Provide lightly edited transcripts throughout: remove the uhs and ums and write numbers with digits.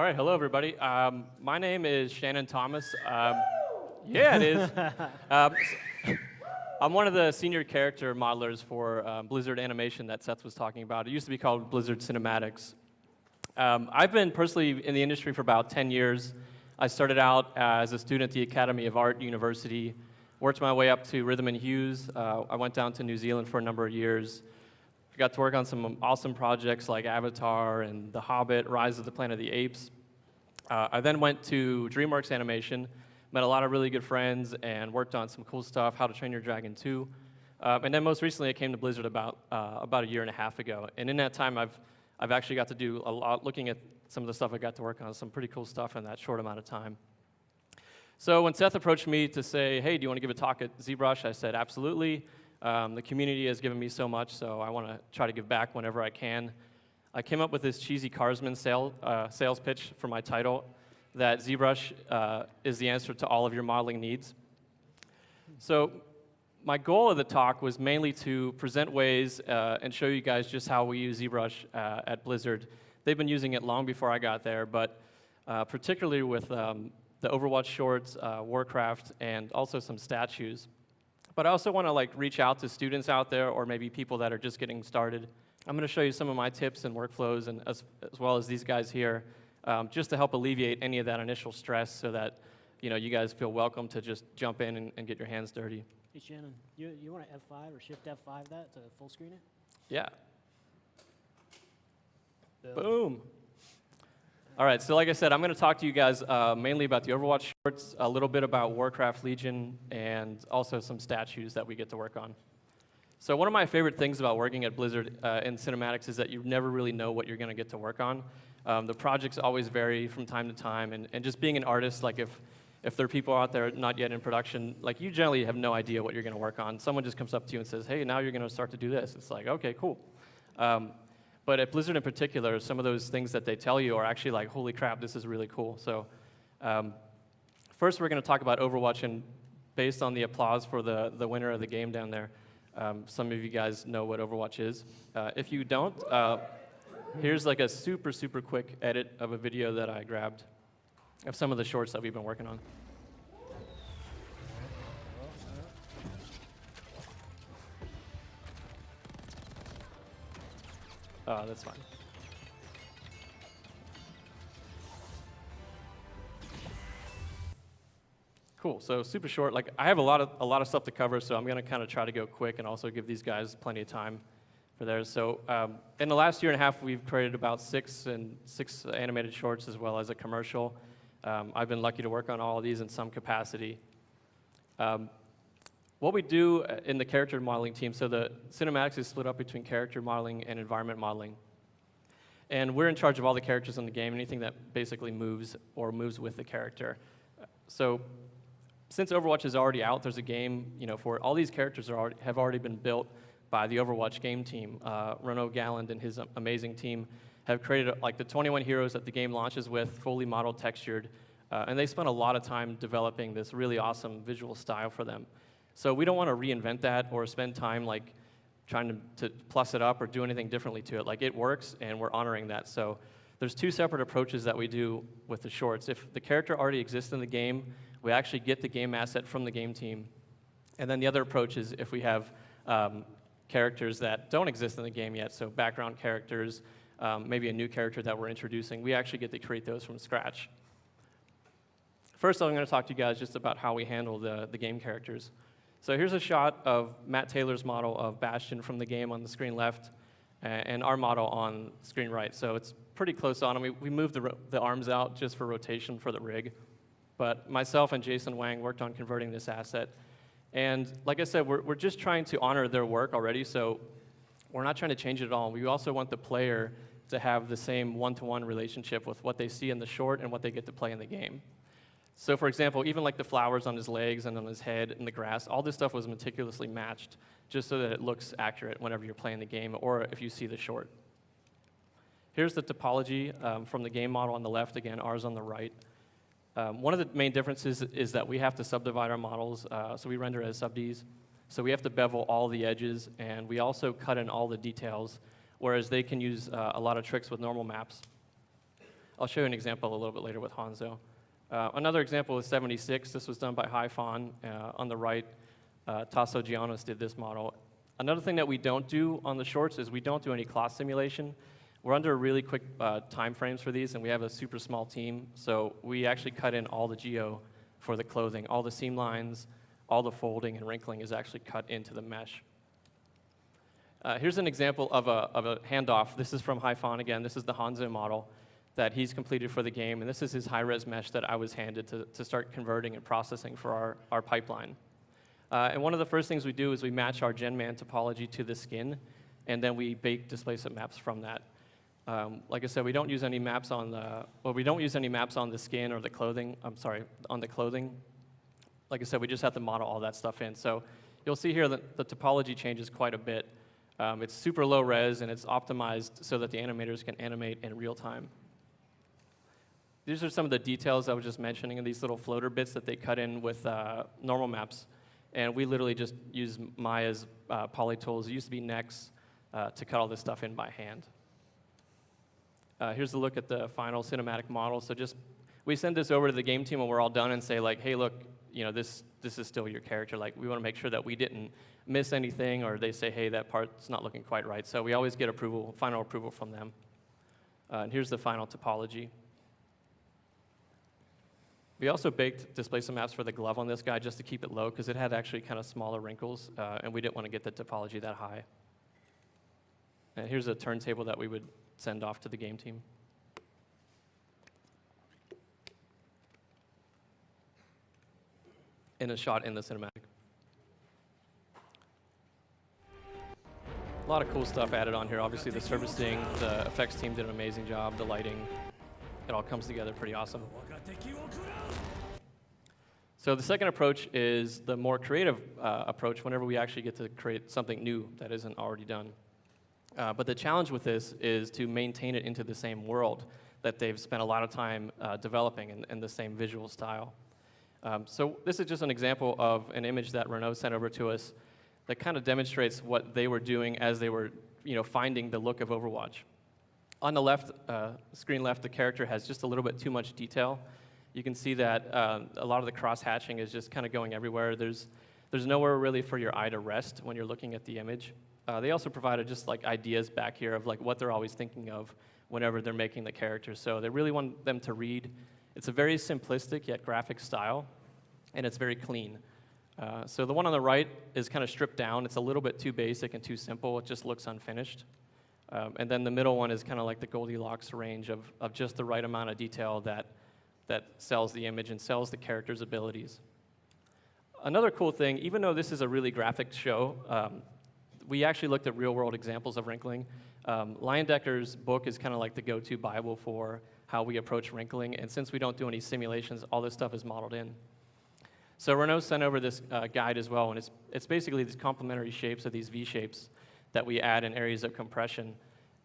right, hello everybody. My name is Shannon Thomas. Yeah, it is. I'm one of the senior character modelers for Blizzard Animation that Seth was talking about. It used to be called Blizzard Cinematics. I've been personally in the industry for about 10 years. I started out as a student at the Academy of Art University, worked my way up to Rhythm and Hues. I went down to New Zealand for a number of years. I got to work on some awesome projects like Avatar and The Hobbit, Rise of the Planet of the Apes. I then went to DreamWorks Animation, met a lot of really good friends, and worked on some cool stuff, How to Train Your Dragon 2. And then most recently, I came to Blizzard about a year and a half ago. And in that time, I've actually got to do a lot, looking at some of the stuff I got to work on, some pretty cool stuff in that short amount of time. So when Seth approached me to say, hey, do you want to give a talk at ZBrush? I said, absolutely. The community has given me so much, so I want to try to give back whenever I can. I came up with this cheesy Carsman sales pitch for my title, that ZBrush is the answer to all of your modeling needs. So my goal of the talk was mainly to present ways and show you guys just how we use ZBrush at Blizzard. They've been using it long before I got there, but particularly with the Overwatch shorts, Warcraft, and also some statues. But I also want to reach out to students out there or maybe people that are just getting started. I'm going to show you some of my tips and workflows, and as well as these guys here, just to help alleviate any of that initial stress so that you guys feel welcome to just jump in and get your hands dirty. Hey Shannon, you want to F5 or Shift F5 that to full screen it? Yeah. Boom. All right, so like I said, I'm going to talk to you guys mainly about the Overwatch shorts, a little bit about Warcraft Legion, and also some statues that we get to work on. So one of my favorite things about working at Blizzard in cinematics is that you never really know what you're going to get to work on. The projects always vary from time to time, and just being an artist, if there are people out there not yet in production, you generally have no idea what you're going to work on. Someone just comes up to you and says, hey, now you're going to start to do this. It's like, okay, cool. But at Blizzard in particular, some of those things that they tell you are actually like, holy crap, this is really cool. So first we're going to talk about Overwatch, and based on the applause for the winner of the game down there, some of you guys know what Overwatch is. If you don't, here's a super, super quick edit of a video that I grabbed of some of the shorts that we've been working on. That's fine. Cool. So super short. I have a lot of stuff to cover, so I'm going to kind of try to go quick and also give these guys plenty of time for theirs. So in the last year and a half, we've created about six animated shorts as well as a commercial. I've been lucky to work on all of these in some capacity. What we do in the character modeling team, so the cinematics is split up between character modeling and environment modeling. And we're in charge of all the characters in the game, anything that basically moves with the character. So since Overwatch is already out, there's a game, for all these characters have already been built by the Overwatch game team. Renaud Galland and his amazing team have created the 21 heroes that the game launches with, fully modeled, textured, and they spent a lot of time developing this really awesome visual style for them. So we don't want to reinvent that or spend time trying to plus it up or do anything differently to it. It works, and we're honoring that. So there's two separate approaches that we do with the shorts. If the character already exists in the game, we actually get the game asset from the game team. And then the other approach is if we have characters that don't exist in the game yet, so background characters, maybe a new character that we're introducing, we actually get to create those from scratch. First, I'm going to talk to you guys just about how we handle the game characters. So here's a shot of Matt Taylor's model of Bastion from the game on the screen left, and our model on screen right. So it's pretty close on. We moved the arms out just for rotation for the rig. But myself and Jason Wang worked on converting this asset. And like I said, we're just trying to honor their work already, so we're not trying to change it at all. We also want the player to have the same one-to-one relationship with what they see in the short and what they get to play in the game. So for example, even the flowers on his legs and on his head and the grass, all this stuff was meticulously matched just so that it looks accurate whenever you're playing the game or if you see the short. Here's the topology from the game model on the left, again, ours on the right. One of the main differences is that we have to subdivide our models, so we render as sub-Ds. So we have to bevel all the edges, and we also cut in all the details, whereas they can use a lot of tricks with normal maps. I'll show you an example a little bit later with Hanzo. Another example is 76. This was done by Hyphon. On the right, Tasso Giannis did this model. Another thing that we don't do on the shorts is we don't do any class simulation. We're under really quick time frames for these, and we have a super small team, so we actually cut in all the geo for the clothing. All the seam lines, all the folding and wrinkling is actually cut into the mesh. Here's an example of a handoff. This is from Hyphon again. This is the Hanzo model that he's completed for the game, and this is his high-res mesh that I was handed to start converting and processing for our pipeline. And one of the first things we do is we match our GenMan topology to the skin, and then we bake displacement maps from that. Like I said, we don't use any maps on the skin or the clothing. On the clothing. Like I said, we just have to model all that stuff in. So you'll see here that the topology changes quite a bit. It's super low res, and it's optimized so that the animators can animate in real time. These are some of the details I was just mentioning, and these little floater bits that they cut in with normal maps. And we literally just use Maya's poly tools. It used to be Nex to cut all this stuff in by hand. Here's a look at the final cinematic model. So we send this over to the game team when we're all done and say like, hey, look, this is still your character. Like, we want to make sure that we didn't miss anything, or they say, hey, that part's not looking quite right. So we always get final approval from them. And here's the final topology. We also baked displacement maps for the glove on this guy just to keep it low, because it had actually kind of smaller wrinkles, and we didn't want to get the topology that high. And here's a turntable that we would send off to the game team. In a shot in the cinematic. A lot of cool stuff added on here. Obviously the surfacing, the effects team did an amazing job, the lighting, it all comes together pretty awesome. So the second approach is the more creative approach whenever we actually get to create something new that isn't already done. But the challenge with this is to maintain it into the same world that they've spent a lot of time developing in the same visual style. So this is just an example of an image that Renault sent over to us that kind of demonstrates what they were doing as they were finding the look of Overwatch. On the left, screen left, the character has just a little bit too much detail. You can see that a lot of the cross-hatching is just kind of going everywhere. There's nowhere really for your eye to rest when you're looking at the image. They also provided just like ideas back here of like what they're always thinking of whenever they're making the characters. So they really want them to read. It's a very simplistic yet graphic style, and it's very clean. So the one on the right is kind of stripped down. It's a little bit too basic and too simple. It just looks unfinished. And then the middle one is kind of like the Goldilocks range of just the right amount of detail that sells the image and sells the character's abilities. Another cool thing, even though this is a really graphic show, we actually looked at real-world examples of wrinkling. Leyendeckers' book is kind of like the go-to Bible for how we approach wrinkling, and since we don't do any simulations, all this stuff is modeled in. So Renault sent over this guide as well, and it's basically these complementary shapes of these V-shapes that we add in areas of compression.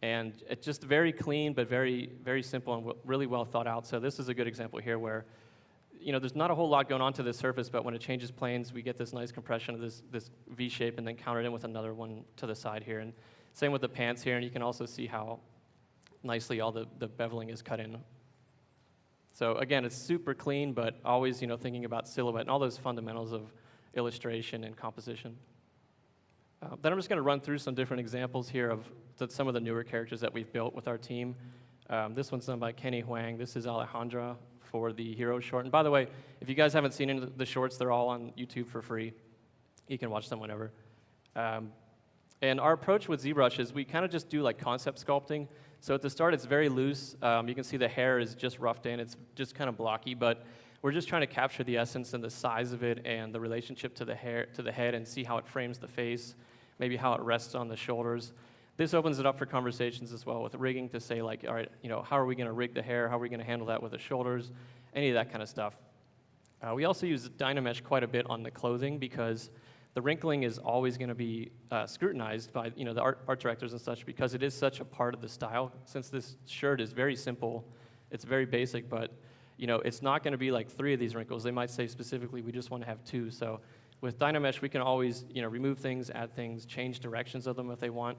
And it's just very clean, but very, very simple and really well thought out. So this is a good example here where, there's not a whole lot going on to this surface, but when it changes planes, we get this nice compression of this V shape and then countered in with another one to the side here. And same with the pants here, and you can also see how nicely all the beveling is cut in. So again, it's super clean, but always, thinking about silhouette and all those fundamentals of illustration and composition. Then I'm just going to run through some different examples here of some of the newer characters that we've built with our team. This one's done by Kenny Huang. This is Alejandra for the Hero short. And by the way, if you guys haven't seen any of the shorts, they're all on YouTube for free. You can watch them whenever. And our approach with ZBrush is we kind of just do like concept sculpting. So at the start, it's very loose. You can see the hair is just roughed in. It's just kind of blocky, but we're just trying to capture the essence and the size of it and the relationship to the head and see how it frames the face, maybe how it rests on the shoulders. This opens it up for conversations as well with rigging to say like, all right, how are we going to rig the hair? How are we going to handle that with the shoulders? Any of that kind of stuff. We also use Dynamesh quite a bit on the clothing because the wrinkling is always going to be scrutinized by the art directors and such because it is such a part of the style. Since this shirt is very simple, it's very basic, but it's not going to be like 3 of these wrinkles. They might say specifically we just want to have 2. So with Dynamesh, we can always remove things, add things, change directions of them if they want.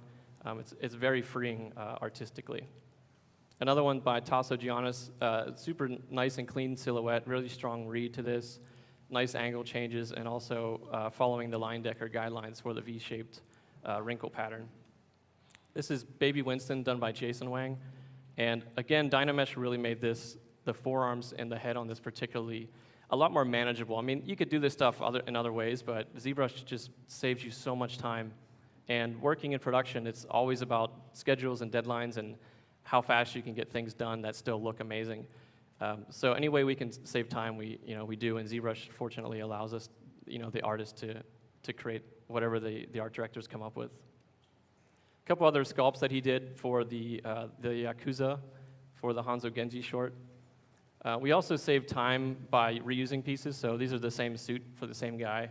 It's very freeing artistically. Another one by Tasso Giannis, super nice and clean silhouette, really strong read to this, nice angle changes, and also following the line decker guidelines for the V-shaped wrinkle pattern. This is Baby Winston, done by Jason Wang. And again, Dynamesh really made this, the forearms and the head on this particularly, a lot more manageable. I mean, you could do this stuff in other ways, but ZBrush just saves you so much time. And working in production, it's always about schedules and deadlines and how fast you can get things done that still look amazing. So any way we can save time, we do, and ZBrush fortunately allows us, the artist to create whatever the art directors come up with. A couple other sculpts that he did for the Yakuza, for the Hanzo Genji short. We also saved time by reusing pieces, so these are the same suit for the same guy.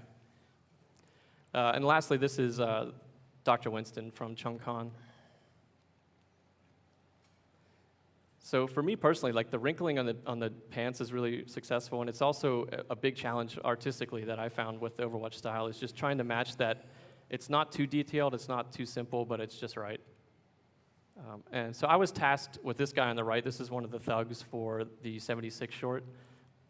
And lastly, this is Dr. Winston from Chung Kan. So for me personally, like the wrinkling on the pants is really successful, and it's also a big challenge artistically that I found with the Overwatch style is just trying to match that. It's not too detailed, it's not too simple, but it's just right. And so I was tasked with this guy on the right. This is one of the thugs for the 76 short.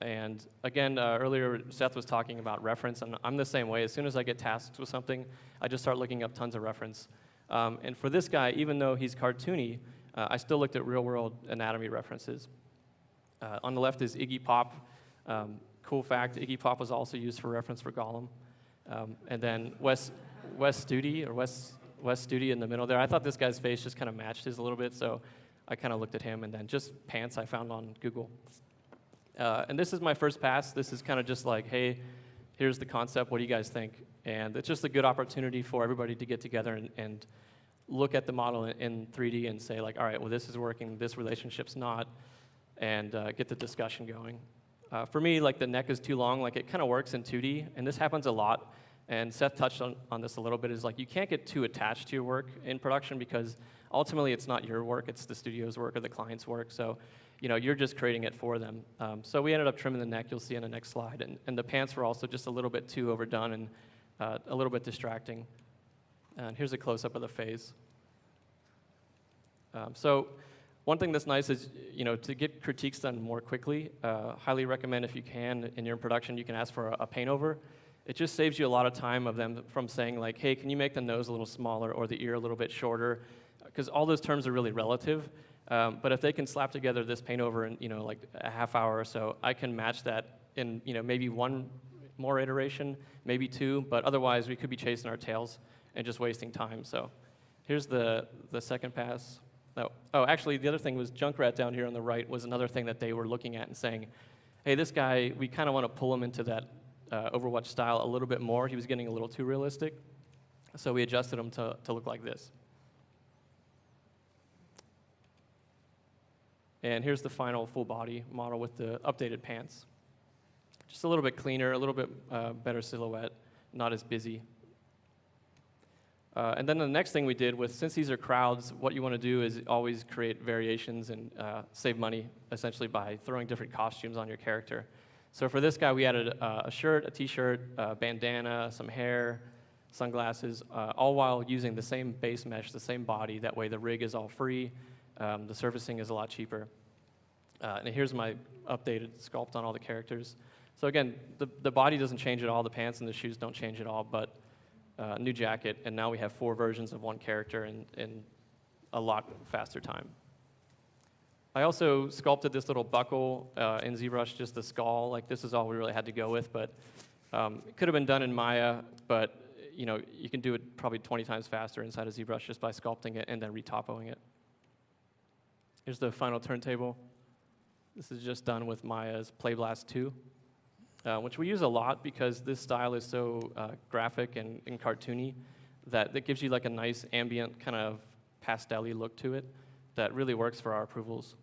And again, earlier Seth was talking about reference, and I'm the same way. As soon as I get tasked with something, I just start looking up tons of reference. And for this guy, even though he's cartoony, I still looked at real-world anatomy references. On the left is Iggy Pop. Cool fact, Iggy Pop was also used for reference for Gollum. And then Wes Studi in the middle there. I thought this guy's face just kind of matched his a little bit, so I kind of looked at him, and then just pants I found on Google. And this is my first pass. This is kind of just like, hey, here's the concept. What do you guys think? And it's just a good opportunity for everybody to get together and look at the model in 3D and say, like, all right, well, this is working, this relationship's not, and get the discussion going. For me, like, the neck is too long. Like, it kind of works in 2D, and this happens a lot. And Seth touched on this a little bit, is like, you can't get too attached to your work in production because ultimately it's not your work, it's the studio's work or the client's work. So, you're just creating it for them. So we ended up trimming the neck, you'll see in the next slide. And the pants were also just a little bit too overdone and a little bit distracting. And here's a close-up of the phase. So one thing that's nice is, to get critiques done more quickly, highly recommend if you can, in your production, you can ask for a paint over. It just saves you a lot of time of them from saying, like, hey, can you make the nose a little smaller or the ear a little bit shorter? Because all those terms are really relative. But if they can slap together this paint over in, like a half hour or so, I can match that in, maybe one more iteration, maybe two, but otherwise we could be chasing our tails and just wasting time. So here's the second pass. Oh, actually, the other thing was Junkrat down here on the right was another thing that they were looking at and saying, hey, this guy, we kind of want to pull him into that Overwatch style a little bit more. He was getting a little too realistic. So we adjusted him to look like this. And here's the final full body model with the updated pants. Just a little bit cleaner, a little bit better silhouette, not as busy. And then the next thing we did was, since these are crowds, what you want to do is always create variations and save money, essentially, by throwing different costumes on your character. So for this guy, we added a shirt, a t-shirt, a bandana, some hair, sunglasses, all while using the same base mesh, the same body. That way the rig is all free, the surfacing is a lot cheaper. And here's my updated sculpt on all the characters. So again, the body doesn't change at all, the pants and the shoes don't change at all, but new jacket, and now we have 4 versions of one character in a lot faster time. I also sculpted this little buckle in ZBrush, just the skull. Like, this is all we really had to go with, but it could have been done in Maya, but you can do it probably 20 times faster inside of ZBrush just by sculpting it and then retopoing it. Here's the final turntable. This is just done with Maya's PlayBlast 2. Which we use a lot because this style is so graphic and cartoony that gives you like a nice ambient kind of pastel-y look to it that really works for our approvals.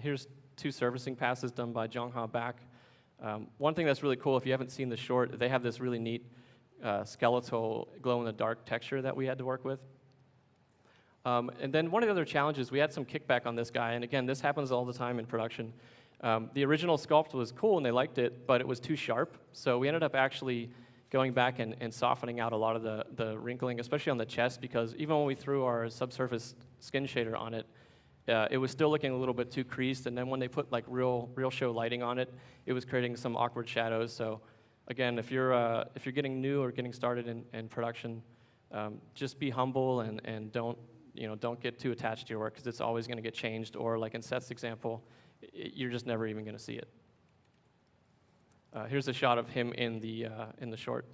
Here's 2 surfacing passes done by Jongha Bak. One thing that's really cool, if you haven't seen the short, they have this really neat skeletal glow-in-the-dark texture that we had to work with. And then one of the other challenges, we had some kickback on this guy, and again, this happens all the time in production. The original sculpt was cool and they liked it, but it was too sharp. So we ended up actually going back and softening out a lot of the wrinkling, especially on the chest, because even when we threw our subsurface skin shader on it, it was still looking a little bit too creased, and then when they put like real show lighting on it, it was creating some awkward shadows. So again, if you're getting new or getting started in production, just be humble and don't get too attached to your work, because it's always going to get changed, or like in Seth's example, you're just never even going to see it. Here's a shot of him in the short.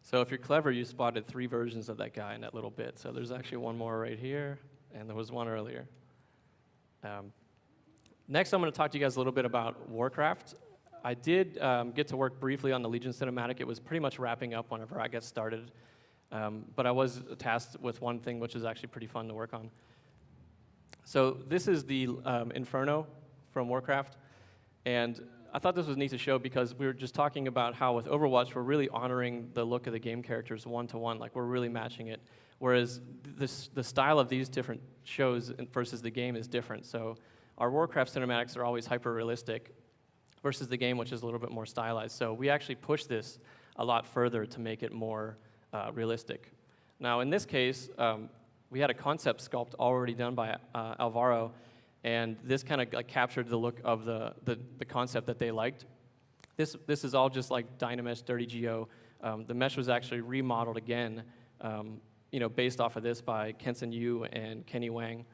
So if you're clever, you spotted 3 versions of that guy in that little bit. So there's actually one more right here, and there was one earlier. Next, I'm going to talk to you guys a little bit about Warcraft. I did get to work briefly on the Legion cinematic. It was pretty much wrapping up whenever I got started. But I was tasked with one thing, which is actually pretty fun to work on. So this is the Inferno from Warcraft. And I thought this was neat to show because we were just talking about how with Overwatch, we're really honoring the look of the game characters one-to-one. Like, we're really matching it. Whereas the style of these different shows versus the game is different. So our Warcraft cinematics are always hyper-realistic versus the game, which is a little bit more stylized. So we actually push this a lot further to make it more realistic. Now, in this case, we had a concept sculpt already done by Alvaro, and this kind of like captured the look of the concept that they liked. This is all just like Dynamesh Dirty Geo. The mesh was actually remodeled again, based off of this by Kenson Yu and Kenny Wang.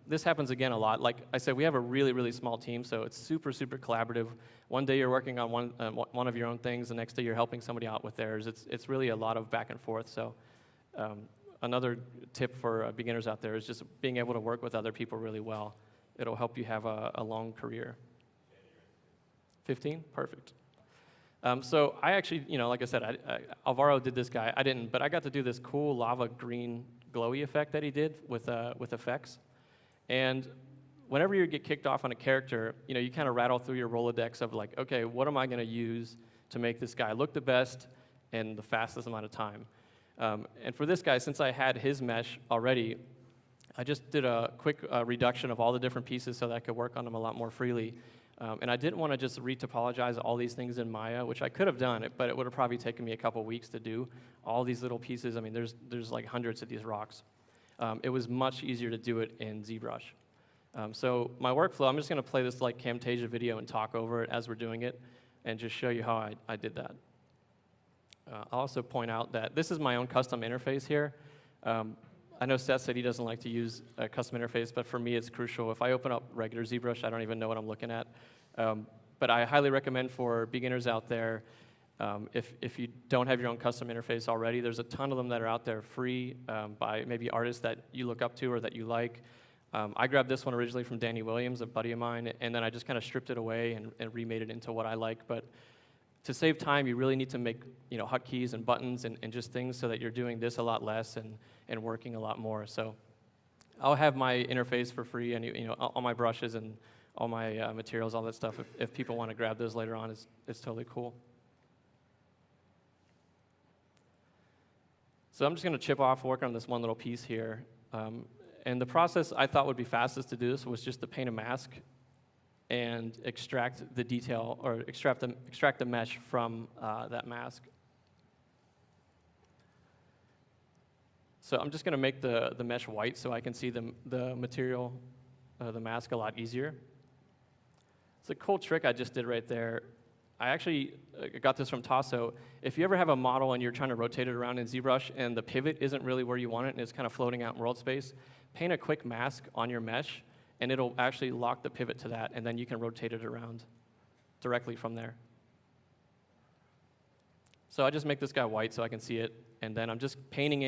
This happens again a lot. Like I said, we have a really, really small team, so it's super, super collaborative. One day you're working on one of your own things, the next day you're helping somebody out with theirs. It's really a lot of back and forth. So another tip for beginners out there is just being able to work with other people really well. It'll help you have a long career. 15? Perfect. So I actually, like I said, Alvaro did this guy. I didn't, but I got to do this cool lava green glowy effect that he did with effects. And whenever you get kicked off on a character, you kind of rattle through your Rolodex of like, okay, what am I going to use to make this guy look the best in the fastest amount of time? And for this guy, since I had his mesh already, I just did a quick reduction of all the different pieces so that I could work on them a lot more freely. And I didn't want to just retopologize all these things in Maya, which I could have done, but it would have probably taken me a couple weeks to do all these little pieces. I mean, there's like hundreds of these rocks. It was much easier to do it in ZBrush. So my workflow, I'm just going to play this like Camtasia video and talk over it as we're doing it and just show you how I did that. I'll also point out that this is my own custom interface here. I know Seth said he doesn't like to use a custom interface, but for me it's crucial. If I open up regular ZBrush, I don't even know what I'm looking at. But I highly recommend for beginners out there, if you don't have your own custom interface already, there's a ton of them that are out there free by maybe artists that you look up to or that you like. I grabbed this one originally from Danny Williams, a buddy of mine, and then I just kind of stripped it away and remade it into what I like. But to save time, you really need to make hotkeys and buttons and just things so that you're doing this a lot less and working a lot more. So I'll have my interface for free, and all my brushes and all my materials, all that stuff. If people want to grab those later on, it's totally cool. So I'm just going to chip off, work on this one little piece here. And the process I thought would be fastest to do this was just to paint a mask and extract the detail, or extract the mesh from that mask. So I'm just going to make the mesh white so I can see the material, the mask, a lot easier. It's a cool trick I just did right there. I actually got this from Tasso. If you ever have a model and you're trying to rotate it around in ZBrush and the pivot isn't really where you want it and it's kind of floating out in world space, paint a quick mask on your mesh and it'll actually lock the pivot to that, and then you can rotate it around directly from there. So I just make this guy white so I can see it, and then I'm just painting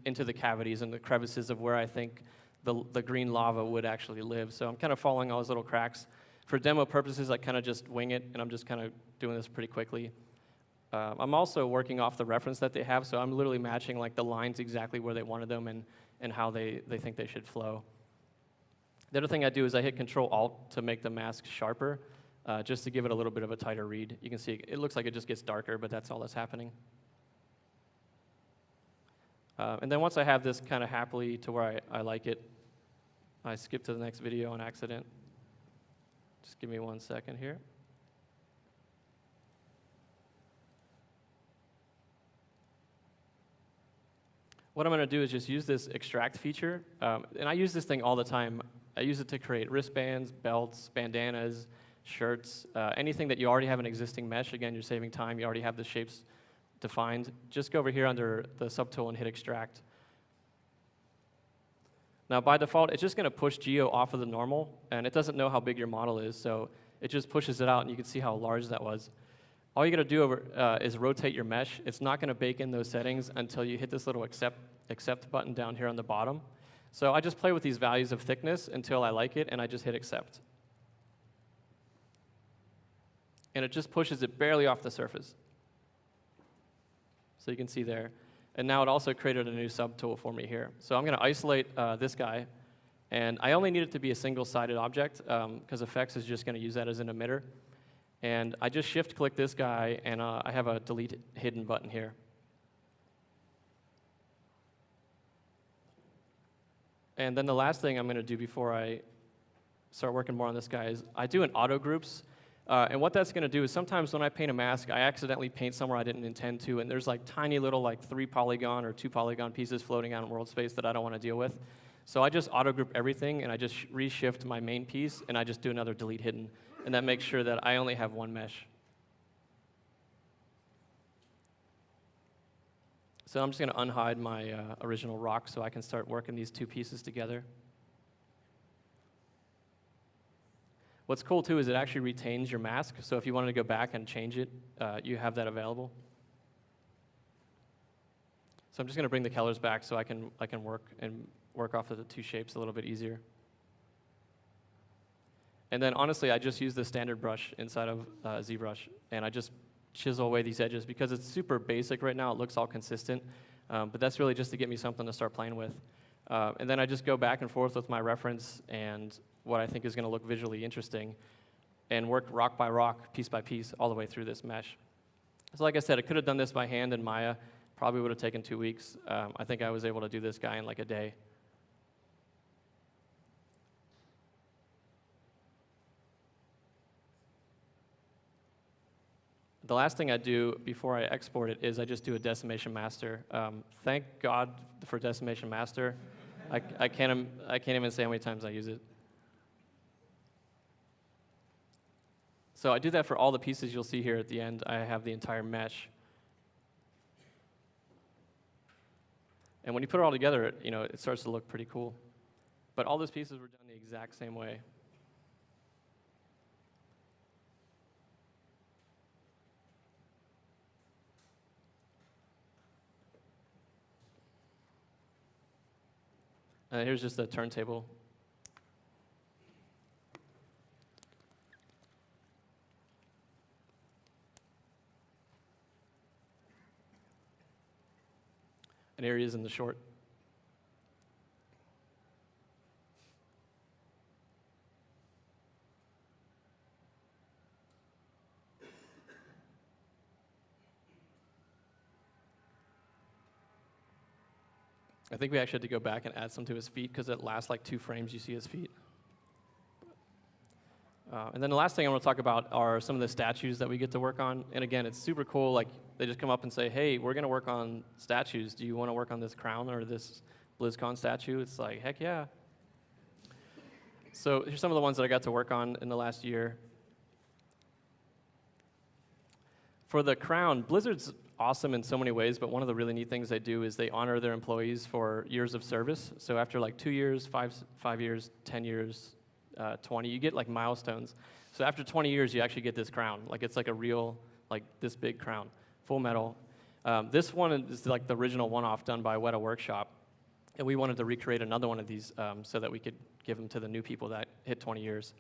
into the cavities and the crevices of where I think the green lava would actually live. So I'm kind of following all those little cracks. For demo purposes, I kind of just wing it, and I'm just kind of doing this pretty quickly. I'm also working off the reference that they have, so I'm literally matching like the lines exactly where they wanted them and how they think they should flow. The other thing I do is I hit Control-Alt to make the mask sharper, just to give it a little bit of a tighter read. You can see it looks like it just gets darker, but that's all that's happening. And then once I have this kind of happily to where I like it, I skipped to the next video on accident. Just give me 1 second here. What I'm going to do is just use this extract feature, and I use this thing all the time. I use it to create wristbands, belts, bandanas, shirts, anything that you already have an existing mesh. Again, you're saving time. You already have the shapes defined. Just go over here under the subtool and hit extract. Now, by default, it's just going to push geo off of the normal, and it doesn't know how big your model is, so it just pushes it out, and you can see how large that was. All you got to do is rotate your mesh. It's not going to bake in those settings until you hit this little accept button down here on the bottom. So I just play with these values of thickness until I like it, and I just hit accept. And it just pushes it barely off the surface. So you can see there. And now it also created a new subtool for me here. So I'm going to isolate this guy. And I only need it to be a single-sided object, because Effects is just going to use that as an emitter. And I just shift-click this guy, and I have a delete hidden button here. And then the last thing I'm going to do before I start working more on this guy is I do an auto groups. And what that's going to do is sometimes when I paint a mask, I accidentally paint somewhere I didn't intend to, and there's like tiny little like 3 polygon or 2 polygon pieces floating out in world space that I don't want to deal with. So I just auto group everything, and I just reshift my main piece, and I just do another delete hidden. And that makes sure that I only have one mesh. So I'm just going to unhide my original rock so I can start working these 2 pieces together. What's cool, too, is it actually retains your mask. So if you wanted to go back and change it, you have that available. So I'm just going to bring the colors back so I can work off of the 2 shapes a little bit easier. And then, honestly, I just use the standard brush inside of ZBrush, and I just chisel away these edges. Because it's super basic right now, it looks all consistent, but that's really just to get me something to start playing with. And then I just go back and forth with my reference and what I think is going to look visually interesting, and work rock by rock, piece by piece, all the way through this mesh. So like I said, I could have done this by hand in Maya. Probably would have taken 2 weeks. I think I was able to do this guy in like a day. The last thing I do before I export it is I just do a decimation master. Thank God for decimation master. I can't even say how many times I use it. So I do that for all the pieces you'll see here at the end. I have the entire mesh. And when you put it all together, it starts to look pretty cool. But all those pieces were done the exact same way. Here's just a turntable. And here he is in the short. I think we actually had to go back and add some to his feet because at last like 2 frames you see his feet. And then the last thing I want to talk about are some of the statues that we get to work on. And again, it's super cool. Like they just come up and say, hey, we're going to work on statues. Do you want to work on this crown or this BlizzCon statue? It's like, heck yeah. So here's some of the ones that I got to work on in the last year. For the crown, Blizzard's awesome in so many ways, but one of the really neat things they do is they honor their employees for years of service. So after like 2 years, 5 years, 10 years, 20, you get like milestones. So after 20 years, you actually get this crown. Like it's like a real, like this big crown, full metal. This one is like the original one-off done by Weta Workshop. And we wanted to recreate another one of these so that we could give them to the new people that hit 20 years.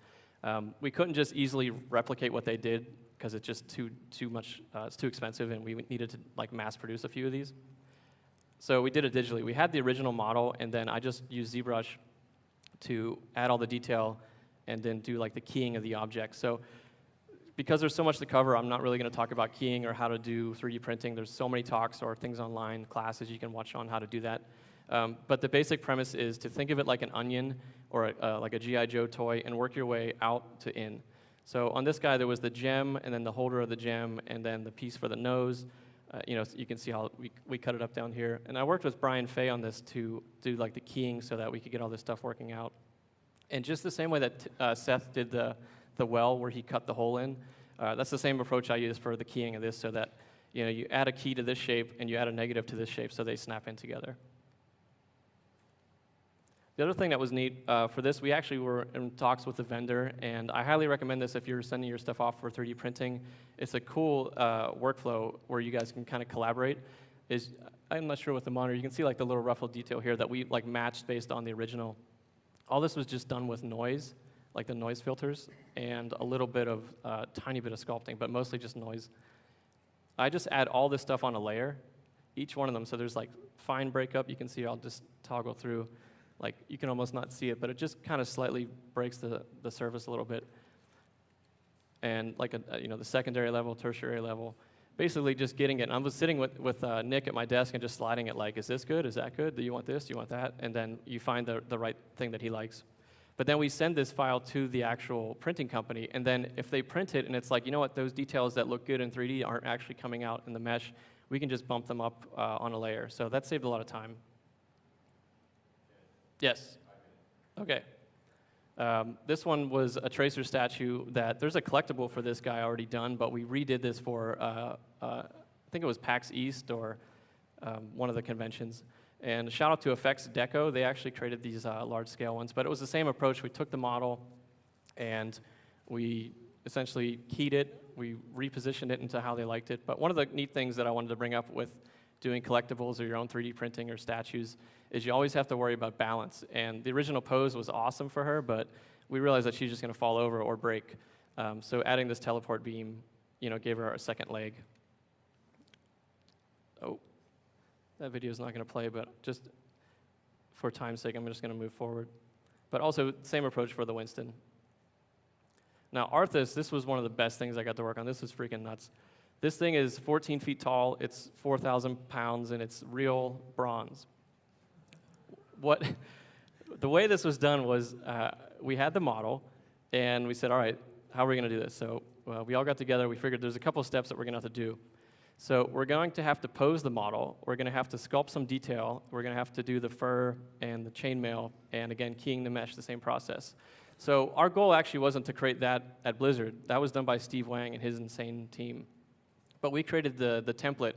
We couldn't just easily replicate what they did because it's just too much, it's too expensive, and we needed to like mass produce a few of these. So we did it digitally. We had the original model, and then I just used ZBrush to add all the detail and then do like the keying of the object. So because there's so much to cover, I'm not really going to talk about keying or how to do 3D printing. There's so many talks or things online, classes you can watch on how to do that. But the basic premise is to think of it like an onion or like a G.I. Joe toy and work your way out to in. So on this guy, there was the gem, and then the holder of the gem, and then the piece for the nose. So you can see how we cut it up down here. And I worked with Brian Fay on this to do like the keying so that we could get all this stuff working out. And just the same way that Seth did the well where he cut the hole in, that's the same approach I use for the keying of this, so that you add a key to this shape and you add a negative to this shape so they snap in together. The other thing that was neat for this, we actually were in talks with the vendor, and I highly recommend this if you're sending your stuff off for 3D printing. It's a cool workflow where you guys can kind of collaborate. I'm not sure with the monitor, you can see like the little ruffled detail here that we like matched based on the original. All this was just done with noise, like the noise filters, and a little bit of, tiny bit of sculpting, but mostly just noise. I just add all this stuff on a layer, each one of them, so there's like fine breakup. You can see I'll just toggle through. Like, you can almost not see it, but it just kind of slightly breaks the surface a little bit. And like the secondary level, tertiary level, basically just getting it. And I was sitting with Nick at my desk and just sliding it like, is this good? Is that good? Do you want this? Do you want that? And then you find the right thing that he likes. But then we send this file to the actual printing company, and then if they print it and it's like, you know what, those details that look good in 3D aren't actually coming out in the mesh, we can just bump them up on a layer. So that saved a lot of time. Yes. Okay. This one was a tracer statue that there's a collectible for this guy already done, but we redid this for, I think it was PAX East or one of the conventions. And shout out to Effects Deco. They actually created these large scale ones, but it was the same approach. We took the model and we essentially keyed it. We repositioned it into how they liked it. But one of the neat things that I wanted to bring up with doing collectibles or your own 3D printing or statues is you always have to worry about balance. And the original pose was awesome for her, but we realized that she's just going to fall over or break. So adding this teleport beam, gave her a second leg. Oh, that video is not going to play, but just for time's sake, I'm just going to move forward. But also, same approach for the Winston. Now, Arthas, this was one of the best things I got to work on. This is freaking nuts. This thing is 14 feet tall, it's 4,000 pounds, and it's real bronze. The way this was done was we had the model, and we said, all right, how are we going to do this? So we all got together, we figured there's a couple steps that we're going to have to do. So we're going to have to pose the model, we're going to have to sculpt some detail, we're going to have to do the fur and the chainmail, and again, keying the mesh, the same process. So our goal actually wasn't to create that at Blizzard. That was done by Steve Wang and his insane team. But we created the template,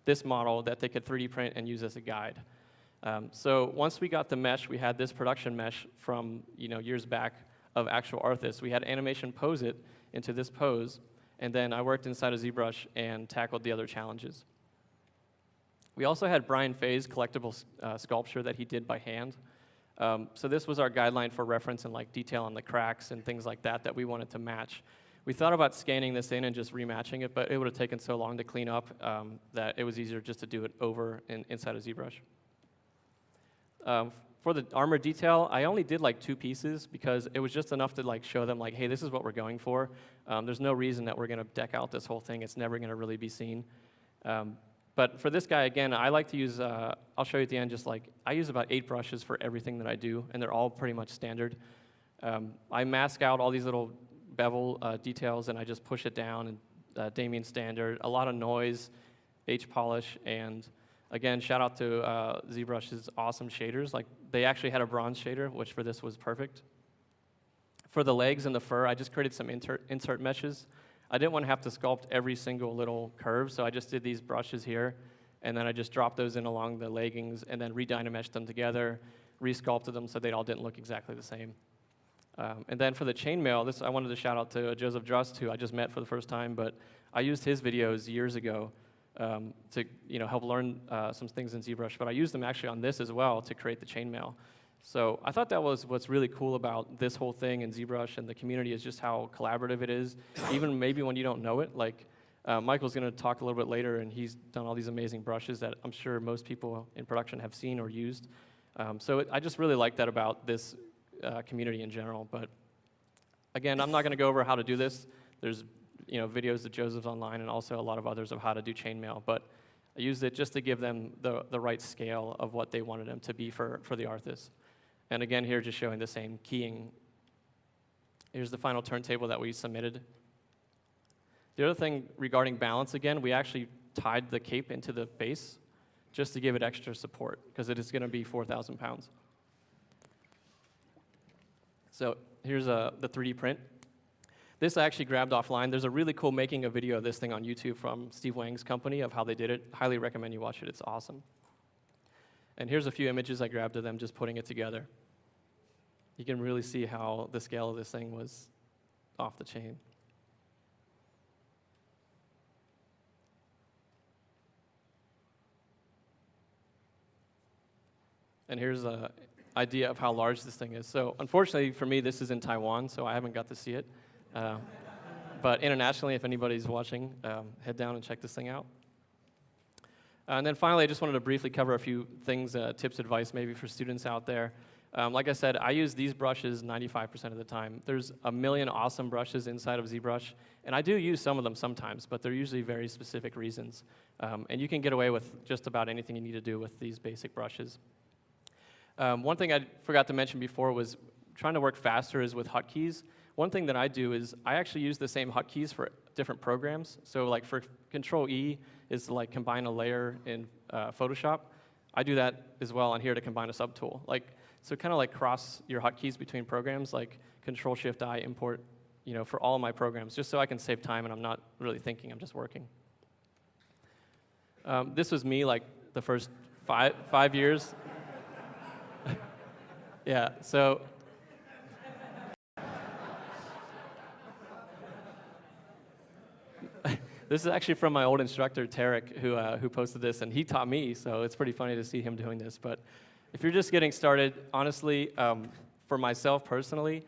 this model, that they could 3D print and use as a guide. So once we got the mesh, we had this production mesh from years back of actual Arthas. We had animation pose it into this pose, and then I worked inside of ZBrush and tackled the other challenges. We also had Brian Fay's collectible sculpture that he did by hand. So this was our guideline for reference and like detail on the cracks and things like that we wanted to match. We thought about scanning this in and just rematching it, but it would have taken so long to clean up that it was easier just to do it over inside of ZBrush. For the armor detail, I only did like 2 pieces because it was just enough to like show them like, hey, this is what we're going for. There's no reason that we're going to deck out this whole thing. It's never going to really be seen. But for this guy, again, I like to use, I'll show you at the end, just like, I use about 8 brushes for everything that I do, and they're all pretty much standard. I mask out all these little bevel details, and I just push it down, and Damien Standard, a lot of noise, H-polish, and again, shout out to ZBrush's awesome shaders. Like, they actually had a bronze shader, which for this was perfect. For the legs and the fur, I just created some insert meshes. I didn't want to have to sculpt every single little curve, so I just did these brushes here, and then I just dropped those in along the leggings, and then re-dynameshed them together, re-sculpted them so they all didn't look exactly the same. And then for the chainmail, I wanted to shout out to Joseph Drust, who I just met for the first time, but I used his videos years ago to help learn some things in ZBrush, but I used them actually on this as well to create the chainmail. So I thought that was what's really cool about this whole thing in ZBrush and the community is just how collaborative it is, even maybe when you don't know it. Like Michael's going to talk a little bit later, and he's done all these amazing brushes that I'm sure most people in production have seen or used. I just really like that about this community in general. But again, I'm not going to go over how to do this. There's videos that Joseph's online and also a lot of others of how to do chainmail. But I used it just to give them the right scale of what they wanted them to be for the Arthas. And again, here just showing the same keying. Here's the final turntable that we submitted. The other thing regarding balance, again, we actually tied the cape into the base just to give it extra support, because it is going to be 4,000 pounds. So here's the 3D print. This I actually grabbed offline. There's a really cool making a video of this thing on YouTube from Steve Wang's company of how they did it. Highly recommend you watch it. It's awesome. And here's a few images I grabbed of them just putting it together. You can really see how the scale of this thing was off the chain. And here's an idea of how large this thing is. So unfortunately for me, this is in Taiwan, so I haven't got to see it. But internationally, if anybody's watching, head down and check this thing out. And then finally, I just wanted to briefly cover a few things, tips, advice maybe for students out there. Like I said, I use these brushes 95% of the time. There's a million awesome brushes inside of ZBrush, and I do use some of them sometimes, but they're usually very specific reasons. And you can get away with just about anything you need to do with these basic brushes. One thing I forgot to mention before was trying to work faster is with hotkeys. One thing that I do is I actually use the same hotkeys for different programs. So like for Control-E is to like combine a layer in Photoshop. I do that as well on here to combine a subtool. So kind of like cross your hotkeys between programs, like Control-Shift-I import, for all of my programs, just so I can save time and I'm not really thinking, I'm just working. This was me like the first five years. Yeah, so this is actually from my old instructor, Tarek, who posted this, and he taught me, so it's pretty funny to see him doing this. But if you're just getting started, honestly, for myself personally,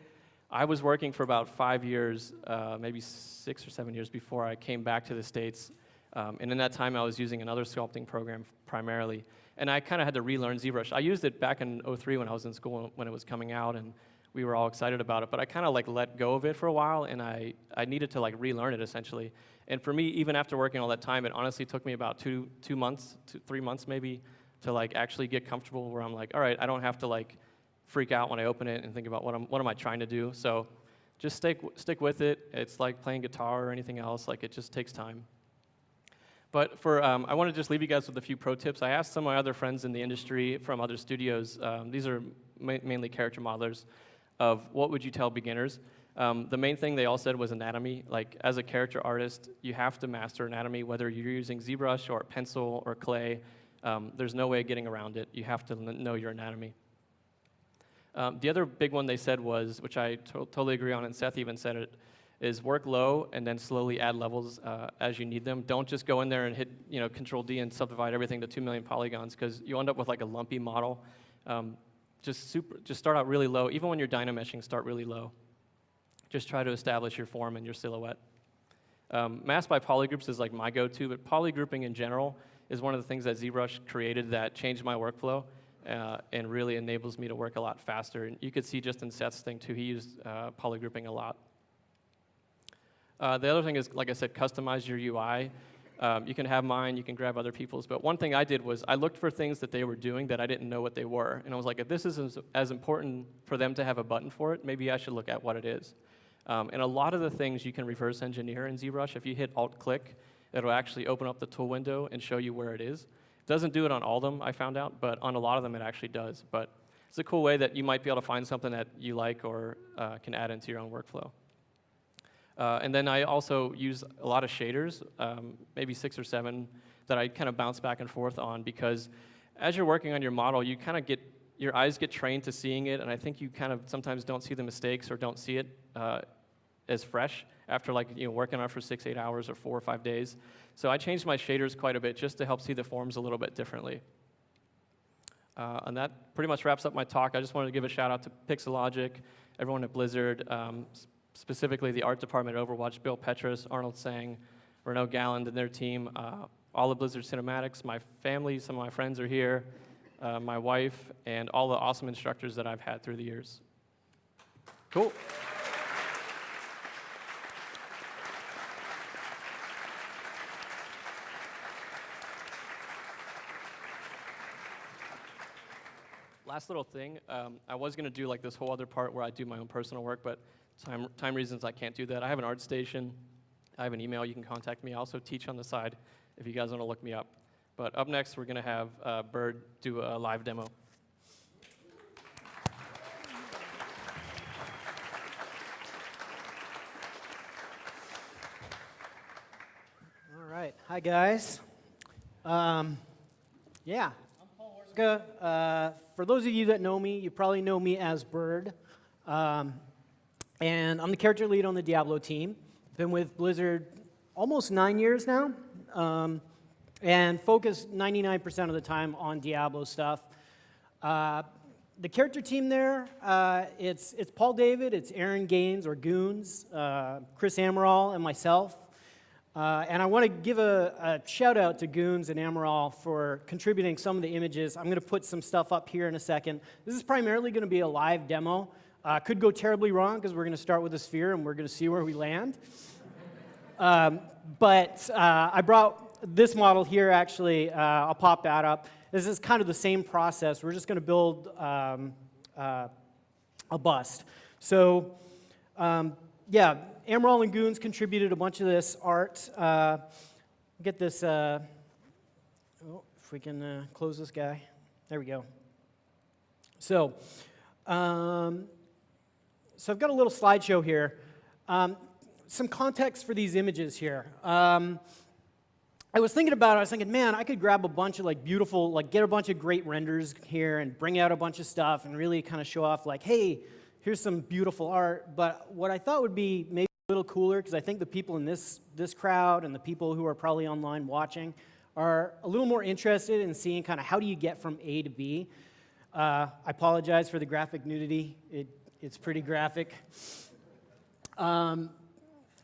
I was working for about 5 years, maybe 6 or 7 years before I came back to the States. And in that time, I was using another sculpting program primarily. And I kind of had to relearn ZBrush. I used it back in '03 when I was in school, when it was coming out, and we were all excited about it. But I kind of let go of it for a while, and I needed to relearn it essentially. And for me, even after working all that time, it honestly took me about 2 months, 3 months maybe, to actually get comfortable where I'm like, all right, I don't have to freak out when I open it and think about what am I trying to do. So just stick with it. It's like playing guitar or anything else. It just takes time. But I want to just leave you guys with a few pro tips. I asked some of my other friends in the industry from other studios, these are mainly character modelers, of what would you tell beginners? The main thing they all said was anatomy. As a character artist, you have to master anatomy, whether you're using ZBrush or pencil or clay. There's no way of getting around it. You have to know your anatomy. The other big one they said was, which I totally agree on, and Seth even said it, is work low and then slowly add levels as you need them. Don't just go in there and hit Control-D and subdivide everything to 2 million polygons, because you end up with a lumpy model. Just start out really low. Even when you're dynameshing, start really low. Just try to establish your form and your silhouette. Mask by polygroups is my go-to, but polygrouping in general is one of the things that ZBrush created that changed my workflow and really enables me to work a lot faster. And you could see just in Seth's thing too, he used polygrouping a lot. The other thing is, like I said, customize your UI. You can have mine, you can grab other people's, but one thing I did was I looked for things that they were doing that I didn't know what they were. And I was like, if this is as important for them to have a button for it, maybe I should look at what it is. And a lot of the things you can reverse engineer in ZBrush. If you hit Alt-click, it'll actually open up the tool window and show you where it is. It doesn't do it on all of them, I found out, but on a lot of them it actually does. But it's a cool way that you might be able to find something that you like or can add into your own workflow. And then I also use a lot of shaders, maybe 6 or 7, that I kind of bounce back and forth on, because as you're working on your model, you kind of your eyes get trained to seeing it, and I think you kind of sometimes don't see the mistakes or don't see it as fresh after working on it for 6, 8 hours or 4 or 5 days. So I changed my shaders quite a bit just to help see the forms a little bit differently. And that pretty much wraps up my talk. I just wanted to give a shout out to Pixelogic, everyone at Blizzard, specifically the art department at Overwatch, Bill Petras, Arnold Sang, Renaud Galland and their team, all of Blizzard Cinematics, my family, some of my friends are here, my wife, and all the awesome instructors that I've had through the years. Cool. Last little thing, I was going to do like this whole other part where I do my own personal work, but time reasons I can't do that. I have an art station. I have an email. You can contact me. I also teach on the side if you guys want to look me up. But up next, we're going to have Bird do a live demo. All right. Hi, guys. Yeah. I'm Paul Warska. For those of you that know me, you probably know me as Bird. And I'm the character lead on the Diablo team. Been with Blizzard almost 9 years now. And focus 99% of the time on Diablo stuff. The character team there, it's Paul David, it's Aaron Gaines, or Goons, Chris Amaral, and myself. And I want to give a shout out to Goons and Amaral for contributing some of the images. I'm going to put some stuff up here in a second. This is primarily going to be a live demo. Could go terribly wrong because we're going to start with a sphere and we're going to see where we land. But I brought this model here, actually. I'll pop that up. This is kind of the same process. We're just going to build a bust. So, yeah, Amaral and Goons contributed a bunch of this art. Get this, if we can close this guy. There we go. So, so I've got a little slideshow here. Some context for these images here. I was thinking about it, I was thinking, man, I could grab a bunch of like beautiful, like get a bunch of great renders here and bring out a bunch of stuff and really kind of show off like, hey, here's some beautiful art. But what I thought would be maybe a little cooler, because I think the people in this crowd and the people who are probably online watching are a little more interested in seeing kind of how do you get from A to B. I apologize for the graphic nudity. It's pretty graphic.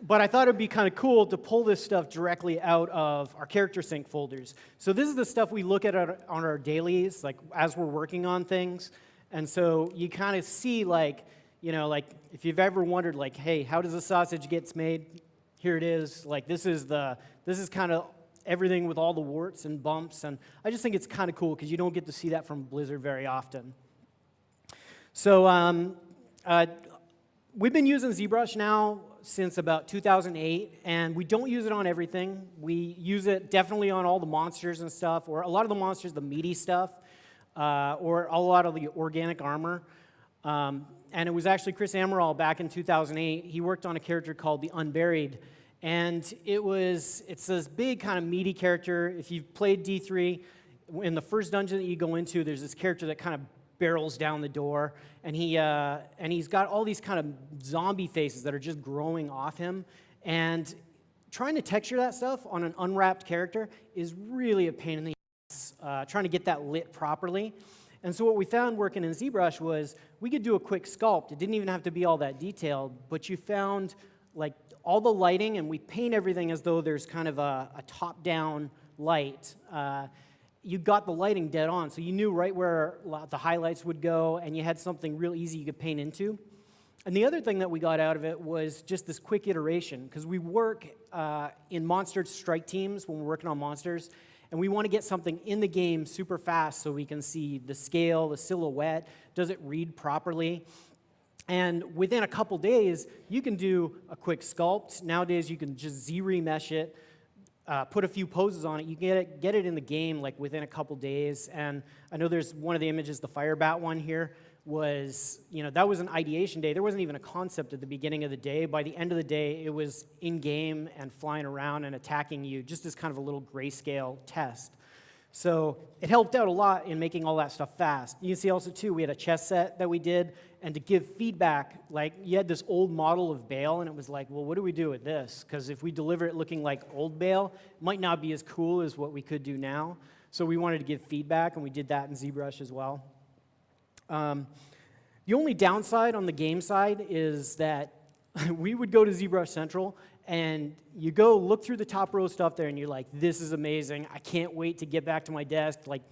But I thought it would be kind of cool to pull this stuff directly out of our character sync folders. So this is the stuff we look at on our dailies, like as we're working on things. And so you kind of see like, you know, like if you've ever wondered like, hey, how does a sausage get made? Here it is. Like this is kind of everything with all the warts and bumps. And I just think it's kind of cool because you don't get to see that from Blizzard very often. So we've been using ZBrush now since about 2008, and we don't use it on everything. We use it definitely on all the monsters and stuff, or a lot of the monsters, the meaty stuff, or a lot of the organic armor. And it was actually Chris Amaral back in 2008. He worked on a character called the Unburied, and it's this big kind of meaty character. If you've played D3, in the first dungeon that you go into, there's this character that kind of barrels down the door, and he's got all these kind of zombie faces that are just growing off him, and trying to texture that stuff on an unwrapped character is really a pain in the ass, trying to get that lit properly. And so what we found working in ZBrush was we could do a quick sculpt. It didn't even have to be all that detailed, but you found like all the lighting, and we paint everything as though there's kind of a top-down light. You got the lighting dead on, so you knew right where the highlights would go, and you had something real easy you could paint into. And the other thing that we got out of it was just this quick iteration, because we work in monster strike teams when we're working on monsters, and we want to get something in the game super fast so we can see the scale, the silhouette, does it read properly? And within a couple days, you can do a quick sculpt. Nowadays, you can just Z-remesh it, put a few poses on it. You get it in the game like within a couple days. And I know there's one of the images, the Firebat one here, was, that was an ideation day. There wasn't even a concept at the beginning of the day. By the end of the day, it was in-game and flying around and attacking you, just as kind of a little grayscale test. So it helped out a lot in making all that stuff fast. You can see also, too, we had a chess set that we did, and to give feedback, like, you had this old model of Bale, and it was like, well, what do we do with this? Because if we deliver it looking like old Bale, it might not be as cool as what we could do now. So we wanted to give feedback, and we did that in ZBrush as well. The only downside on the game side is that we would go to ZBrush Central, and you go look through the top row stuff there, and you're like, this is amazing. I can't wait to get back to my desk, like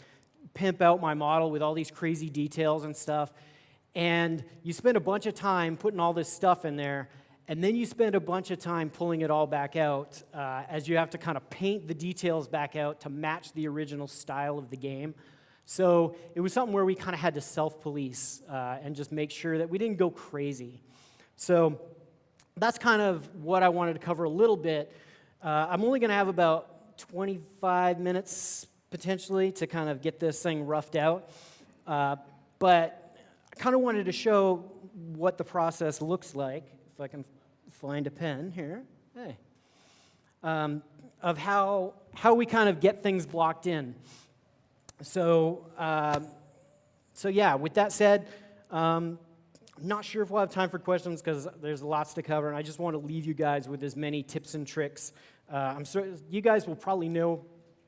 pimp out my model with all these crazy details and stuff. And you spend a bunch of time putting all this stuff in there, and then you spend a bunch of time pulling it all back out as you have to kind of paint the details back out to match the original style of the game. So it was something where we kind of had to self-police and just make sure that we didn't go crazy. So that's kind of what I wanted to cover a little bit. I'm only going to have about 25 minutes potentially to kind of get this thing roughed out. But I kind of wanted to show what the process looks like, if I can find a pen here. Hey. Of how we kind of get things blocked in. So yeah, with that said, I'm not sure if we'll have time for questions because there's lots to cover, and I just want to leave you guys with as many tips and tricks. I'm sure you guys will probably know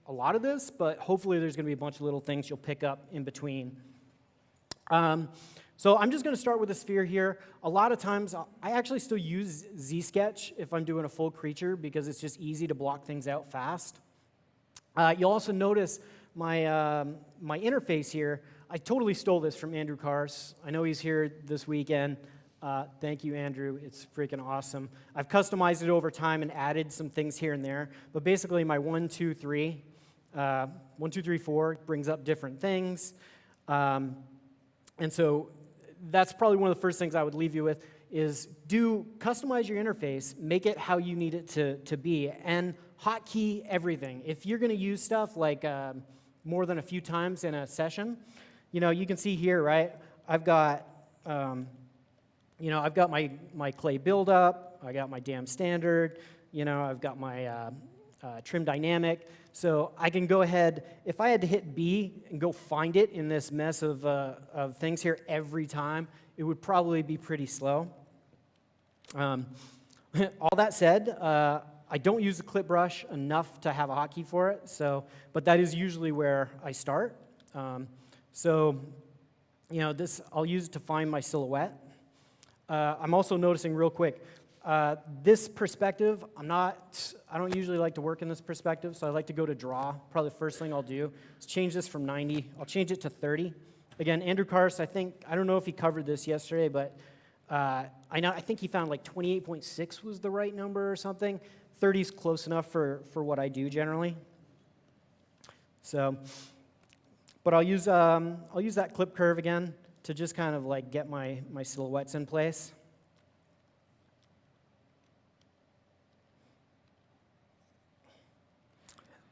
a lot of this, but hopefully there's going to be a bunch of little things you'll pick up in between. So I'm just going to start with a sphere here. A lot of times, I actually still use Z-Sketch if I'm doing a full creature because it's just easy to block things out fast. You'll also notice my interface here. I totally stole this from Andrew Kars. I know he's here this weekend. Thank you, Andrew. It's freaking awesome. I've customized it over time and added some things here and there. But basically, my 1, 2, 3, 1, 2, 3, 4 brings up different things. And so that's probably one of the first things I would leave you with is customize your interface, make it how you need it to be, and hotkey everything. If you're going to use stuff like more than a few times in a session, you can see here, right? I've got, I've got my clay buildup, I got my dam standard, I've got my trim dynamic. So I can go ahead, if I had to hit B and go find it in this mess of things here every time, it would probably be pretty slow. All that said, I don't use the clip brush enough to have a hotkey for it, but that is usually where I start. This I'll use it to find my silhouette. I'm also noticing real quick, this perspective, I don't usually like to work in this perspective, so I like to go to draw. Probably the first thing I'll do is change this from 90. I'll change it to 30. Again, Andrew Kars, I don't know if he covered this yesterday, but I think he found like 28.6 was the right number or something. 30 is close enough for what I do generally. So, but I'll use that clip curve again to just kind of like get my silhouettes in place.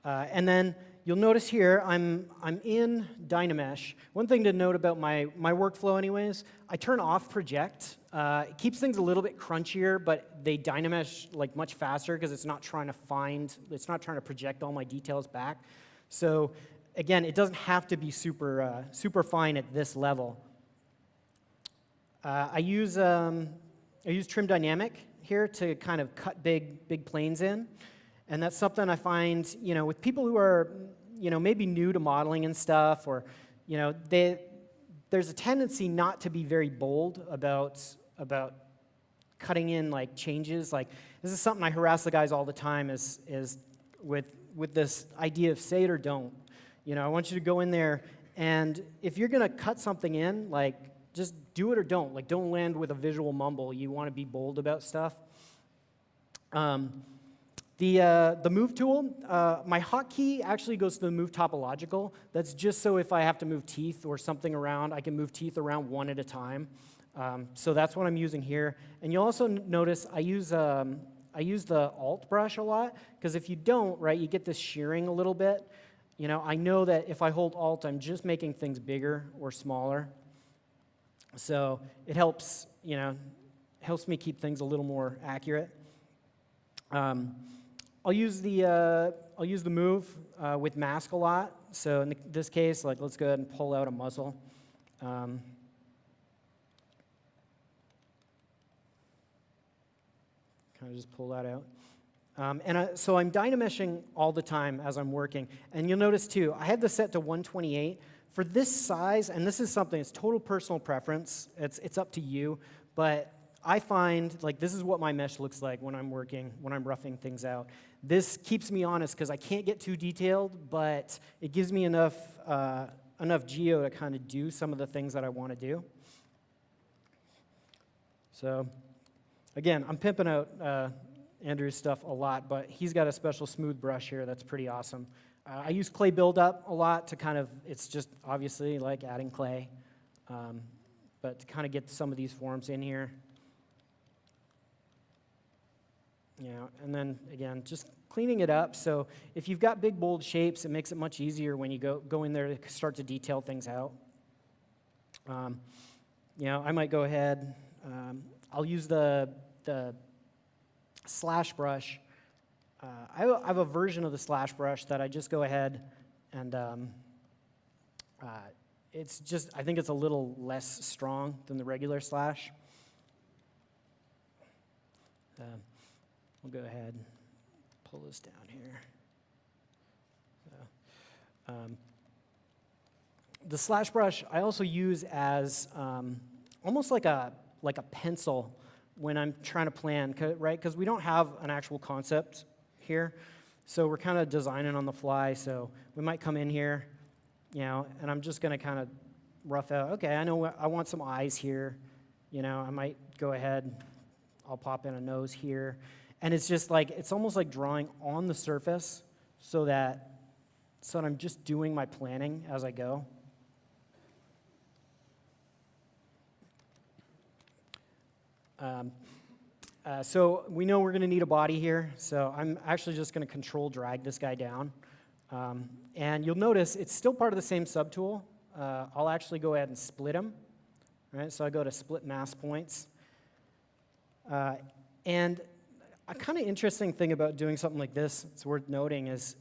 And then you'll notice here I'm in Dynamesh. One thing to note about my workflow anyways, I turn off project. It keeps things a little bit crunchier, but they Dynamesh like much faster because it's not trying to project all my details back. So again, it doesn't have to be super fine at this level. I use trim dynamic here to kind of cut big planes in. And that's something I find, with people who are, maybe new to modeling and stuff, or, there's a tendency not to be very bold about cutting in like changes. Like this is something I harass the guys all the time is with this idea of say it or don't. I want you to go in there, and if you're gonna cut something in, like just do it or don't. Like don't land with a visual mumble. You want to be bold about stuff. The move tool, my hotkey actually goes to the move topological. That's just so if I have to move teeth or something around, I can move teeth around one at a time. So that's what I'm using here. And you'll also notice I use the alt brush a lot, because if you don't, right, you get this shearing a little bit. I know that if I hold alt, I'm just making things bigger or smaller. So it helps me keep things a little more accurate. I'll use the move with mask a lot. So in this case, like let's go ahead and pull out a muzzle. Kind of just pull that out. So I'm Dynameshing all the time as I'm working. And you'll notice too, I have this set to 128. For this size, and this is something, it's total personal preference. It's up to you. But I find, like, this is what my mesh looks like when I'm working, when I'm roughing things out. This keeps me honest because I can't get too detailed, but it gives me enough geo to kind of do some of the things that I want to do. So, again, I'm pimping out Andrew's stuff a lot, but he's got a special smooth brush here that's pretty awesome. I use clay buildup a lot to kind of, it's just obviously like adding clay, but to kind of get some of these forms in here. And then again, just cleaning it up. So if you've got big, bold shapes, it makes it much easier when you go in there to start to detail things out. I might go ahead, I'll use the slash brush. I have a version of the slash brush that I just go ahead and it's just, I think it's a little less strong than the regular slash. We'll go ahead and pull this down here. The slash brush I also use as almost like a pencil when I'm trying to plan, right? Because we don't have an actual concept here, so we're kind of designing on the fly. So we might come in here, and I'm just going to kind of rough out. Okay, I know I want some eyes here. I might go ahead. I'll pop in a nose here, and it's just like it's almost like drawing on the surface, so that I'm just doing my planning as I go. So we know we're going to need a body here, so I'm actually just going to control drag this guy down. And you'll notice it's still part of the same subtool. I'll actually go ahead and split him. Right? So I go to split mass points. And a kind of interesting thing about doing something like this, it's worth noting, is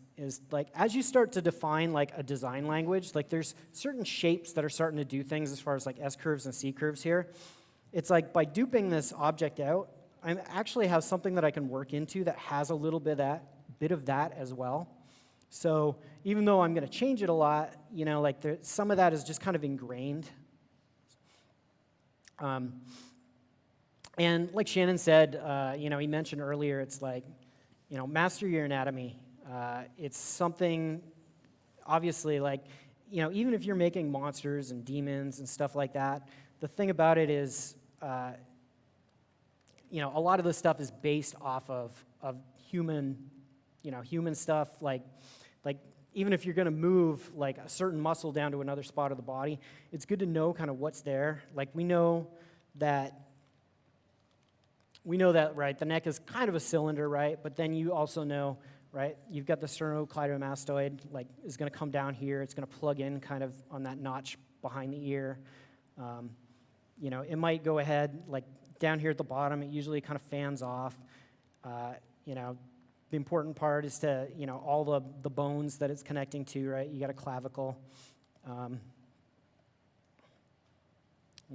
like as you start to define like a design language, like there's certain shapes that are starting to do things as far as like S curves and C curves here. It's like by duping this object out, I actually have something that I can work into that has a little bit of that as well. So even though I'm going to change it a lot, like some of that is just kind of ingrained. And like Shannon said, he mentioned earlier, it's like, master your anatomy. It's something, obviously, like, even if you're making monsters and demons and stuff like that, the thing about it is, a lot of this stuff is based off of human, human stuff. Like even if you're going to move like a certain muscle down to another spot of the body, it's good to know kind of what's there. Like we know that, right, the neck is kind of a cylinder, right? But then you also know, right, you've got the sternocleidomastoid, like, is going to come down here. It's going to plug in kind of on that notch behind the ear. It might go ahead, like, down here at the bottom, it usually kind of fans off. The important part is to, all the bones that it's connecting to, right? You got a clavicle. We'll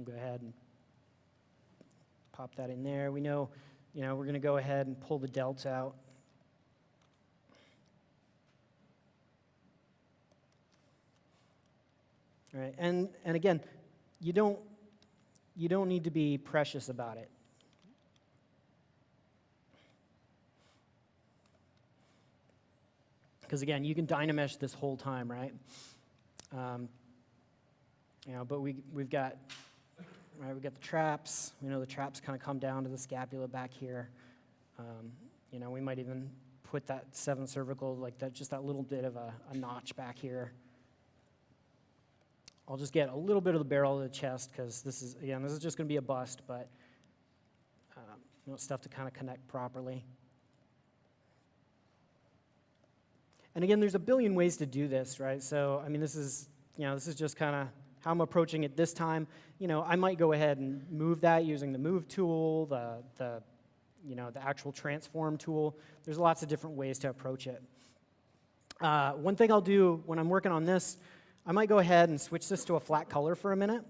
go ahead and pop that in there. We know, we're going to go ahead and pull the delts out. All right, and again, you don't need to be precious about it. Because again, you can dynamesh this whole time, right? But we've got the traps. We know the traps kind of come down to the scapula back here. We might even put that 7 cervical, like that, just that little bit of a notch back here. I'll just get a little bit of the barrel of the chest because this is just going to be a bust, but stuff to kind of connect properly. And again, there's a billion ways to do this, right? So, this is just kind of how I'm approaching it this time. I might go ahead and move that using the move tool, the actual transform tool. There's lots of different ways to approach it. One thing I'll do when I'm working on this, I might go ahead and switch this to a flat color for a minute.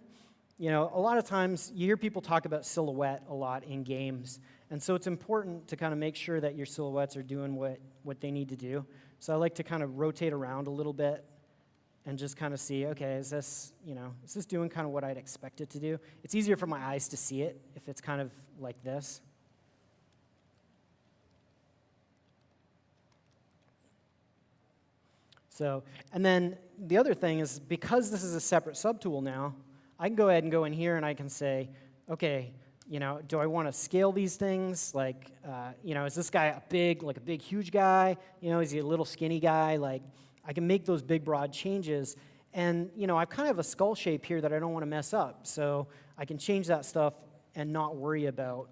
A lot of times you hear people talk about silhouette a lot in games, and so it's important to kind of make sure that your silhouettes are doing what they need to do. So I like to kind of rotate around a little bit and just kind of see, okay, is this doing kind of what I'd expect it to do? It's easier for my eyes to see it if it's kind of like this. So, and then the other thing is, because this is a separate subtool now, I can go ahead and go in here and I can say, okay, Do I want to scale these things? Like, is this guy a big, huge guy? Is he a little skinny guy? Like, I can make those big, broad changes. And, I kind of have a skull shape here that I don't want to mess up. So I can change that stuff and not worry about,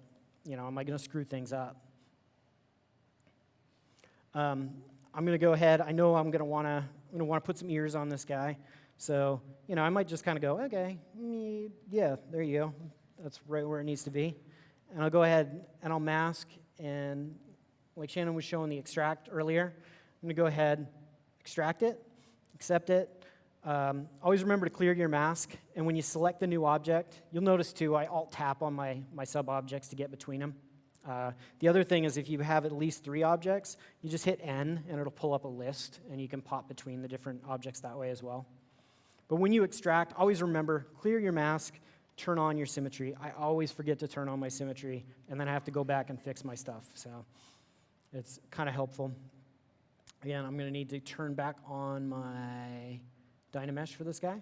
am I going to screw things up? I'm going to go ahead. I know I'm going to want to put some ears on this guy. So, I might just kind of go, okay, yeah, there you go. That's right where it needs to be. And I'll go ahead and I'll mask. And like Shannon was showing the extract earlier, I'm going to go ahead, extract it, accept it. Always remember to clear your mask. And when you select the new object, you'll notice too, I alt-tap on my sub-objects to get between them. The other thing is if you have at least 3 objects, you just hit N and it'll pull up a list and you can pop between the different objects that way as well. But when you extract, always remember, clear your mask, turn on your symmetry. I always forget to turn on my symmetry and then I have to go back and fix my stuff. So it's kind of helpful. Again, I'm going to need to turn back on my Dynamesh for this guy.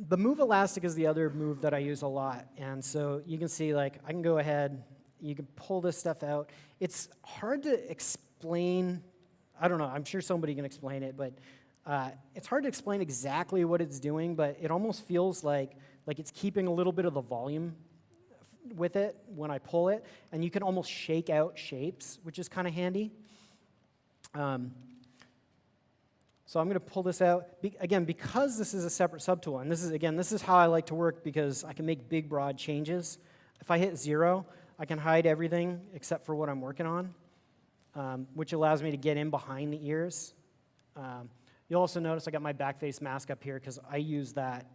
The move elastic is the other move that I use a lot. And so you can see, I can go ahead, you can pull this stuff out. It's hard to explain. I don't know, I'm sure somebody can explain it, but it's hard to explain exactly what it's doing, but it almost feels like it's keeping a little bit of the volume with it when I pull it, and you can almost shake out shapes, which is kind of handy. So I'm going to pull this out. Again, because this is a separate subtool, and this is how I like to work because I can make big, broad changes. If I hit 0, I can hide everything except for what I'm working on, which allows me to get in behind the ears. You'll also notice I got my backface mask up here because I use that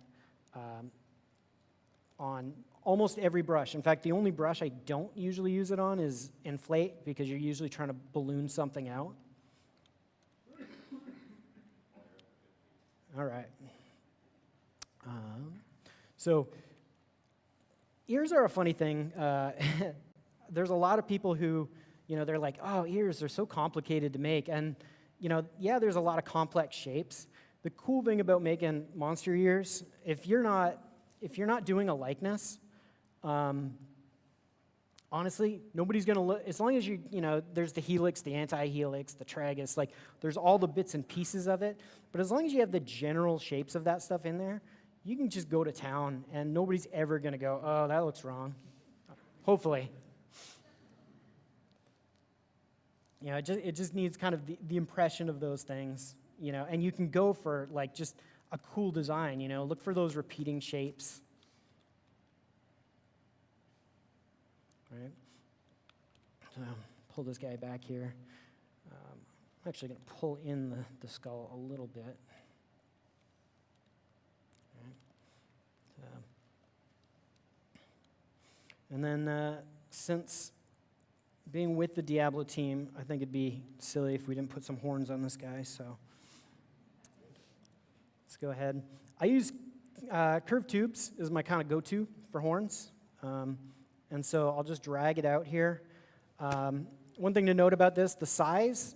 on almost every brush. In fact, the only brush I don't usually use it on is inflate because you're usually trying to balloon something out. All right. So ears are a funny thing. There's a lot of people who, they're like, oh, ears are so complicated to make. And, yeah, there's a lot of complex shapes. The cool thing about making monster ears, if you're not doing a likeness, honestly, nobody's going to look, as long as there's the helix, the anti-helix, the tragus, there's all the bits and pieces of it. But as long as you have the general shapes of that stuff in there, you can just go to town, and nobody's ever going to go, oh, that looks wrong. Hopefully. It just needs kind of the impression of those things, and you can go for, just a cool design, look for those repeating shapes. All right. So pull this guy back here. I'm actually going to pull in the skull a little bit. All right. And then since being with the Diablo team, I think it'd be silly if we didn't put some horns on this guy, so let's go ahead. I use curved tubes as my kind of go-to for horns. And so I'll just drag it out here. One thing to note about this, the size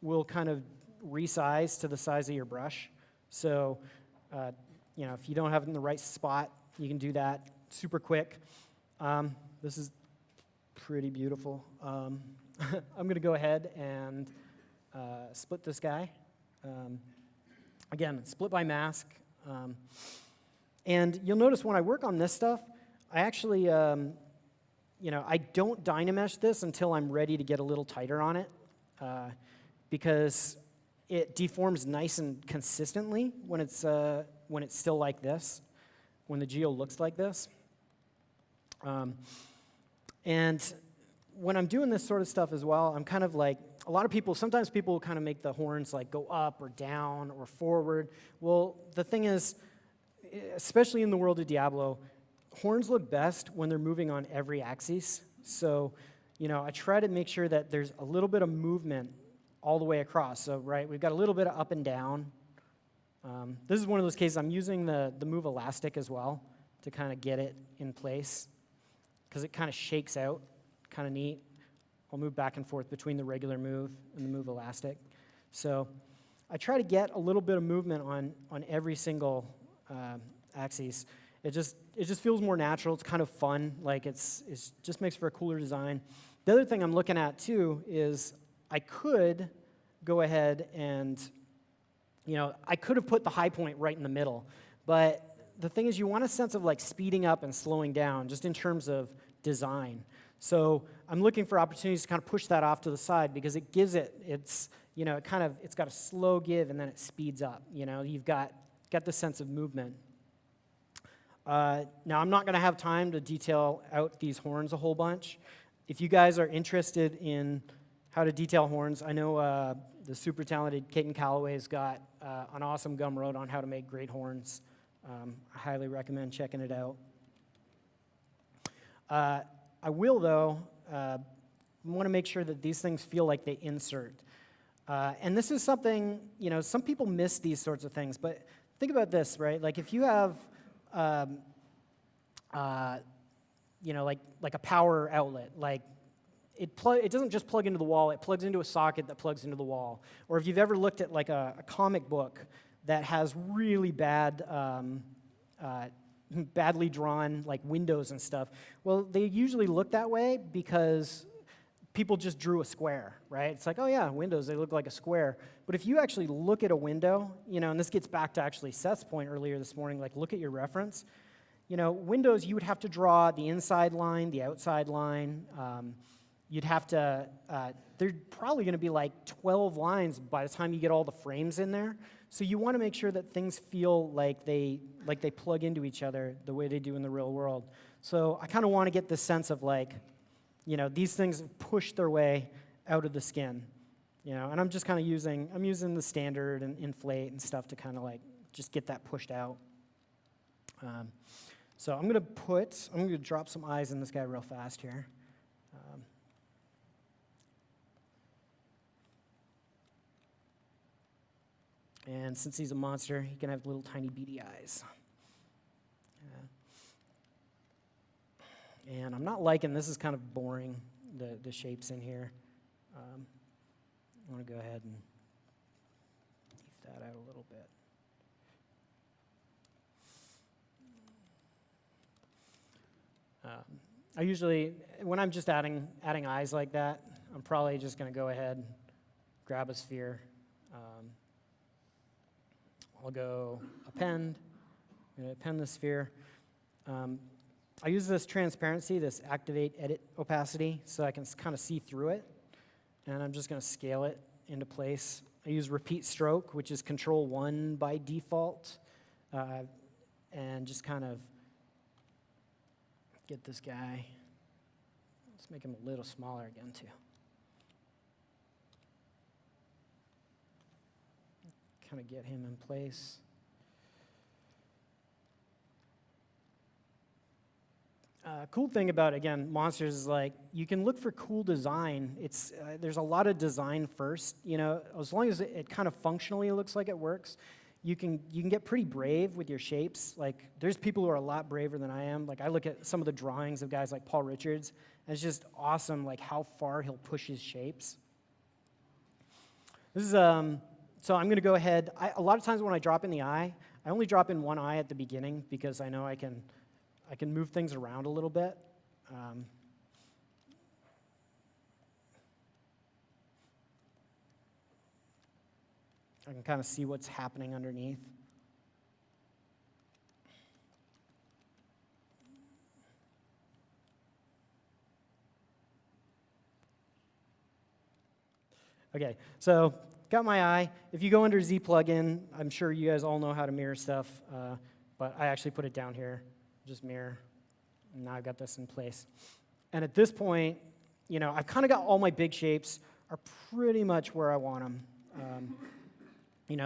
will kind of resize to the size of your brush. So, if you don't have it in the right spot, you can do that super quick. This is pretty beautiful. I'm going to go ahead and split this guy. Again, split by mask. And you'll notice when I work on this stuff, I actually... I don't Dynamesh this until I'm ready to get a little tighter on it because it deforms nice and consistently when it's still like this, when the geo looks like this. And when I'm doing this sort of stuff as well, I'm kind of like, sometimes people kind of make the horns go up or down or forward. Well, the thing is, especially in the world of Diablo, horns look best when they're moving on every axis. So, I try to make sure that there's a little bit of movement all the way across. So, right, we've got a little bit of up and down. This is one of those cases I'm using the move elastic as well to kind of get it in place because it kind of shakes out, kind of neat. I'll move back and forth between the regular move and the move elastic. So I try to get a little bit of movement on every single axis. It just feels more natural. It's kind of fun. Like it's just makes for a cooler design. The other thing I'm looking at too is I could go ahead and, I could have put the high point right in the middle, but the thing is you want a sense of like speeding up and slowing down just in terms of design. So I'm looking for opportunities to kind of push that off to the side because it gives it's got a slow give and then it speeds up. You've got the sense of movement. Now I'm not going to have time to detail out these horns a whole bunch. If you guys are interested in how to detail horns, I know the super talented Caden Calloway's got an awesome Gumroad on how to make great horns. I highly recommend checking it out. I will, though, want to make sure that these things feel like they insert. And this is something, some people miss these sorts of things, but think about this, right? Like if you have, like a power outlet, like it doesn't just plug into the wall, it plugs into a socket that plugs into the wall. Or if you've ever looked at like a comic book that has really badly drawn like windows and stuff, well, they usually look that way because people just drew a square, right? It's like, oh yeah, windows, they look like a square. But if you actually look at a window, and this gets back to actually Seth's point earlier this morning, like look at your reference. Windows, you would have to draw the inside line, the outside line. You'd have to, there's probably going to be like 12 lines by the time you get all the frames in there. So you want to make sure that things feel like they plug into each other the way they do in the real world. So I kind of want to get this sense of like, these things push their way out of the skin. And I'm just kind of using the standard and inflate and stuff to kind of like just get that pushed out. So I'm going to drop some eyes in this guy real fast here. And since he's a monster, he can have little tiny beady eyes. And I'm not liking, this is kind of boring, the shapes in here. I want to go ahead and beef that out a little bit. I usually, when I'm just adding eyes like that, I'm probably just going to go ahead and grab a sphere. I'll go append. I'm going to append the sphere. I use this transparency, this activate edit opacity, so I can kind of see through it. And I'm just going to scale it into place. I use repeat stroke, which is Control 1 by default, and just kind of get this guy. Let's make him a little smaller again, too. Kind of get him in place. Cool thing about, again, monsters is like you can look for cool design. It's there's a lot of design first. As long as it kind of functionally looks like it works, you can get pretty brave with your shapes. Like there's people who are a lot braver than I am. Like I look at some of the drawings of guys like Paul Richards, and it's just awesome. Like how far he'll push his shapes. This is So I'm going to go ahead. A lot of times when I drop in the eye, I only drop in one eye at the beginning because I know I can move things around a little bit. I can kind of see what's happening underneath. Okay, so got my eye. If you go under Z plugin, I'm sure you guys all know how to mirror stuff, but I actually put it down here. Just mirror. And now I've got this in place. And at this point, I've kind of got all my big shapes are pretty much where I want them.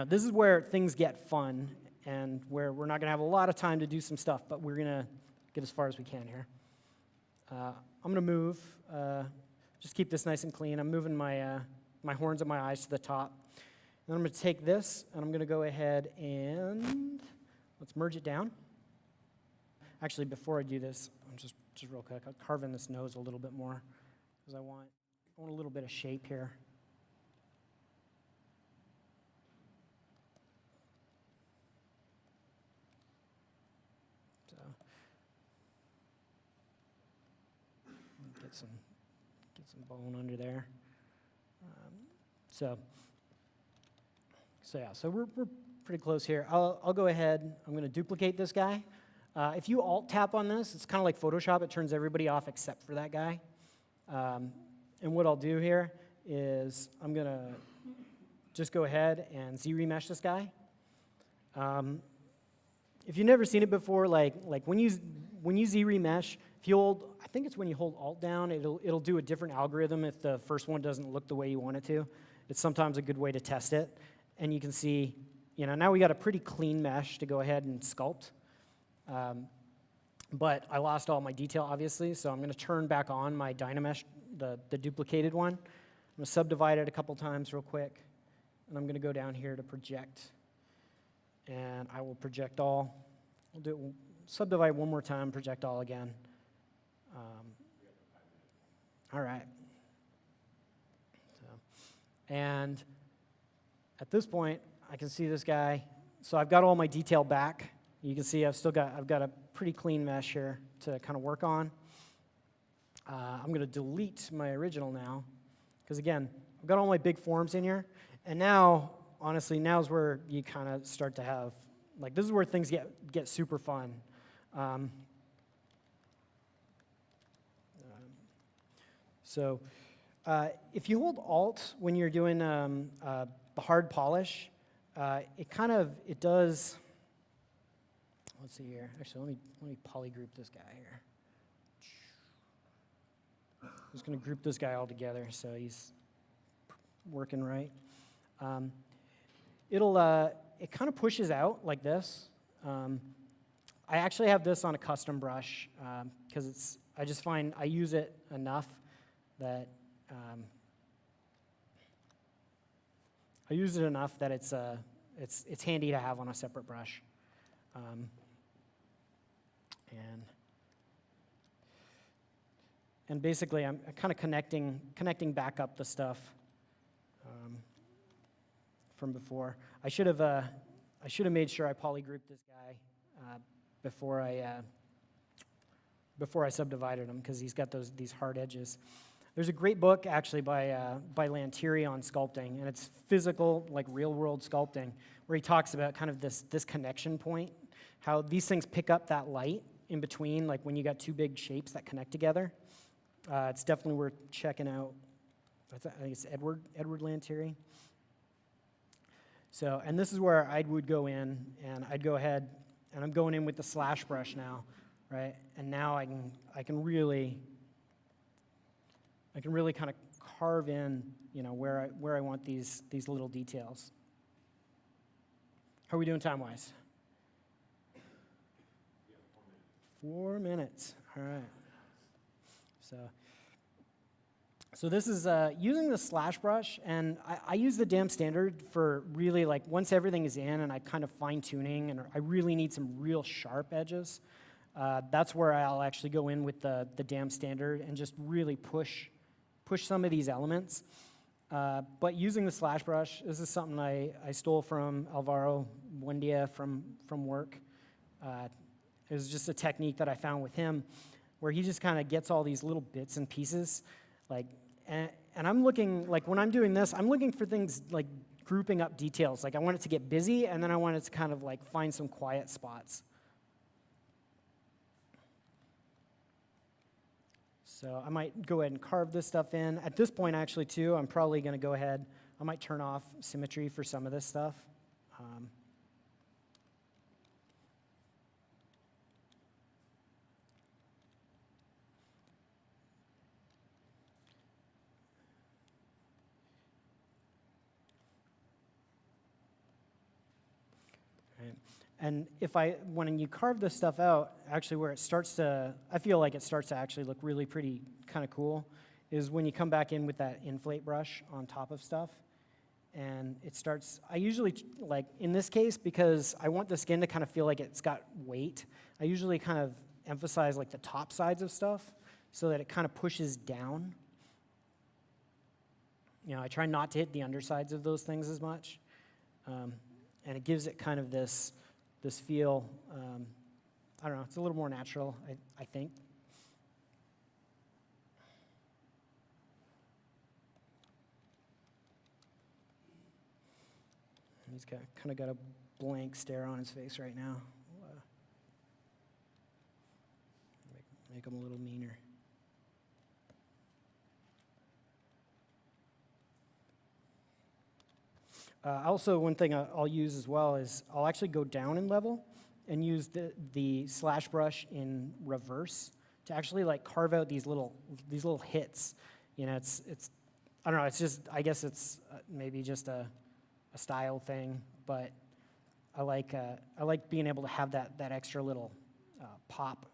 This is where things get fun and where we're not going to have a lot of time to do some stuff, but we're going to get as far as we can here. I'm going to move, just keep this nice and clean. I'm moving my horns and my eyes to the top. And then I'm going to take this, and I'm going to go ahead and let's merge it down. Actually, before I do this, I'm just real quick, I'll carve in this nose a little bit more because I want a little bit of shape here. So bone under there. So yeah, so we're pretty close here. I'll go ahead. I'm going to duplicate this guy. If you alt tap on this, it's kind of like Photoshop. It turns everybody off except for that guy. And what I'll do here is I'm going to just go ahead and Z-remesh this guy. If you've never seen it before, like when you Z-remesh, if you hold, I think it's when you hold Alt down, it'll do a different algorithm if the first one doesn't look the way you want it to. It's sometimes a good way to test it. And you can see, now we got a pretty clean mesh to go ahead and sculpt. But I lost all my detail, obviously, so I'm going to turn back on my Dynamesh, the duplicated one. I'm going to subdivide it a couple times real quick, and I'm going to go down here to project, and I will project all. We'll subdivide one more time, project all again. All right. And at this point, I can see this guy. So I've got all my detail back. You can see I've got a pretty clean mesh here to kind of work on. I'm going to delete my original now, because again, I've got all my big forms in here. And now, honestly, now's where you kind of start to have, this is where things get super fun. So if you hold Alt when you're doing the hard polish, it does. Let's see here. Actually, let me polygroup this guy here. I'm just going to group this guy all together so he's working right. It kind of pushes out like this. I actually have this on a custom brush because I just find I use it enough that it's handy to have on a separate brush. And basically, I'm kind of connecting back up the stuff from before. I should have made sure I polygrouped this guy before I subdivided him, because he's got these hard edges. There's a great book actually by Lantieri on sculpting, and it's physical, like real world sculpting, where he talks about kind of this connection point, how these things pick up that light in between, like when you got two big shapes that connect together. It's definitely worth checking out. I think it's Edward Lantieri. So, and this is where I would go in, and I'd go ahead, and I'm going in with the slash brush now, right? And now I can really kind of carve in, where I want these little details. How are we doing time-wise? 4 minutes. All right. So this is using the slash brush, and I use the damn standard for really once everything is in and I kind of fine-tuning and I really need some real sharp edges, that's where I'll actually go in with the damn standard and just really push some of these elements. But using the slash brush, this is something I stole from Alvaro Buendia from work. It was just a technique that I found with him, where he just kind of gets all these little bits and pieces, and I'm looking, when I'm doing this, I'm looking for things like grouping up details. I want it to get busy, and then I want it to kind of find some quiet spots. So I might go ahead and carve this stuff in. At this point, actually, too, I'm probably going to go ahead, I might turn off symmetry for some of this stuff. And when you carve this stuff out, actually where it starts to, I feel like it starts to actually look really pretty kind of cool, is when you come back in with that inflate brush on top of stuff. And it starts, I usually, in this case, because I want the skin to kind of feel like it's got weight, I usually kind of emphasize the top sides of stuff so that it kind of pushes down. I try not to hit the undersides of those things as much. And it gives it kind of this feel, I don't know, it's a little more natural, I think. He's kind of got a blank stare on his face right now. Make him a little meaner. Also, one thing I'll use as well is I'll actually go down in level and use the slash brush in reverse to actually like carve out these little hits. You know, it's I don't know. It's just, I guess it's maybe just a style thing, but I like being able to have that extra little pop,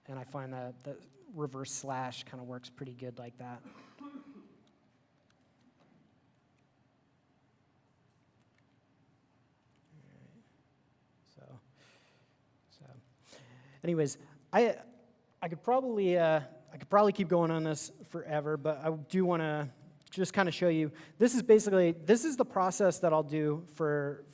and I find that the reverse slash kind of works pretty good like that. Anyways, I could probably keep going on this forever, but I do want to just kind of show you. This is the process that I'll do for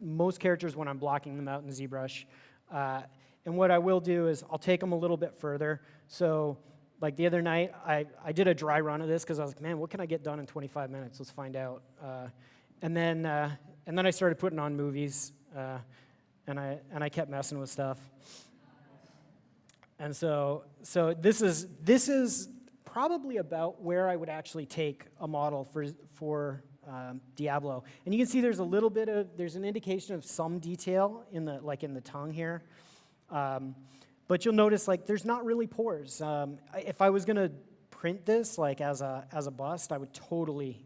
most characters when I'm blocking them out in ZBrush. And what I will do is I'll take them a little bit further. So like the other night, I did a dry run of this because I was like, man, what can I get done in 25 minutes? Let's find out. And then I started putting on movies, and I kept messing with stuff. And so this is probably about where I would actually take a model for Diablo. And you can see there's an indication of some detail in the tongue here. But you'll notice like there's not really pores. If I was gonna print this like as a bust, I would totally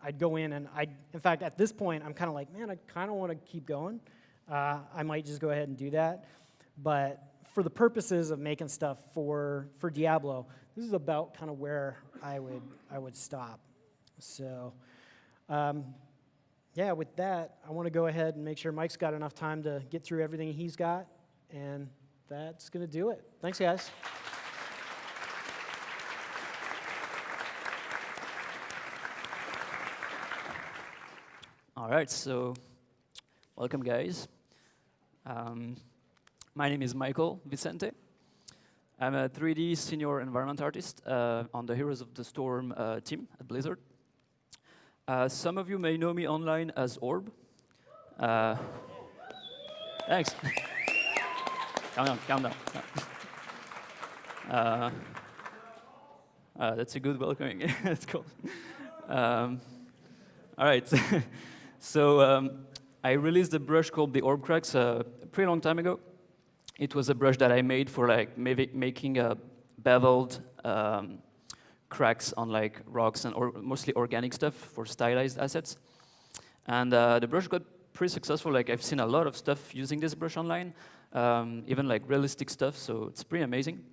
I'd go in and in fact at this point I'm kind of like, man, I kind of want to keep going. I might just go ahead and do that. But for the purposes of making stuff for Diablo, this is about kind of where I would stop. So, yeah, with that, I want to go ahead and make sure Mike's got enough time to get through everything he's got, and that's going to do it. Thanks, guys. All right, so welcome, guys. My name is Michael Vicente. I'm a 3D senior environment artist on the Heroes of the Storm team at Blizzard. Some of you may know me online as Orb. Thanks. Calm down. That's a good welcoming. That's cool. All right. So I released a brush called the Orb Cracks a pretty long time ago. It was a brush that I made for like making beveled cracks on like rocks and mostly organic stuff for stylized assets. And the brush got pretty successful. Like I've seen a lot of stuff using this brush online, even like realistic stuff. So it's pretty amazing.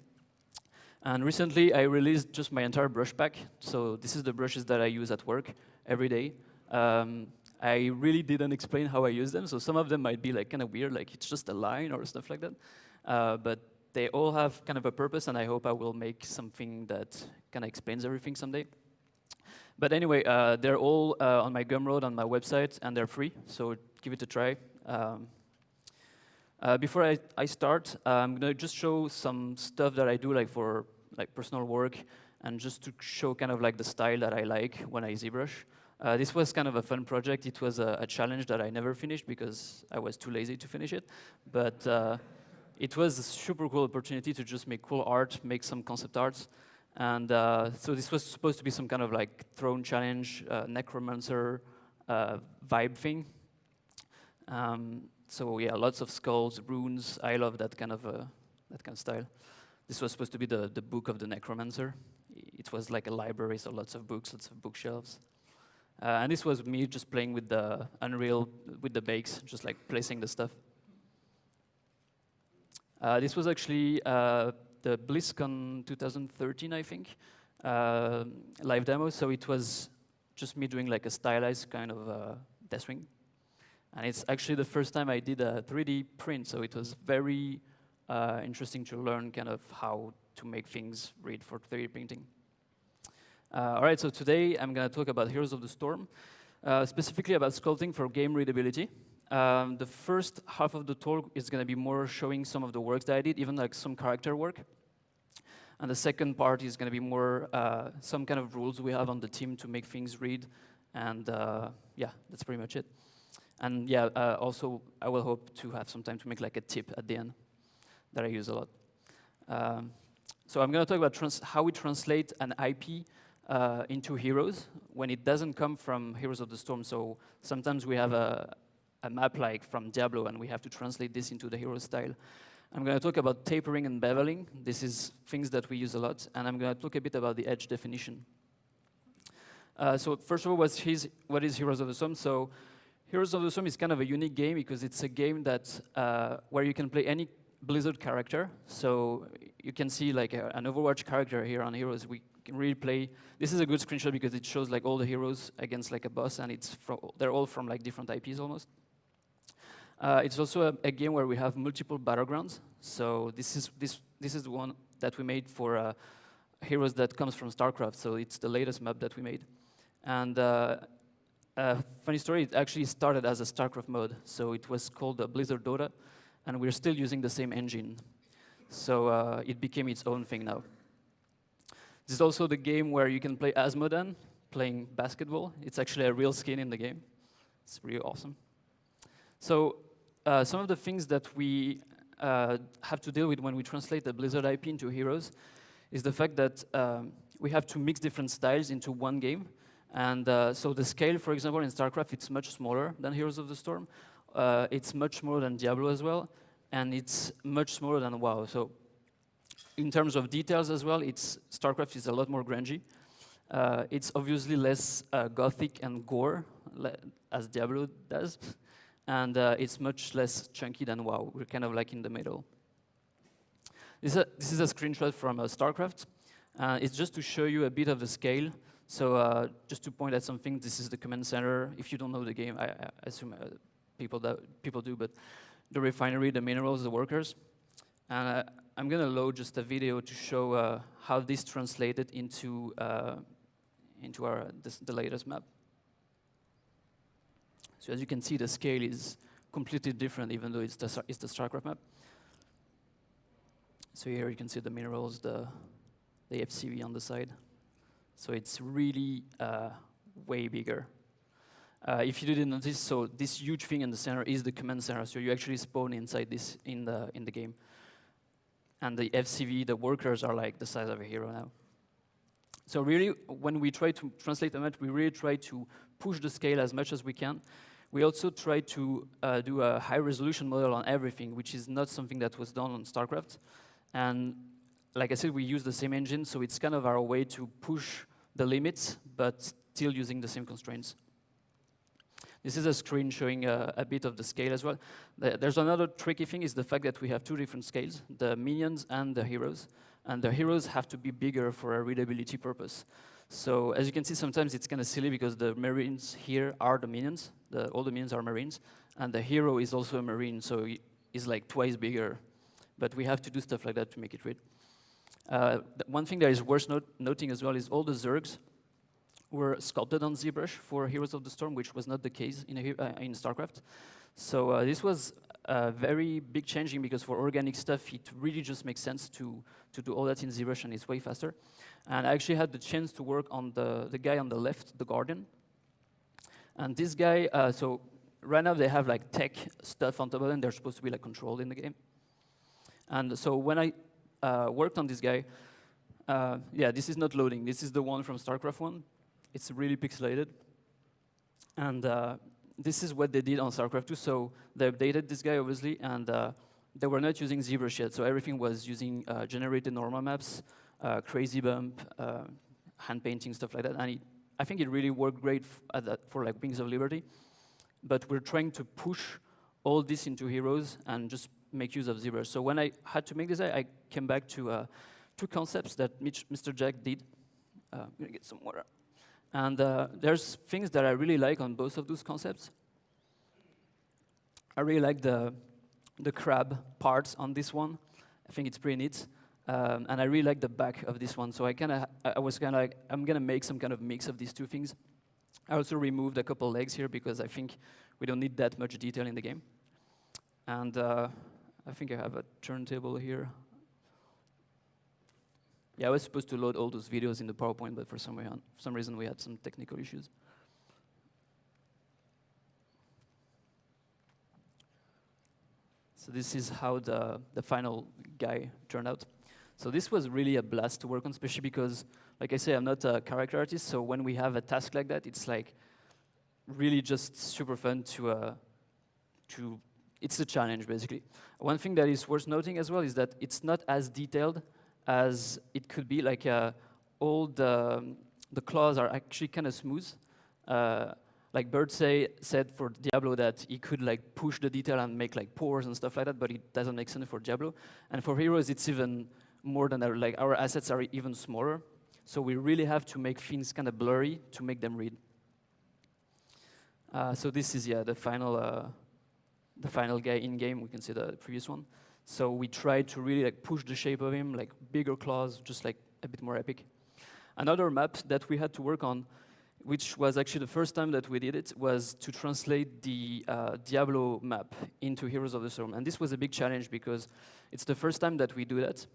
And recently I released just my entire brush pack. So this is the brushes that I use at work every day. I really didn't explain how I use them, so some of them might be like kind of weird, like it's just a line or stuff like that. But they all have kind of a purpose, and I hope I will make something that kind of explains everything someday. But anyway, they're all on my Gumroad on my website, and they're free, so give it a try. Before I start, I'm gonna just show some stuff that I do like for like personal work, and just to show kind of like the style that I like when I ZBrush. This was kind of a fun project. It was a challenge that I never finished because I was too lazy to finish it. But it was a super cool opportunity to just make cool art, make some concept arts. And so this was supposed to be some kind of like throne challenge, necromancer vibe thing. So yeah, lots of skulls, runes. I love that kind of style. This was supposed to be the book of the necromancer. It was like a library, so lots of books, lots of bookshelves. And this was me just playing with the Unreal, with the bakes, just like placing the stuff. This was actually the BlizzCon 2013, I think, live demo. So it was just me doing like a stylized kind of Deathwing. And it's actually the first time I did a 3D print, so it was very interesting to learn kind of how to make things read for 3D printing. All right, so today I'm going to talk about Heroes of the Storm, specifically about sculpting for game readability. The first half of the talk is going to be more showing some of the works that I did, even like some character work. And the second part is going to be more some kind of rules we have on the team to make things read. And yeah, that's pretty much it. And yeah, also I will hope to have some time to make like a tip at the end that I use a lot. So I'm going to talk about how we translate an IP into heroes when it doesn't come from Heroes of the Storm. So sometimes we have a map like from Diablo, and we have to translate this into the hero style. I'm going to talk about tapering and beveling. This is things that we use a lot, and I'm going to talk a bit about the edge definition. So first of all, what is Heroes of the Storm? So Heroes of the Storm is kind of a unique game because it's a game that where you can play any Blizzard character. So you can see like an Overwatch character here on Heroes. We can really play. This is a good screenshot because it shows like all the heroes against like a boss, and they're all from like different IPs almost. It's also a game where we have multiple battlegrounds. So this is the one that we made for Heroes that comes from StarCraft. So it's the latest map that we made. And funny story, it actually started as a StarCraft mode. So it was called Blizzard Dota, and we're still using the same engine. So it became its own thing now. This is also the game where you can play as Modan, playing basketball. It's actually a real skin in the game. It's really awesome. So some of the things that we have to deal with when we translate the Blizzard IP into Heroes is the fact that we have to mix different styles into one game. And so the scale, for example, in StarCraft, it's much smaller than Heroes of the Storm. It's much smaller than Diablo as well. And it's much smaller than WoW. So in terms of details as well, StarCraft is a lot more grungy. It's obviously less gothic and gore, as Diablo does. And it's much less chunky than WoW. We're kind of like in the middle. This is a screenshot from StarCraft. It's just to show you a bit of the scale. So just to point at something, this is the command center. If you don't know the game, I assume people do, but the refinery, the minerals, the workers. And I'm going to load just a video to show how this translated into the latest map. So as you can see, the scale is completely different, even though it's the StarCraft map. So here you can see the minerals, the FCV on the side. So it's really way bigger. If you didn't notice, so this huge thing in the center is the command center. So you actually spawn inside this in the game. And the FCV, the workers, are like the size of a hero now. So really, when we try to translate the map, we really try to push the scale as much as we can. We also try to do a high-resolution model on everything, which is not something that was done on StarCraft. And like I said, we use the same engine, so it's kind of our way to push the limits, but still using the same constraints. This is a screen showing a bit of the scale as well. There's another tricky thing, is the fact that we have two different scales, the minions and the heroes. And the heroes have to be bigger for a readability purpose. So as you can see, sometimes it's kind of silly because the Marines here are the minions. All the minions are Marines. And the hero is also a Marine, so he's like twice bigger. But we have to do stuff like that to make it read. One thing that is worth noting as well is all the Zergs were sculpted on ZBrush for Heroes of the Storm, which was not the case in StarCraft. So this was a very big changing, because for organic stuff, it really just makes sense to do all that in ZBrush, and it's way faster. And I actually had the chance to work on the guy on the left, the Guardian. And this guy, so right now they have like tech stuff on top of them. They're supposed to be like controlled in the game. And so when I worked on this guy, yeah, this is not loading. This is the one from StarCraft 1. It's really pixelated. And this is what they did on StarCraft 2. So they updated this guy, obviously, and they were not using ZBrush yet. So everything was using generated normal maps, crazy bump, hand painting, stuff like that. And I think it really worked great for like Wings of Liberty. But we're trying to push all this into Heroes and just make use of ZBrush. So when I had to make this, I came back to two concepts that Mr. Jack did. I'm going to get some water. And there's things that I really like on both of those concepts. I really like the crab parts on this one. I think it's pretty neat. And I really like the back of this one. So I was kind of like, I'm going to make some kind of mix of these two things. I also removed a couple legs here because I think we don't need that much detail in the game. And I think I have a turntable here. Yeah, I was supposed to load all those videos in the PowerPoint, but for some reason we had some technical issues. So this is how the final guy turned out. So this was really a blast to work on, especially because, like I say, I'm not a character artist, so when we have a task like that, it's like really just super fun it's a challenge, basically. One thing that is worth noting as well is that it's not as detailed as it could be. Like all the claws are actually kind of smooth. Like Bird said for Diablo that he could like push the detail and make like pores and stuff like that, but it doesn't make sense for Diablo. And for Heroes, it's even more than that. Like our assets are even smaller, so we really have to make things kind of blurry to make them read. So this is the final guy in game. We can see the previous one. So we tried to really like push the shape of him, like bigger claws, just like a bit more epic. Another map that we had to work on, which was actually the first time that we did it, was to translate the Diablo map into Heroes of the Storm. And this was a big challenge because it's the first time that we do that.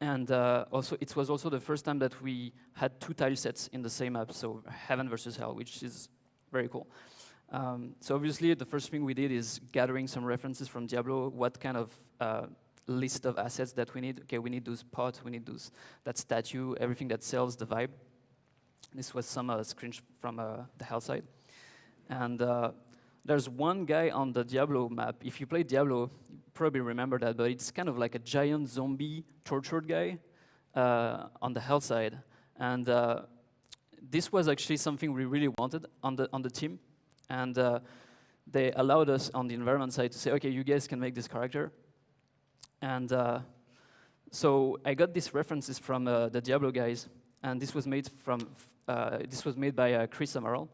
And also, it was also the first time that we had 2 tile sets in the same map, so Heaven versus Hell, which is very cool. So obviously, the first thing we did is gathering some references from Diablo, what kind of list of assets that we need. Okay, we need those pots, we need that statue, everything that sells the vibe. This was some screens from the Hell side. And there's one guy on the Diablo map. If you play Diablo, you probably remember that, but it's kind of like a giant zombie tortured guy on the Hell side. And this was actually something we really wanted on the team. And they allowed us on the environment side to say, okay, you guys can make this character. And so I got these references from the Diablo guys, and this was made by Chris Amaral.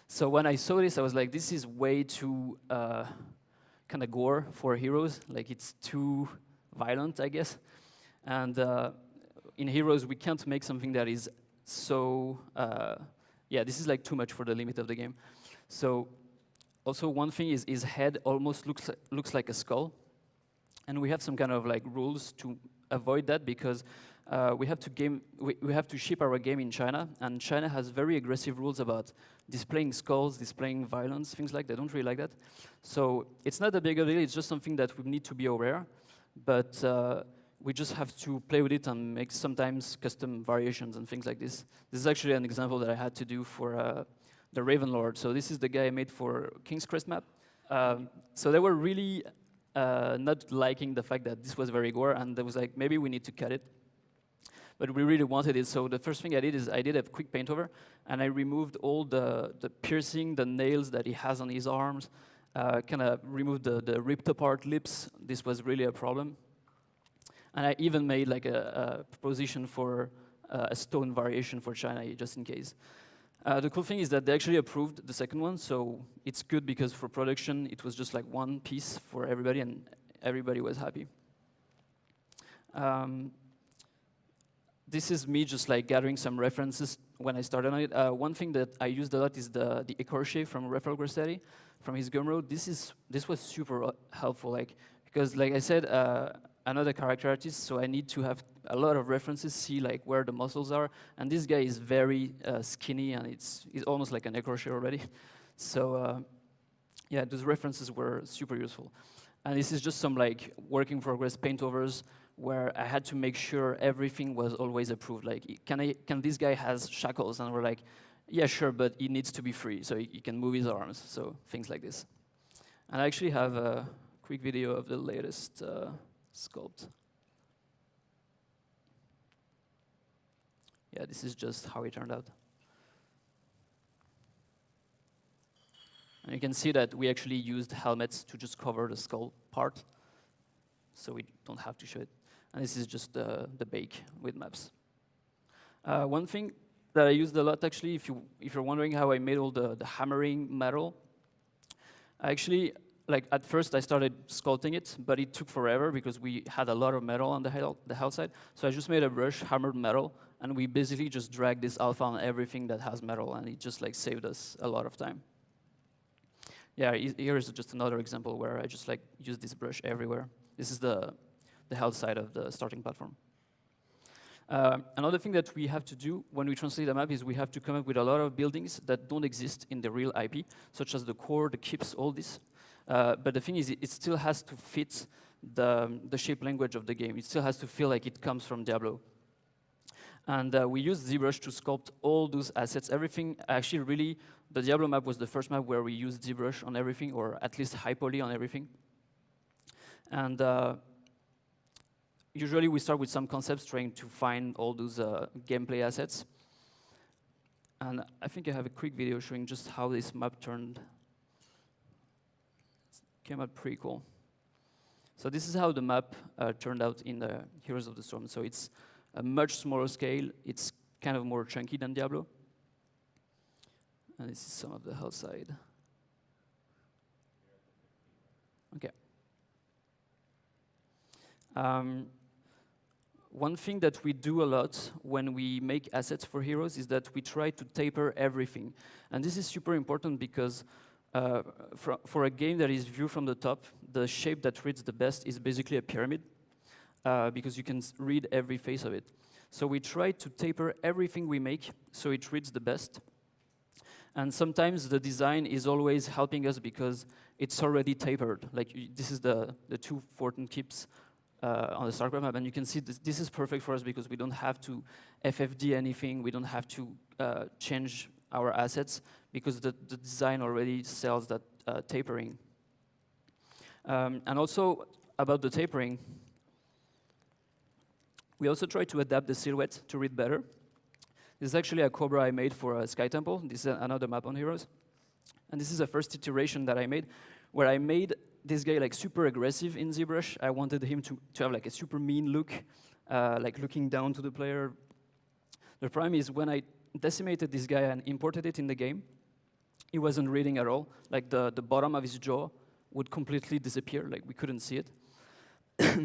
So when I saw this, I was like, this is way too kind of gore for Heroes. Like it's too violent, I guess. And in Heroes, we can't make something that is so this is like too much for the limit of the game. So also one thing is his head almost looks like a skull. And we have some kind of like rules to avoid that because we have to ship our game in China, and China has very aggressive rules about displaying skulls, displaying violence, things like that. They don't really like that. So it's not a big deal, it's just something that we need to be aware, but we just have to play with it and make sometimes custom variations and things like this. This is actually an example that I had to do for the Raven Lord. So this is the guy I made for King's Crest map. So they were really not liking the fact that this was very gore, and they was like, maybe we need to cut it. But we really wanted it, so the first thing I did is I did a quick paint over, and I removed all the piercing, the nails that he has on his arms, kind of removed the ripped apart lips. This was really a problem. And I even made like a proposition for a stone variation for China, just in case. The cool thing is that they actually approved the second one, so it's good because for production, it was just like one piece for everybody, and everybody was happy. This is me just like gathering some references when I started on it. One thing that I used a lot is the Ecorche from Rafael Grossetti, from his Gumroad. This was super helpful, because like I said, I'm not a character artist, so I need to have a lot of references, see like where the muscles are. And this guy is very skinny, and he's almost like an Ecorche already. So yeah, those references were super useful. And this is just some like work in progress paint overs where I had to make sure everything was always approved. Like, can this guy has shackles? And we're like, yeah, sure, but he needs to be free, so he can move his arms. So things like this. And I actually have a quick video of the latest sculpt. Yeah, this is just how it turned out. And you can see that we actually used helmets to just cover the skull part, so we don't have to show it. And this is just the bake with maps. One thing that I used a lot, actually, if you're wondering how I made all the hammering metal, I actually, like at first I started sculpting it, but it took forever because we had a lot of metal on the hull side. So I just made a brush, hammered metal, and we basically just dragged this alpha on everything that has metal, and it just like saved us a lot of time. Yeah, here is just another example where I just like use this brush everywhere. This is the health side of the starting platform. Another thing that we have to do when we translate a map is we have to come up with a lot of buildings that don't exist in the real IP, such as the core, the keeps, all this. But the thing is, it still has to fit the shape language of the game. It still has to feel like it comes from Diablo. And we used ZBrush to sculpt all those assets, everything. Actually, really, the Diablo map was the first map where we used ZBrush on everything, or at least high poly on everything. And usually we start with some concepts, trying to find all those gameplay assets. And I think I have a quick video showing just how this map turned. It came out pretty cool. So this is how the map turned out in the Heroes of the Storm. So it's a much smaller scale. It's kind of more chunky than Diablo. And this is some of the hell side. Okay. One thing that we do a lot when we make assets for heroes is that we try to taper everything. And this is super important because for a game that is viewed from the top, the shape that reads the best is basically a pyramid, because you can read every face of it. So we try to taper everything we make so it reads the best. And sometimes the design is always helping us because it's already tapered. Like this is the two Fortin keeps on the StarCraft map, and you can see this is perfect for us because we don't have to FFD anything, we don't have to change our assets because the design already sells that tapering. And also about the tapering, we also try to adapt the silhouette to read better. This is actually a Cobra I made for Sky Temple. This is another map on Heroes. And this is the first iteration that I made, where I made this guy like super aggressive in ZBrush. I wanted him to have like a super mean look, like looking down to the player. The problem is when I decimated this guy and imported it in the game, he wasn't reading at all. Like the bottom of his jaw would completely disappear, like we couldn't see it.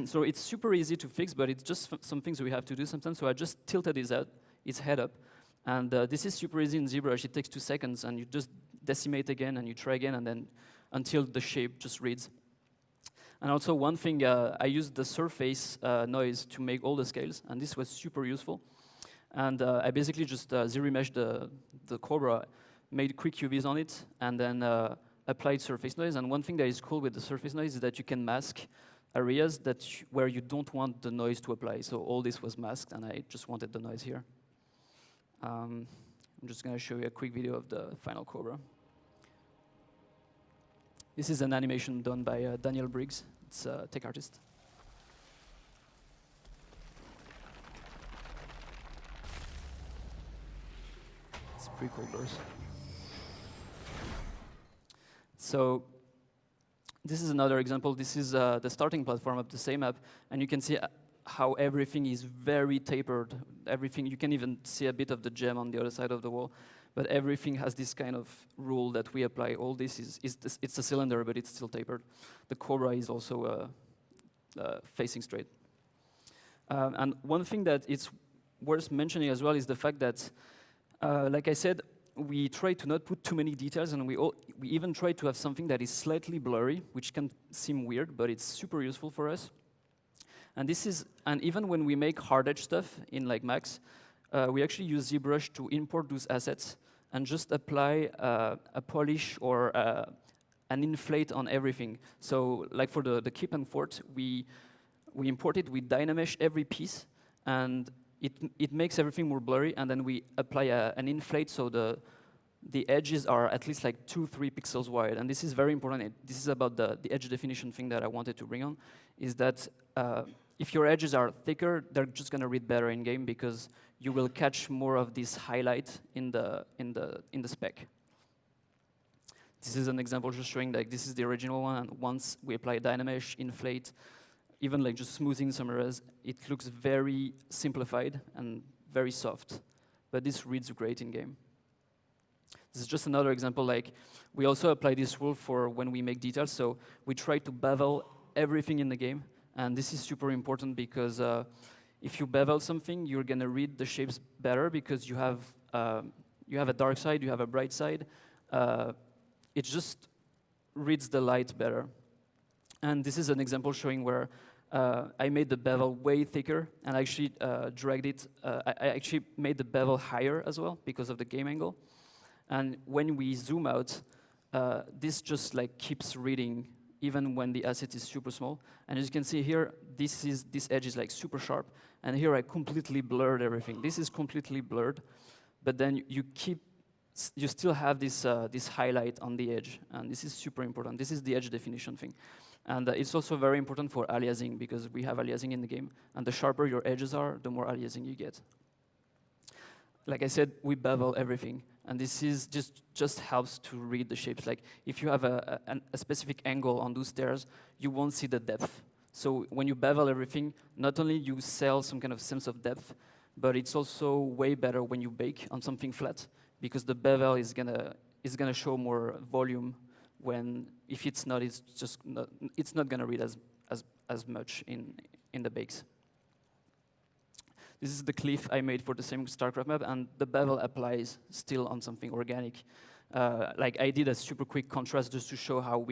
So it's super easy to fix, but it's just some things we have to do sometimes. So I just tilted his head up. And this is super easy in ZBrush. It takes 2 seconds, and you just decimate again, and you try again, and then until the shape just reads. And also one thing, I used the surface noise to make all the scales, and this was super useful. And I basically just zero meshed the Cobra, made quick UVs on it, and then applied surface noise. And one thing that is cool with the surface noise is that you can mask areas where you don't want the noise to apply. So all this was masked, and I just wanted the noise here. I'm just going to show you a quick video of the final Cobra. This is an animation done by Daniel Briggs. It's a tech artist. It's pretty cool burst. So this is another example. This is the starting platform of the same app, and you can see how everything is very tapered. Everything, you can even see a bit of the gem on the other side of the wall, but everything has this kind of rule that we apply. All this it's a cylinder, but it's still tapered. The Cobra is also facing straight. And one thing that it's worth mentioning as well is the fact that, like I said, we try to not put too many details, and we even try to have something that is slightly blurry, which can seem weird, but it's super useful for us. And even when we make hard edge stuff in like Max, we actually use ZBrush to import those assets and just apply a polish or an inflate on everything. So like for the keep and fort, we import it, we dynamesh every piece, and it makes everything more blurry, and then we apply an inflate so the edges are at least like 2-3 pixels wide. And this is very important. This is about the edge definition thing that I wanted to bring on, is that if your edges are thicker, they're just going to read better in game because you will catch more of this highlight in the spec. This is an example just showing like this is the original one, and once we apply dynamesh, inflate, even like just smoothing some areas, it looks very simplified and very soft. But this reads great in game. This is just another example. Like we also apply this rule for when we make details. So we try to bevel everything in the game, and this is super important because if you bevel something, you're gonna read the shapes better because you have a dark side, you have a bright side. It just reads the light better. And this is an example showing where I made the bevel way thicker, and I actually dragged it. I actually made the bevel higher as well because of the game angle. And when we zoom out, this just like keeps reading even when the asset is super small. And as you can see here, this edge is like super sharp, and here I completely blurred everything. This is completely blurred, but then you still have this highlight on the edge, and this is super important. This is the edge definition thing. And it's also very important for aliasing, because we have aliasing in the game, and the sharper your edges are, the more aliasing you get. Like I said, we bevel everything, and this is just helps to read the shapes. Like if you have a specific angle on those stairs, you won't see the depth. So when you bevel everything, not only you sell some kind of sense of depth, but it's also way better when you bake on something flat, because the bevel is gonna show more volume. When if it's not, it's not gonna read as much in the bakes. This is the cliff I made for the same StarCraft map, and the bevel applies still on something organic. Like I did a super quick contrast just to show how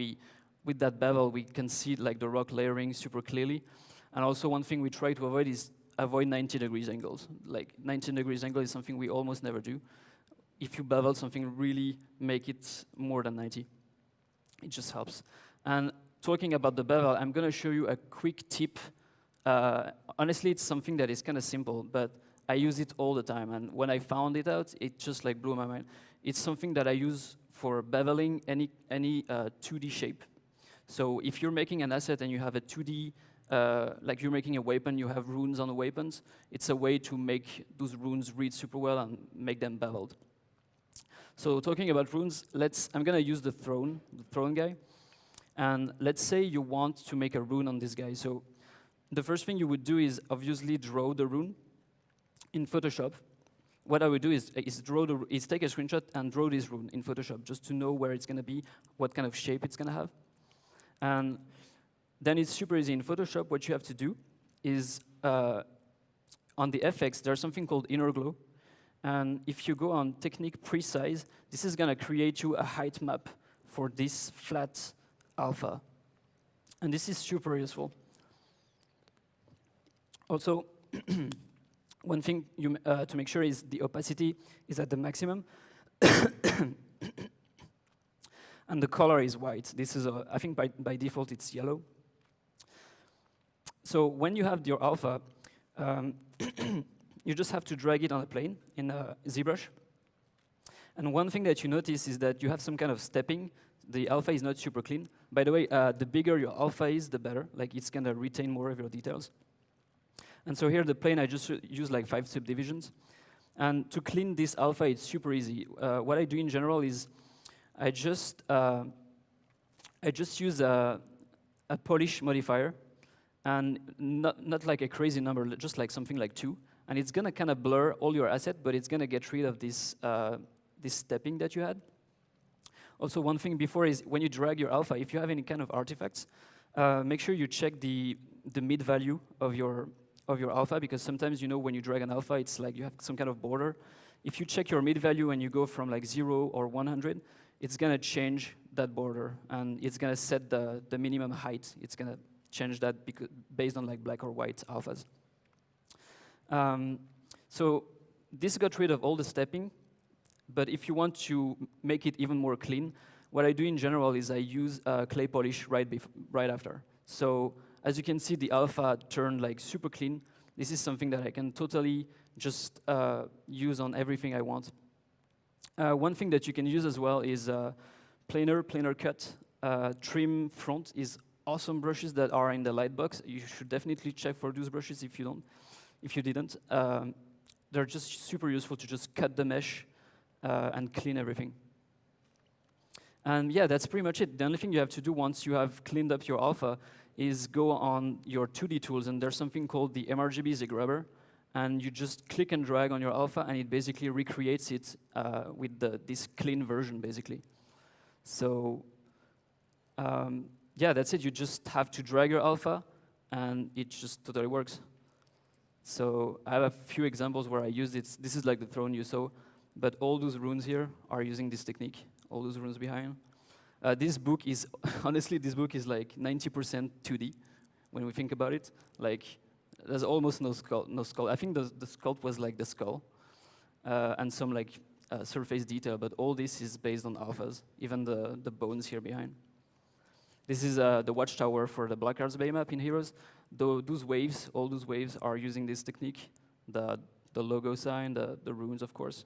with that bevel, we can see like the rock layering super clearly. And also one thing we try to avoid is avoid 90 degrees angles. Like 90 degrees angle is something we almost never do. If you bevel something, really make it more than 90. It just helps. And talking about the bevel, I'm gonna show you a quick tip. Honestly, it's something that is kind of simple, but I use it all the time. And when I found it out, it just like blew my mind. It's something that I use for beveling any 2D shape. So if you're making an asset and you have a 2D, like you're making a weapon, you have runes on the weapons, it's a way to make those runes read super well and make them beveled. So talking about runes, I'm gonna use the throne guy. And let's say you want to make a rune on this guy. So the first thing you would do is obviously draw the rune in Photoshop. What I would do is take a screenshot and draw this rune in Photoshop just to know where it's gonna be, what kind of shape it's gonna have. And then it's super easy in Photoshop. What you have to do is on the FX, there's something called inner glow. And if you go on technique precise, this is gonna create you a height map for this flat alpha. And this is super useful. Also, one thing to make sure is the opacity is at the maximum. And the color is white. This is, I think by default it's yellow. So when you have your alpha, you just have to drag it on a plane in ZBrush. And one thing that you notice is that you have some kind of stepping. The alpha is not super clean. By the way, the bigger your alpha is, the better. Like it's gonna retain more of your details. And so here the plane, I just use like 5 subdivisions. And to clean this alpha, it's super easy. What I do in general is I just use a polish modifier, and not like a crazy number, just like something like 2. And it's gonna kind of blur all your asset, but it's gonna get rid of this stepping that you had. Also, one thing before is when you drag your alpha, if you have any kind of artifacts, make sure you check the mid value of your alpha, because sometimes, you know, when you drag an alpha, it's like you have some kind of border. If you check your mid value and you go from like 0 or 100, it's gonna change that border, and it's gonna set the minimum height. It's gonna change that based on like black or white alphas. So this got rid of all the stepping, but if you want to make it even more clean, what I do in general is I use clay polish right after. So as you can see, the alpha turned like super clean. This is something that I can totally just use on everything I want. One thing that you can use as well is planar cut. Trim front is awesome brushes that are in the lightbox. You should definitely check for those brushes if you didn't. They're just super useful to just cut the mesh and clean everything. And yeah, that's pretty much it. The only thing you have to do once you have cleaned up your alpha is go on your 2D tools, and there's something called the MRGB Z grabber, and you just click and drag on your alpha, and it basically recreates it with this clean version, basically. So yeah, that's it. You just have to drag your alpha, and it just totally works. So I have a few examples where I used it. This is like the throne you saw, but all those runes here are using this technique, all those runes behind. This book is, honestly, this book is like 90% 2D when we think about it. Like, there's almost no skull. I think the sculpt was like the skull and some like surface detail, but all this is based on alphas, even the bones here behind. This is the watchtower for the Blackguards Bay map in Heroes. Those waves, all those waves are using this technique, the logo sign, the runes, of course.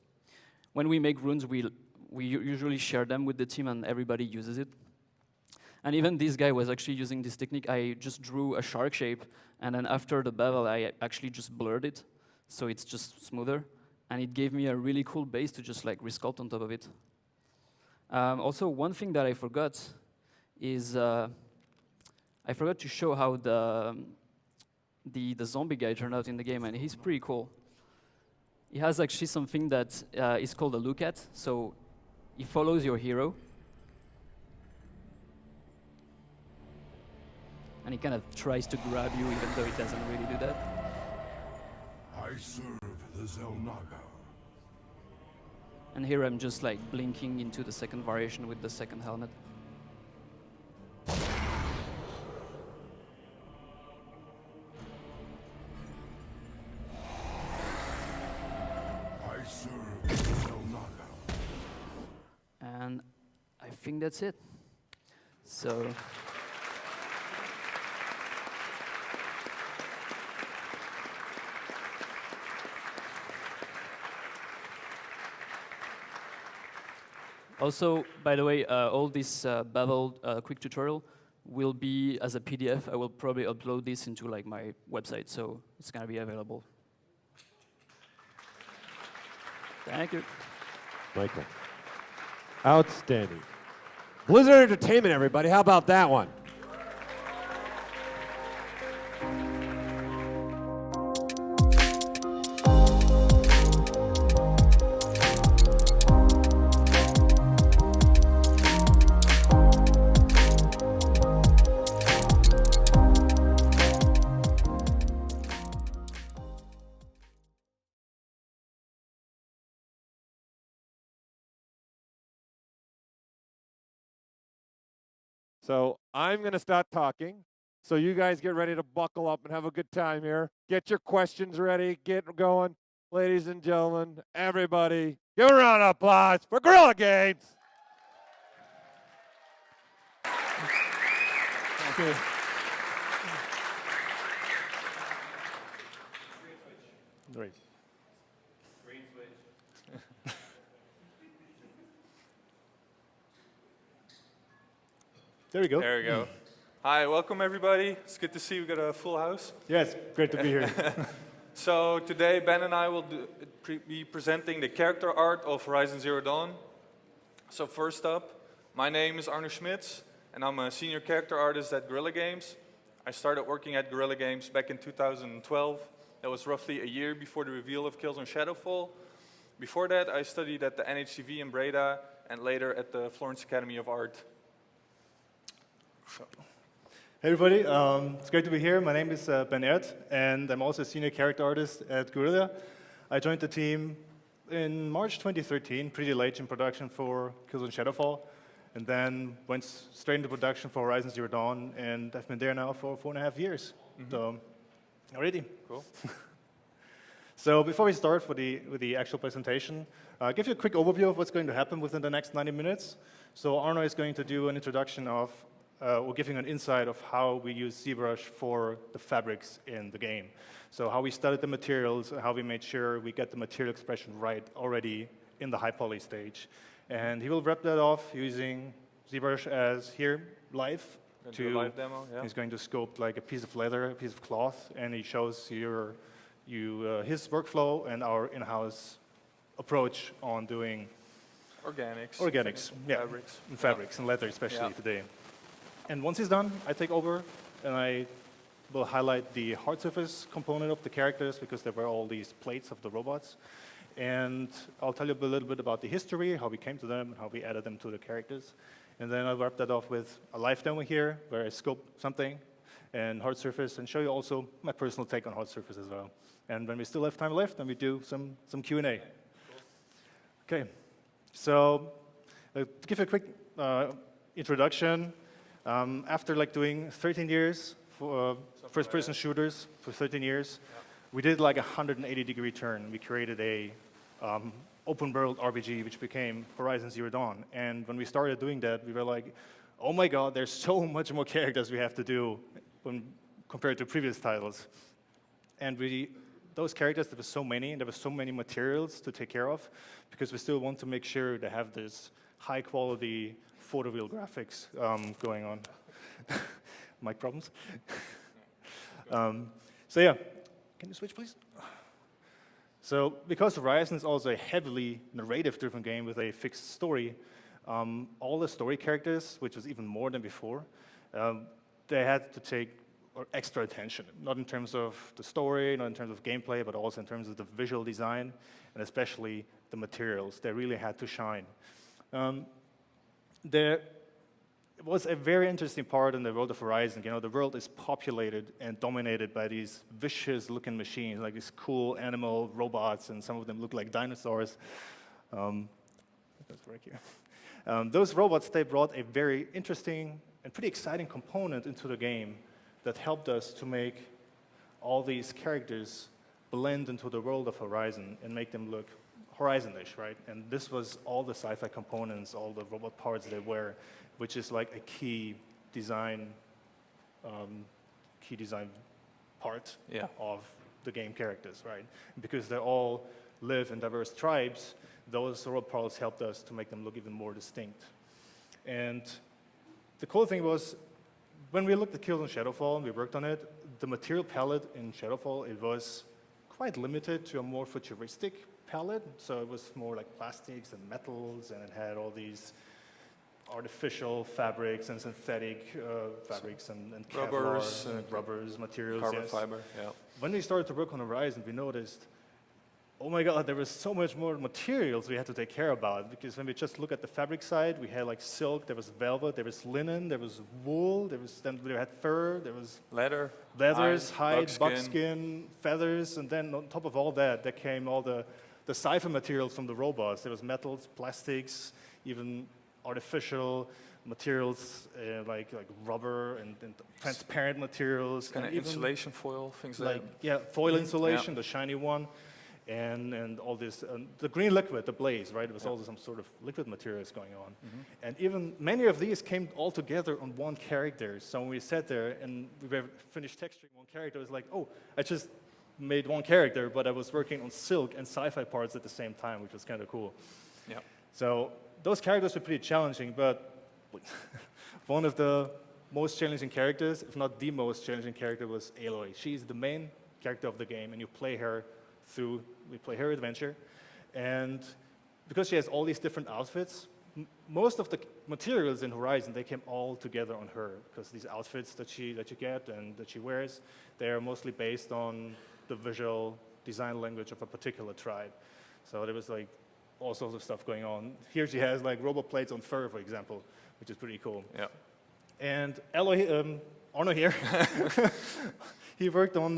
When we make runes, we usually share them with the team and everybody uses it. And even this guy was actually using this technique. I just drew a shark shape, and then after the bevel, I actually just blurred it, so it's just smoother. And it gave me a really cool base to just like resculpt on top of it. Also, one thing that I forgot is I forgot to show how the zombie guy turned out in the game, and he's pretty cool. He has actually something that is called a look at, so he follows your hero. And he kind of tries to grab you, even though he doesn't really do that. I serve the Zelnaga. And here I'm just like blinking into the second variation with the second helmet. I serve the Zelnaga. And I think that's it. So. Also, by the way, all this beveled quick tutorial will be as a PDF. I will probably upload this into like my website, so it's gonna be available. Thank you. Michael. Outstanding. Blizzard Entertainment, everybody. How about that one? So I'm going to start talking. So you guys get ready to buckle up and have a good time here. Get your questions ready. Get going. Ladies and gentlemen, everybody, give a round of applause for Guerrilla Games. Good. Great. There we go. There we go. Hi, welcome everybody. It's good to see we got a full house. Yes, great to be here. So today Ben and I will be presenting the character art of Horizon Zero Dawn. So first up, my name is Arno Schmitz, and I'm a senior character artist at Guerrilla Games. I started working at Guerrilla Games back in 2012. That was roughly a year before the reveal of Killzone Shadowfall. Before that, I studied at the NHCV in Breda, and later at the Florence Academy of Art. Hey everybody, it's great to be here. My name is Ben Erd, and I'm also a senior character artist at Guerrilla. I joined the team in March 2013, pretty late in production for Killzone Shadowfall, and then went straight into production for Horizon Zero Dawn, and I've been there now for 4.5 years. So, already. Cool. So before we start with the actual presentation, I'll give you a quick overview of what's going to happen within the next 90 minutes. So Arno is going to do an introduction of we're giving an insight of how we use ZBrush for the fabrics in the game. So how we studied the materials, how we made sure we get the material expression right already in the high poly stage. And he will wrap that off using ZBrush as here, live. Do a live demo, yeah. He's going to sculpt like a piece of leather, a piece of cloth, and he shows his workflow and our in-house approach on doing Organics, yeah, fabrics. and fabrics and leather especially Yeah. today. And once he's done, I take over and I will highlight the hard surface component of the characters because there were all these plates of the robots. And I'll tell you a little bit about the history, how we came to them, and how we added them to the characters. And then I'll wrap that off with a live demo here where I scope something and hard surface and show you also my personal take on hard surface as well. And when we still have time left, then we do some Q&A. Okay, so to give a quick introduction, after like doing 13 years for first-person shooters for 13 years, we did like a 180-degree turn. We created a open world RPG, which became Horizon Zero Dawn. And when we started doing that, we were like, oh my god, there's so much more characters we have to do compared to previous titles. And those characters, there were so many, and there were so many materials to take care of, because we still want to make sure they have this high quality photo real graphics going on. Mic problems? So yeah, can you switch please? So because Horizon is also a heavily narrative-driven game with a fixed story, all the story characters, which was even more than before, they had to take extra attention, not in terms of the story, not in terms of gameplay, but also in terms of the visual design, and especially the materials. They really had to shine. There was a very interesting part in the world of Horizon. You know, the world is populated and dominated by these vicious-looking machines, like these cool animal robots, and some of them look like dinosaurs. That's right here. Those robots, they brought a very interesting and pretty exciting component into the game that helped us to make all these characters blend into the world of Horizon and make them look Horizon-ish, right? And this was all the sci-fi components, all the robot parts they were, which is like a key design part of the game characters, right? Because they all live in diverse tribes, those robot parts helped us to make them look even more distinct. And the cool thing was, when we looked at Kills in Shadowfall and we worked on it, the material palette in Shadowfall, it was quite limited to a more futuristic palette. So it was more like plastics and metals, and it had all these artificial fabrics and synthetic fabrics and rubbers, Kevlar and rubbers, materials. Carbon fiber, yeah. When we started to work on Horizon, we noticed, oh my god, there was so much more materials we had to take care about, because when we just look at the fabric side, we had like silk, there was velvet, there was linen, there was wool, then we had fur, there was leathers, hide, buckskin, feathers, and then on top of all that, there came all the sci-fi materials from the robots. There was metals, plastics, even artificial materials like rubber and transparent materials. Kind of insulation foil, things like that. yeah, foil insulation, the shiny one. And all this, the green liquid, the blaze, right? It was also some sort of liquid materials going on. And even many of these came all together on one character. So when we sat there and we were finished texturing one character, it was like, oh, I just made one character, but I was working on silk and sci-fi parts at the same time, which was kind of cool. Yeah. So those characters were pretty challenging, but one of the most challenging characters, if not the most challenging character, was Aloy. She's the main character of the game, and we play her adventure. And because she has all these different outfits, most of the materials in Horizon, they came all together on her, because these outfits that you get and that she wears, they are mostly based on the visual design language of a particular tribe. So there was like all sorts of stuff going on. Here she has like robot plates on fur, for example, which is pretty cool. Yeah. And Aloy, Arno here, he worked on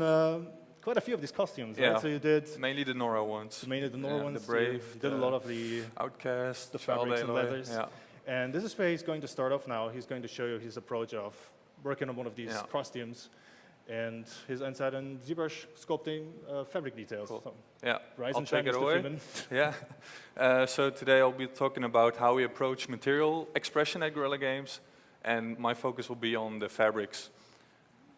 quite a few of these costumes, right? So you did mainly the Nora ones. Mainly the Nora ones. The Brave. You did a lot of the Outcast, the fabrics and leathers. Yeah. And this is where he's going to start off now. He's going to show you his approach of working on one of these costumes and his insight on ZBrush sculpting fabric details. Cool. So, Yeah, rise I'll and shine, take it Mr. away. Freeman. Yeah. So today I'll be talking about how we approach material expression at Guerrilla Games, and my focus will be on the fabrics.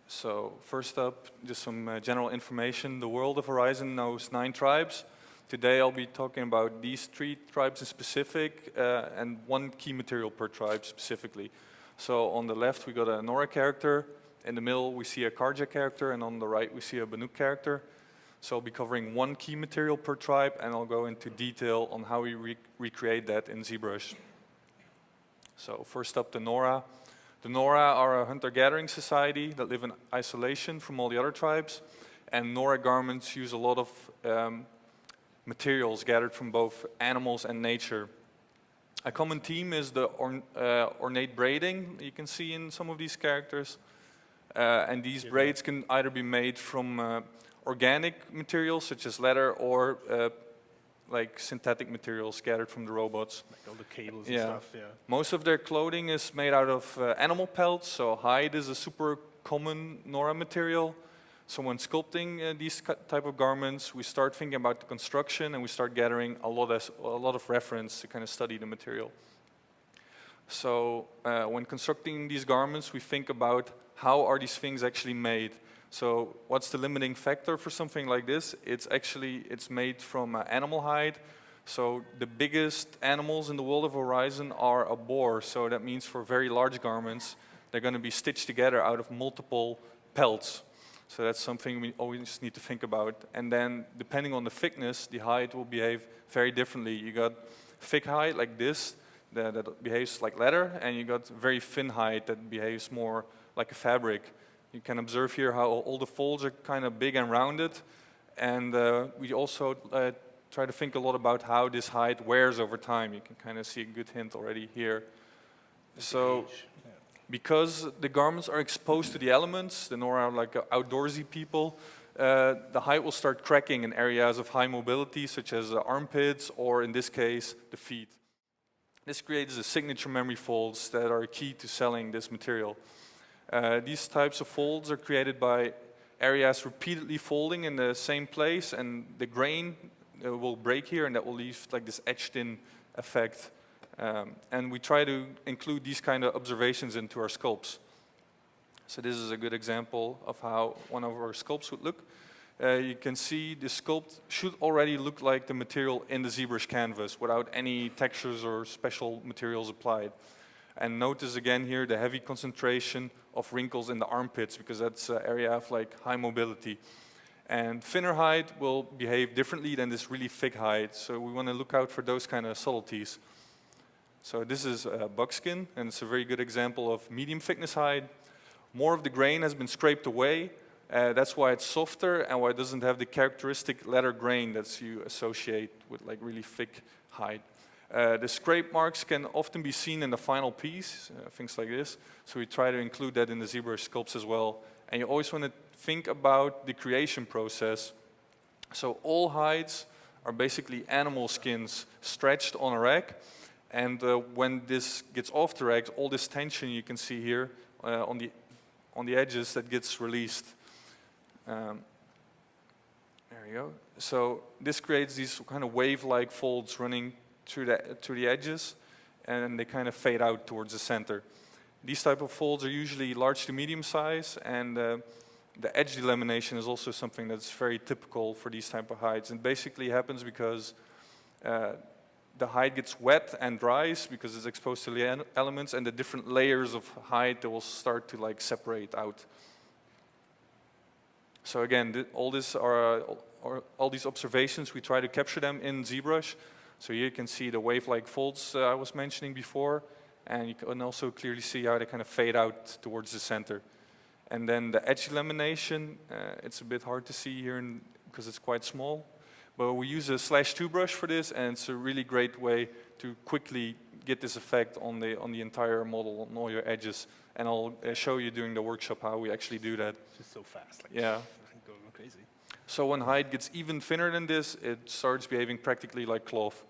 So first up, just some general information. The world of Horizon knows 9 tribes. Today I'll be talking about these 3 tribes in specific, and one key material per tribe specifically. So on the left we got a Nora character, in the middle we see a Karja character, and on the right we see a Banuk character. So I'll be covering one key material per tribe, and I'll go into detail on how we recreate that in ZBrush. So first up, the Nora. The Nora are a hunter-gathering society that live in isolation from all the other tribes, and Nora garments use a lot of materials gathered from both animals and nature. A common theme is the ornate braiding you can see in some of these characters, and these braids can either be made from organic materials such as leather or like synthetic materials gathered from the robots. Like all the cables and stuff, yeah. Most of their clothing is made out of animal pelts, so hide is a super common Nora material. So when sculpting these type of garments, we start thinking about the construction and we start gathering a lot of reference to kind of study the material. So when constructing these garments, we think about how are these things actually made. So what's the limiting factor for something like this? It's made from animal hide. So the biggest animals in the world of Horizon are a boar. So that means for very large garments, they're going to be stitched together out of multiple pelts. So that's something we always need to think about. And then depending on the thickness, the hide will behave very differently. You got thick hide like this, that behaves like leather, and you got very thin hide that behaves more like a fabric. You can observe here how all the folds are kind of big and rounded. And we also try to think a lot about how this hide wears over time. You can kind of see a good hint already here. So because the garments are exposed to the elements, the Nora are like outdoorsy people, the hide will start cracking in areas of high mobility, such as the armpits, or in this case, the feet. This creates the signature memory folds that are key to selling this material. These types of folds are created by areas repeatedly folding in the same place, and the grain will break here, and that will leave like this etched-in effect. And we try to include these kind of observations into our sculpts. So this is a good example of how one of our sculpts would look. You can see the sculpt should already look like the material in the ZBrush canvas without any textures or special materials applied. And notice again here the heavy concentration of wrinkles in the armpits, because that's an area of like high mobility. And thinner hide will behave differently than this really thick hide. So we want to look out for those kind of subtleties. So this is buckskin, and it's a very good example of medium thickness hide. More of the grain has been scraped away. That's why it's softer and why it doesn't have the characteristic leather grain that you associate with like really thick hide. The scrape marks can often be seen in the final piece, things like this. So we try to include that in the ZBrush sculpts as well. And you always want to think about the creation process. So all hides are basically animal skins stretched on a rack. And when this gets off the rack, all this tension you can see here on the edges, that gets released. There you go. So this creates these kind of wave-like folds running through the edges, and they kind of fade out towards the center. These type of folds are usually large to medium size, and the edge delamination is also something that's very typical for these type of hides. And basically happens because the hide gets wet and dries because it's exposed to the elements, and the different layers of hide that will start to like separate out. So again, all these observations, we try to capture them in ZBrush. So here you can see the wave-like folds I was mentioning before, and you can also clearly see how they kind of fade out towards the center. And then the edge lamination, it's a bit hard to see here because it's quite small. But we use a /2 brush for this, and it's a really great way to quickly get this effect on the entire model, on all your edges. And I'll show you during the workshop how we actually do that. It's just so fast. Like, yeah. Going crazy. So when hide gets even thinner than this, it starts behaving practically like cloth.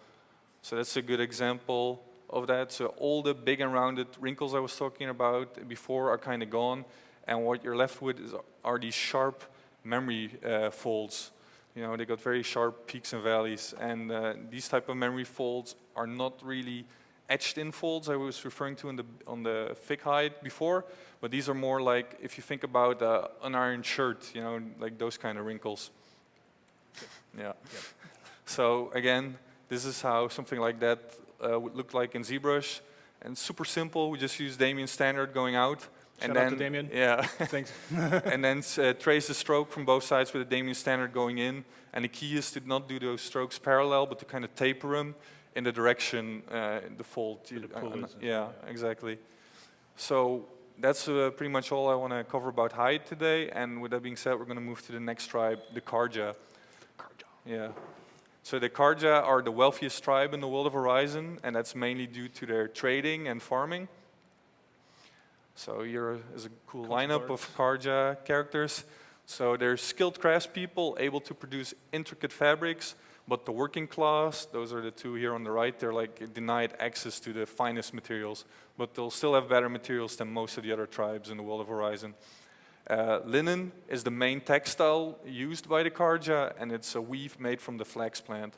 So that's a good example of that. So all the big and rounded wrinkles I was talking about before are kind of gone. And what you're left with are these sharp memory folds. You know, they got very sharp peaks and valleys, and these type of memory folds are not really etched-in folds I was referring to on the thick hide before, but these are more like if you think about an unironed shirt, you know, like those kind of wrinkles. Yeah. So again, this is how something like that would look like in ZBrush, and super simple. We just use Damien standard going out. Shout out to Damien. Yeah. Thanks. And then trace the stroke from both sides with the Damien standard going in. And the key is to not do those strokes parallel, but to kind of taper them in the direction the fold. Yeah, exactly. So that's pretty much all I want to cover about hide today. And with that being said, we're going to move to the next tribe, the Karja. Yeah. So the Karja are the wealthiest tribe in the world of Horizon, and that's mainly due to their trading and farming. So here is a cool lineup of Karja characters. So they're skilled craftspeople able to produce intricate fabrics, but the working class, those are the two here on the right, they're like denied access to the finest materials, but they'll still have better materials than most of the other tribes in the world of Horizon. Linen is the main textile used by the Karja, and it's a weave made from the flax plant.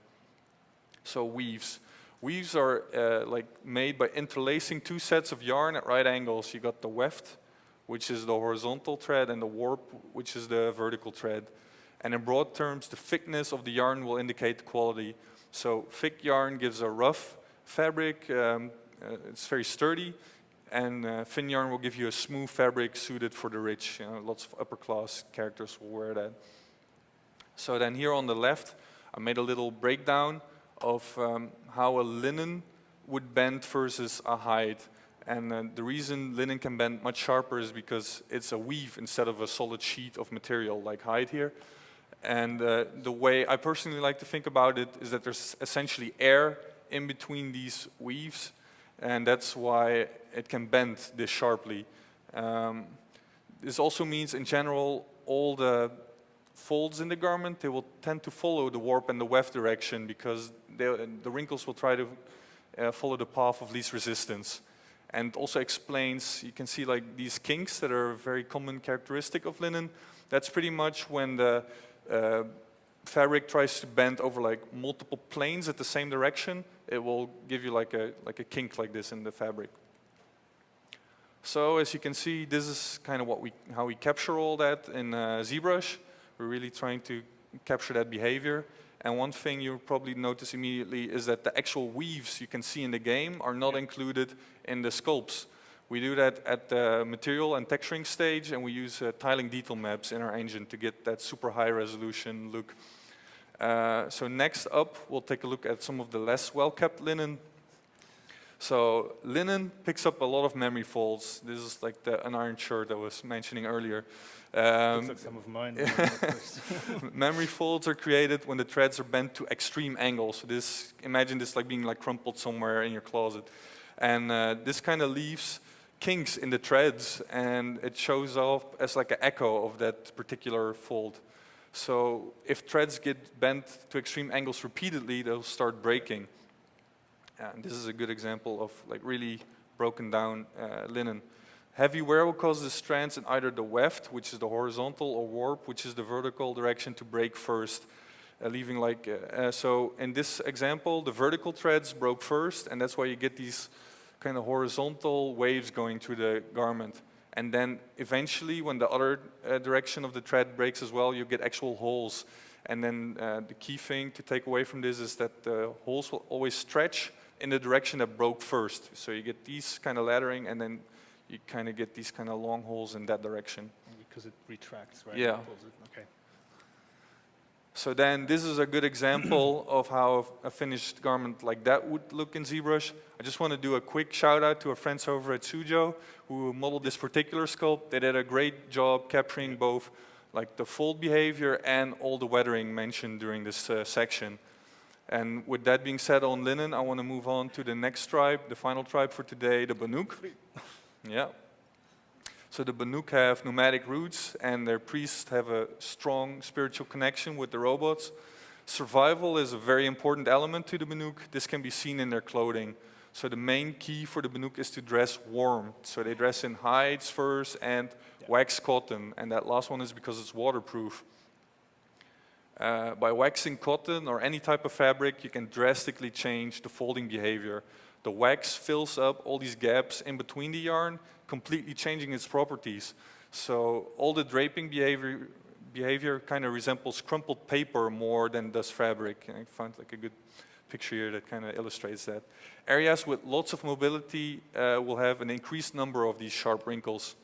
So weaves. Weaves are like made by interlacing two sets of yarn at right angles. You got the weft, which is the horizontal thread, and the warp, which is the vertical thread. And in broad terms, the thickness of the yarn will indicate the quality. So thick yarn gives a rough fabric, it's very sturdy, and thin yarn will give you a smooth fabric suited for the rich. You know, lots of upper class characters will wear that. So then here on the left, I made a little breakdown of how a linen would bend versus a hide. And the reason linen can bend much sharper is because it's a weave instead of a solid sheet of material like hide here. And the way I personally like to think about it is that there's essentially air in between these weaves, and that's why it can bend this sharply. This also means, in general, all the folds in the garment, they will tend to follow the warp and the weft direction because the wrinkles will try to follow the path of least resistance. And also explains, you can see like these kinks that are a very common characteristic of linen. That's pretty much when the fabric tries to bend over like multiple planes at the same direction. It will give you like a kink like this in the fabric. So as you can see, this is kind of how we capture all that in ZBrush. We're really trying to capture that behavior. And one thing you'll probably notice immediately is that the actual weaves you can see in the game are not included in the sculpts. We do that at the material and texturing stage, and we use tiling detail maps in our engine to get that super high resolution look. So next up, we'll take a look at some of the less well-kept linen. So linen picks up a lot of memory folds. This is like the unironed shirt I was mentioning earlier. Looks like some of mine. Memory folds are created when the threads are bent to extreme angles. So imagine this like being like crumpled somewhere in your closet. And this kind of leaves kinks in the threads, and it shows up as like an echo of that particular fold. So if threads get bent to extreme angles repeatedly, they'll start breaking. And this is a good example of like really broken down linen. Heavy wear will cause the strands in either the weft, which is the horizontal, or warp, which is the vertical direction, to break first, leaving like, so in this example, the vertical threads broke first, and that's why you get these kind of horizontal waves going through the garment. And then eventually, when the other direction of the thread breaks as well, you get actual holes. And then the key thing to take away from this is that the holes will always stretch in the direction that broke first. So you get these kind of laddering, and then you kind of get these kind of long holes in that direction. Because it retracts, right? Yeah. Okay. So then this is a good example of how a finished garment like that would look in ZBrush. I just want to do a quick shout out to our friends over at Suzhou who modeled this particular sculpt. They did a great job capturing both like the fold behavior and all the weathering mentioned during this section. And with that being said on linen, I want to move on to the next tribe, the final tribe for today, the Banuk. Yeah. So the Banuk have nomadic roots, and their priests have a strong spiritual connection with the robots. Survival is a very important element to the Banuk. This can be seen in their clothing. So the main key for the Banuk is to dress warm. So they dress in hides, furs, and wax cotton. And that last one is because it's waterproof. By waxing cotton or any type of fabric, you can drastically change the folding behavior. The wax fills up all these gaps in between the yarn, completely changing its properties. So all the draping behavior kind of resembles crumpled paper more than does fabric. And I found like a good picture here that kind of illustrates that. Areas with lots of mobility will have an increased number of these sharp wrinkles.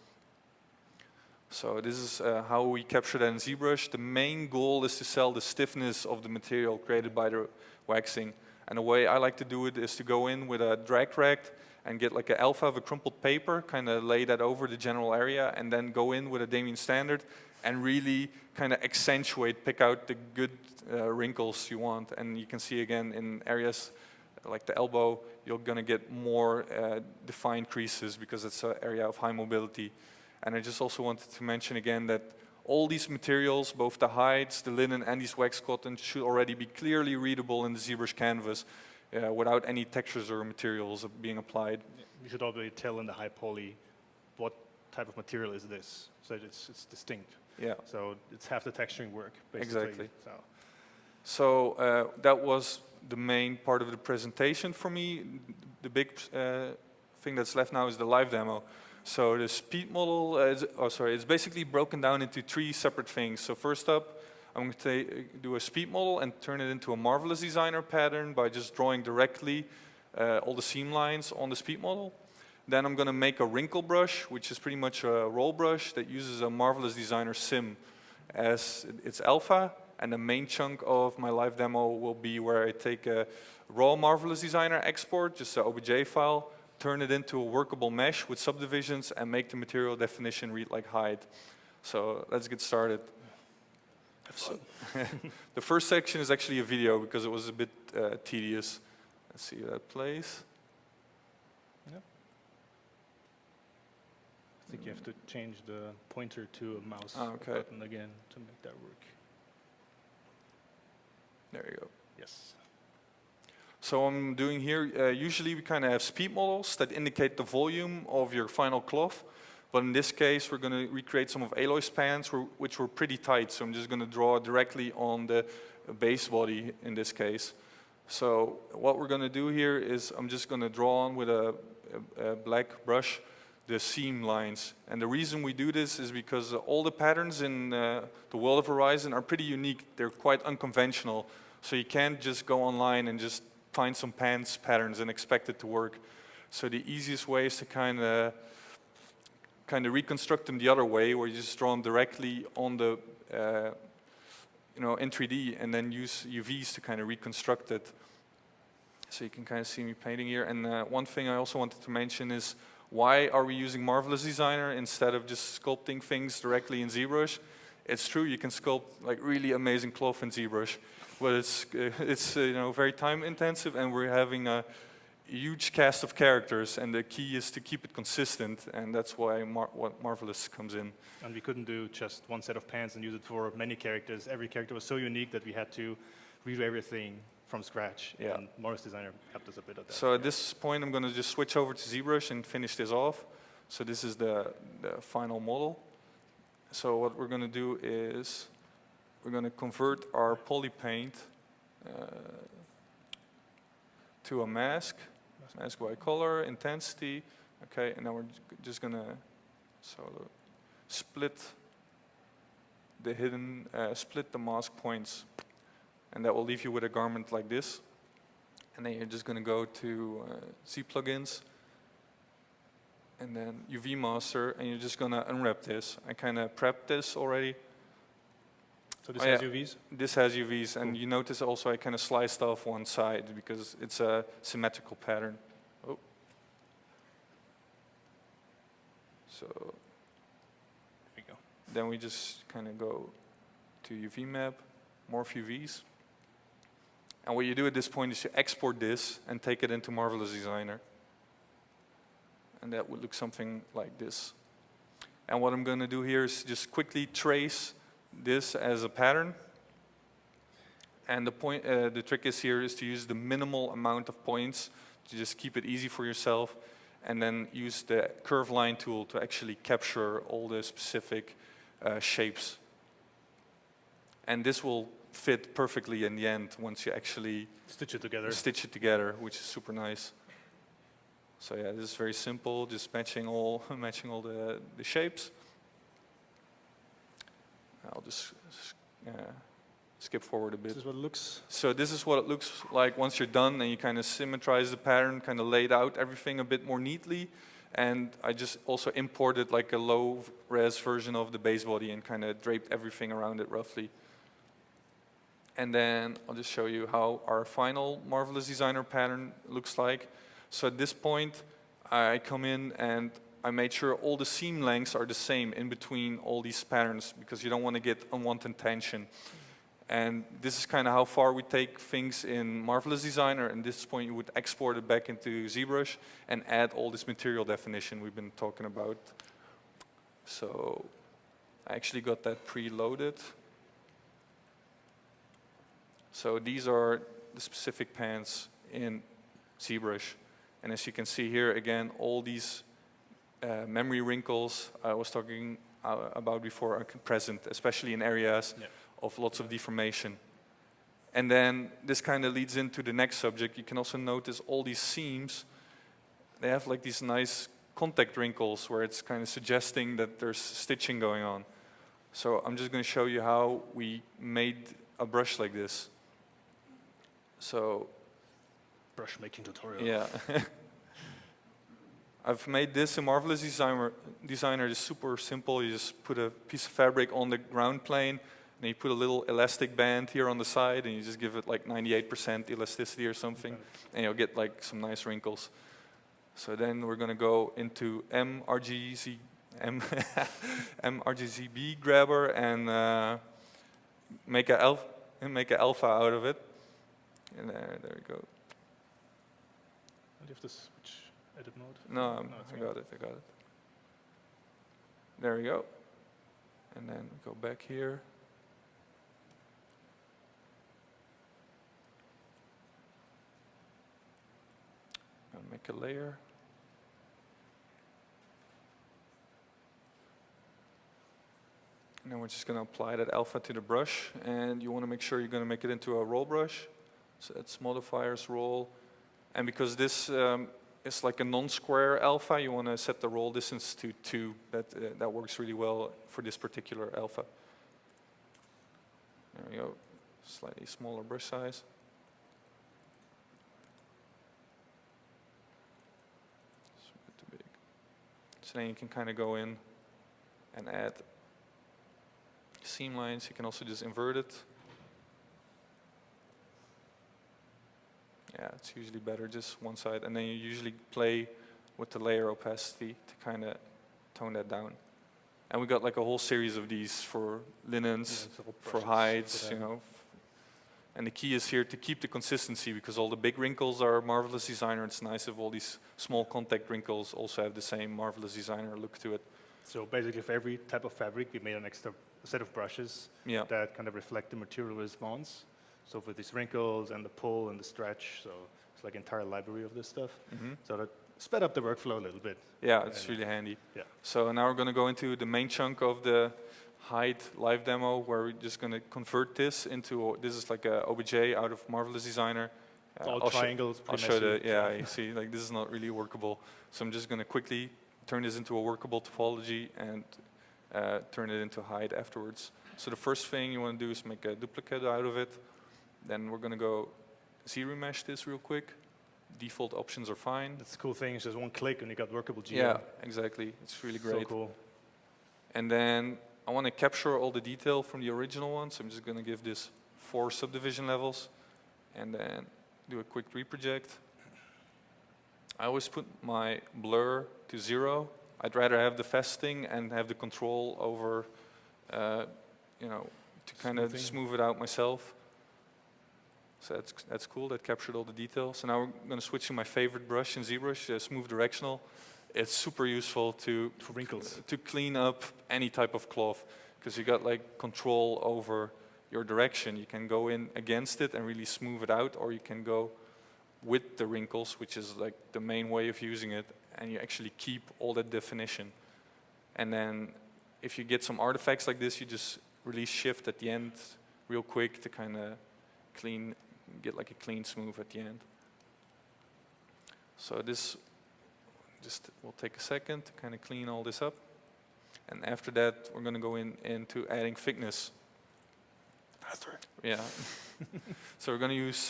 So this is how we capture that in ZBrush. The main goal is to sell the stiffness of the material created by the waxing. And the way I like to do it is to go in with a drag rack and get like an alpha of a crumpled paper, kind of lay that over the general area, and then go in with a Damien Standard and really kind of accentuate, pick out the good wrinkles you want. And you can see again in areas like the elbow, you're going to get more defined creases because it's an area of high mobility. And I just also wanted to mention again that all these materials, both the hides, the linen, and these wax cotton, should already be clearly readable in the ZBrush canvas without any textures or materials being applied. You should already tell in the high poly what type of material is this, so that it's distinct. Yeah. So it's half the texturing work, basically. Exactly. So. So that was the main part of the presentation for me. The big thing that's left now is the live demo. So the speed model, it's basically broken down into 3 separate things. So first up, I'm going to do a speed model and turn it into a Marvelous Designer pattern by just drawing directly all the seam lines on the speed model. Then I'm going to make a wrinkle brush, which is pretty much a roll brush that uses a Marvelous Designer sim as its alpha. And the main chunk of my live demo will be where I take a raw Marvelous Designer export, just an OBJ file, turn it into a workable mesh with subdivisions, and make the material definition read like height. So let's get started. So the first section is actually a video because it was a bit tedious. Let's see how that plays. Yep. I think you have to change the pointer to a mouse button again to make that work. There you go. Yes. So I'm doing here, usually we kind of have speed models that indicate the volume of your final cloth. But in this case, we're going to recreate some of Aloy's pants, which were pretty tight. So I'm just going to draw directly on the base body in this case. So what we're going to do here is I'm just going to draw on with a black brush the seam lines. And the reason we do this is because all the patterns in the world of Horizon are pretty unique. They're quite unconventional. So you can't just go online and just find some pants patterns and expect it to work. So the easiest way is to kind of reconstruct them the other way, where you just draw them directly on the, in 3D, and then use UVs to kind of reconstruct it. So you can kind of see me painting here. And one thing I also wanted to mention is, why are we using Marvelous Designer instead of just sculpting things directly in ZBrush? It's true, you can sculpt like really amazing cloth in ZBrush, but it's very time intensive, and we're having a huge cast of characters, and the key is to keep it consistent, and that's why what Marvelous comes in. And we couldn't do just one set of pants and use it for many characters. Every character was so unique that we had to redo everything from scratch. Yeah. And Marvelous Designer helped us a bit at that. So at this point, I'm going to just switch over to ZBrush and finish this off. So this is the final model. So what we're going to do is we're going to convert our poly paint to a mask by color, intensity. Okay, and then we're just going to split the mask points. And that will leave you with a garment like this. And then you're just going to go to Z plugins, and then UV master, and you're just going to unwrap this. I kind of prepped this already. So this has UVs? This has UVs, and you notice also I kind of sliced off one side because it's a symmetrical pattern. Oh. So there we go. Then we just kind of go to UV map, morph UVs. And what you do at this point is you export this and take it into Marvelous Designer. And that would look something like this. And what I'm going to do here is just quickly trace this as a pattern. And the trick is here is to use the minimal amount of points to just keep it easy for yourself, and then use the curve line tool to actually capture all the specific shapes. And this will fit perfectly in the end once you actually stitch it together, which is super nice. So yeah, this is very simple, just matching all the shapes. I'll just skip forward a bit. This is what it looks. So this is what it looks like once you're done, and you kind of symmetrize the pattern, kind of laid out everything a bit more neatly. And I just also imported like a low-res version of the base body and kind of draped everything around it roughly. And then I'll just show you how our final Marvelous Designer pattern looks like. So at this point, I come in and I made sure all the seam lengths are the same in between all these patterns, because you don't want to get unwanted tension. And this is kind of how far we take things in Marvelous Designer. And at this point, you would export it back into ZBrush and add all this material definition we've been talking about. So I actually got that preloaded. So these are the specific pants in ZBrush. And as you can see here, again, all these memory wrinkles I was talking about before are present, especially in areas of lots of deformation. And then this kind of leads into the next subject. You can also notice all these seams, they have like these nice contact wrinkles where it's kind of suggesting that there's stitching going on. So I'm just going to show you how we made a brush like this. So, Brush making tutorial. yeah. I've made this in Marvelous Designer. It's super simple. You just put a piece of fabric on the ground plane, and you put a little elastic band here on the side, and you just give it like 98% elasticity or something, and you'll get like some nice wrinkles. So then we're going to go into MRGZB grabber and make a alpha out of it. And there we go. Do you have to switch edit mode? No, it's I fine. got it. There we go. And then go back here. I'll make a layer. And then we're just going to apply that alpha to the brush. And you want to make sure you're going to make it into a roll brush. So that's modifiers roll. And because this is like a non-square alpha, you want to set the roll distance to 2. That works really well for this particular alpha. There we go. Slightly smaller brush size. It's a bit too big. So then you can kind of go in and add seam lines. You can also just invert it. Yeah, it's usually better just one side, and then you usually play with the layer opacity to kind of tone that down. And we got like a whole series of these for linens, for hides, you know. And the key is here to keep the consistency, because all the big wrinkles are Marvelous Designer. It's nice if all these small contact wrinkles also have the same Marvelous Designer look to it. So basically, for every type of fabric, we made an extra set of brushes that kind of reflect the material response. So for these wrinkles and the pull and the stretch, so it's like an entire library of this stuff. So that sped up the workflow a little bit. Yeah, it's really handy. Yeah. So now we're going to go into the main chunk of the hide live demo, where we're just going to convert this into, this is like a OBJ out of Marvelous Designer. All I'll triangles. I'll show the, yeah, you see, like this is not really workable. So I'm just going to quickly turn this into a workable topology and turn it into hide afterwards. So the first thing you want to do is make a duplicate out of it. Then we're going to go zero mesh this real quick. Default options are fine. That's the cool thing, it's just one click and you got workable geo. Yeah, exactly. It's really great. So cool. And then I want to capture all the detail from the original one, so I'm just going to give this 4 subdivision levels and then do a quick reproject. I always put my blur to 0. I'd rather have the vesting and have the control over, you know, to kind of smooth it out myself. So that's cool, that captured all the details. So now we're going to switch to my favorite brush in ZBrush, Smooth Directional. It's super useful to wrinkles, to clean up any type of cloth, because you got like control over your direction. You can go in against it and really smooth it out, or you can go with the wrinkles, which is like the main way of using it, and you actually keep all that definition. And then if you get some artifacts like this, you just release shift at the end real quick to kind of get like a clean smooth at the end. So this just will take a second to kind of clean all this up. And after that, we're going to go into adding thickness. Faster. Yeah. So we're going to use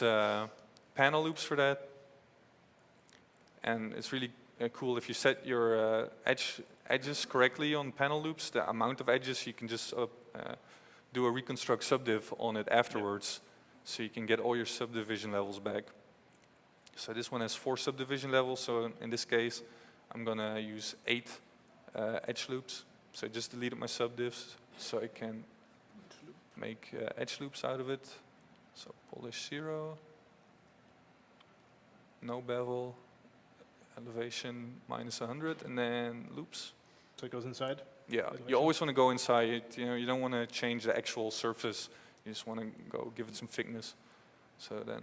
panel loops for that. And it's really cool if you set your edges correctly on panel loops, the amount of edges, you can just do a reconstruct subdiv on it afterwards. So you can get all your subdivision levels back. So this one has 4 subdivision levels. So in this case, I'm going to use 8 edge loops. So I just deleted my subdivs so I can make edge loops out of it. So polish 0, no bevel, elevation minus 100, and then loops. So it goes inside? Yeah, you always want to go inside. You know, you don't want to change the actual surface. You just want to go give it some thickness. So then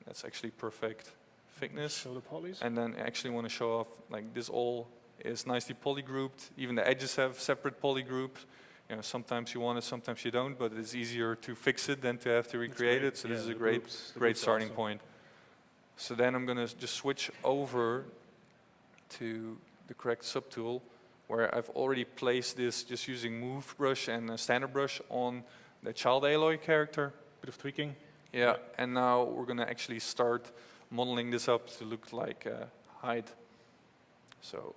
that's actually perfect thickness. Show the polys. And then I actually want to show off like this all is nicely polygrouped. Even the edges have separate polygroups. You know, sometimes you want it, sometimes you don't, but it's easier to fix it than to have to recreate it. So this is a great starting point. So then I'm going to just switch over to the correct subtool, where I've already placed this just using move brush and a standard brush on the child Aloy character. Bit of tweaking. Yeah, and now we're going to actually start modeling this up to look like Hyde. So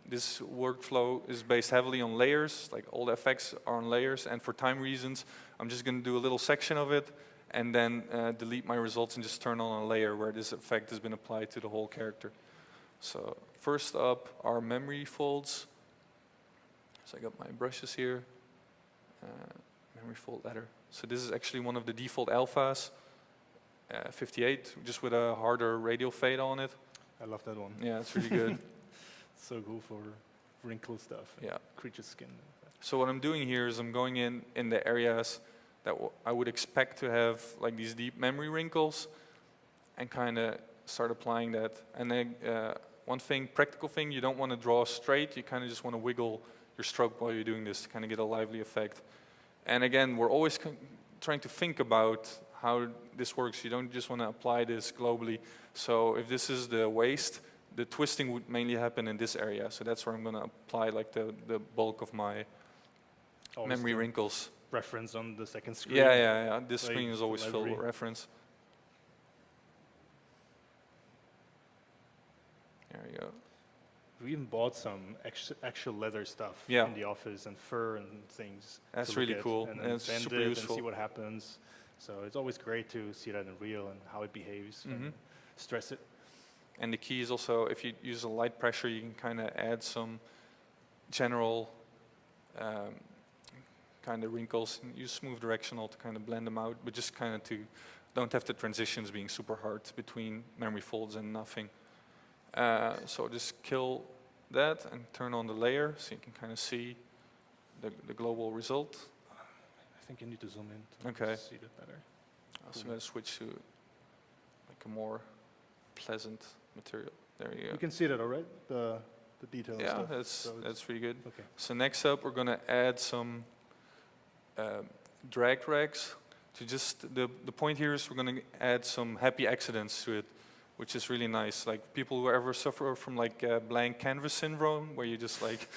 this workflow is based heavily on layers, like all the effects are on layers, and for time reasons, I'm just going to do a little section of it and then delete my results and just turn on a layer where this effect has been applied to the whole character. So first up are memory folds. So I got my brushes here, memory fold ladder. So this is actually one of the default alphas, 58, just with a harder radial fade on it. I love that one. Yeah, it's really good. So cool for wrinkle stuff. Yeah. Creature skin. So what I'm doing here is I'm going in the areas that I would expect to have like these deep memory wrinkles and kind of start applying that. And then one thing, practical thing, you don't want to draw straight, you kind of just want to wiggle your stroke while you're doing this to kind of get a lively effect. And again, we're always trying to think about how this works. You don't just want to apply this globally. So if this is the waist, the twisting would mainly happen in this area. So that's where I'm going to apply like the bulk of my memory wrinkles. Reference on the second screen. Yeah. This Like screen is always filled with library. reference. There you go. We even bought some actual leather stuff Yeah. in the office and fur and things. That's to look really at, cool, And and then it's send super it useful. and see what happens. So it's always great to see that in real and how it behaves. And stress it. And the key is also, if you use a light pressure, you can kind of add some general kind of wrinkles. And use smooth directional to kind of blend them out, but just kind of to don't have the transitions being super hard between memory folds and nothing. So just kill that and turn on the layer so you can kind of see the global result. I think you need to zoom in to Okay. see that better. Also going to switch to like a more pleasant material. There you go. You can see that already, the detail and Yeah, stuff. that's So it's- that's really good. Okay. So next up, we're going to add some drag rags. To just the point here is we're going to add some happy accidents to it, which is really nice. Like people who ever suffer from like blank canvas syndrome, where you just like,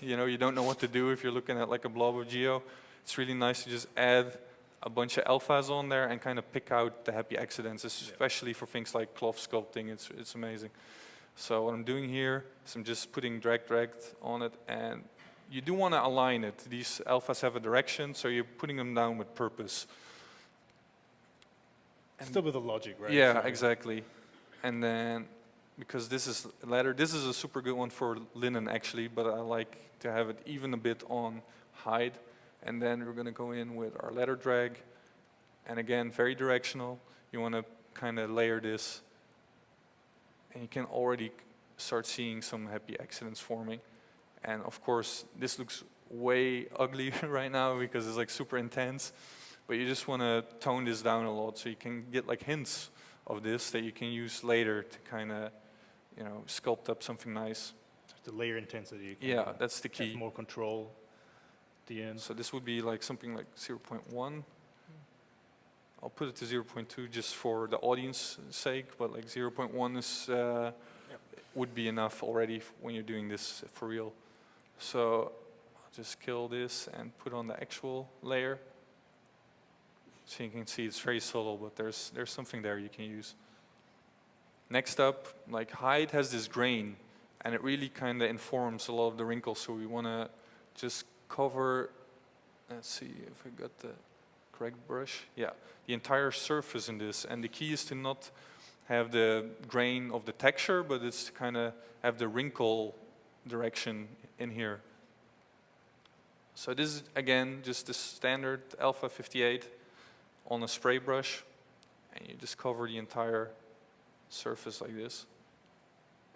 you know, you don't know what to do if you're looking at like a blob of geo. It's really nice to just add a bunch of alphas on there and kind of pick out the happy accidents, especially for things like cloth sculpting. It's amazing. So what I'm doing here is I'm just putting drag on it, and you do want to align it. These alphas have a direction, so you're putting them down with purpose. Still with the logic, right? Yeah, So- exactly. And then, because this is leather, this is a super good one for linen actually, but I like to have it even a bit on hide. And then we're going to go in with our leather drag. And again, very directional. You want to kind of layer this. And you can already start seeing some happy accidents forming. And of course, this looks way ugly right now because it's like super intense. But you just want to tone this down a lot so you can get like hints of this that you can use later to kind of, you know, sculpt up something nice. The layer intensity. You can Yeah, that's the have key. more control at the end. So this would be like something like 0.1. I'll put it to 0.2 just for the audience sake, but like 0.1 is would be enough already when you're doing this for real. So I'll just kill this and put on the actual layer. So you can see it's very subtle, but there's something there you can use. Next up, like hide has this grain, and it really kind of informs a lot of the wrinkles. So we want to just cover. Let's see if I got the correct brush. Yeah, the entire surface in this, and the key is to not have the grain of the texture, but it's to kind of have the wrinkle direction in here. So this is again just the standard Alpha 58 on a spray brush, and you just cover the entire surface like this.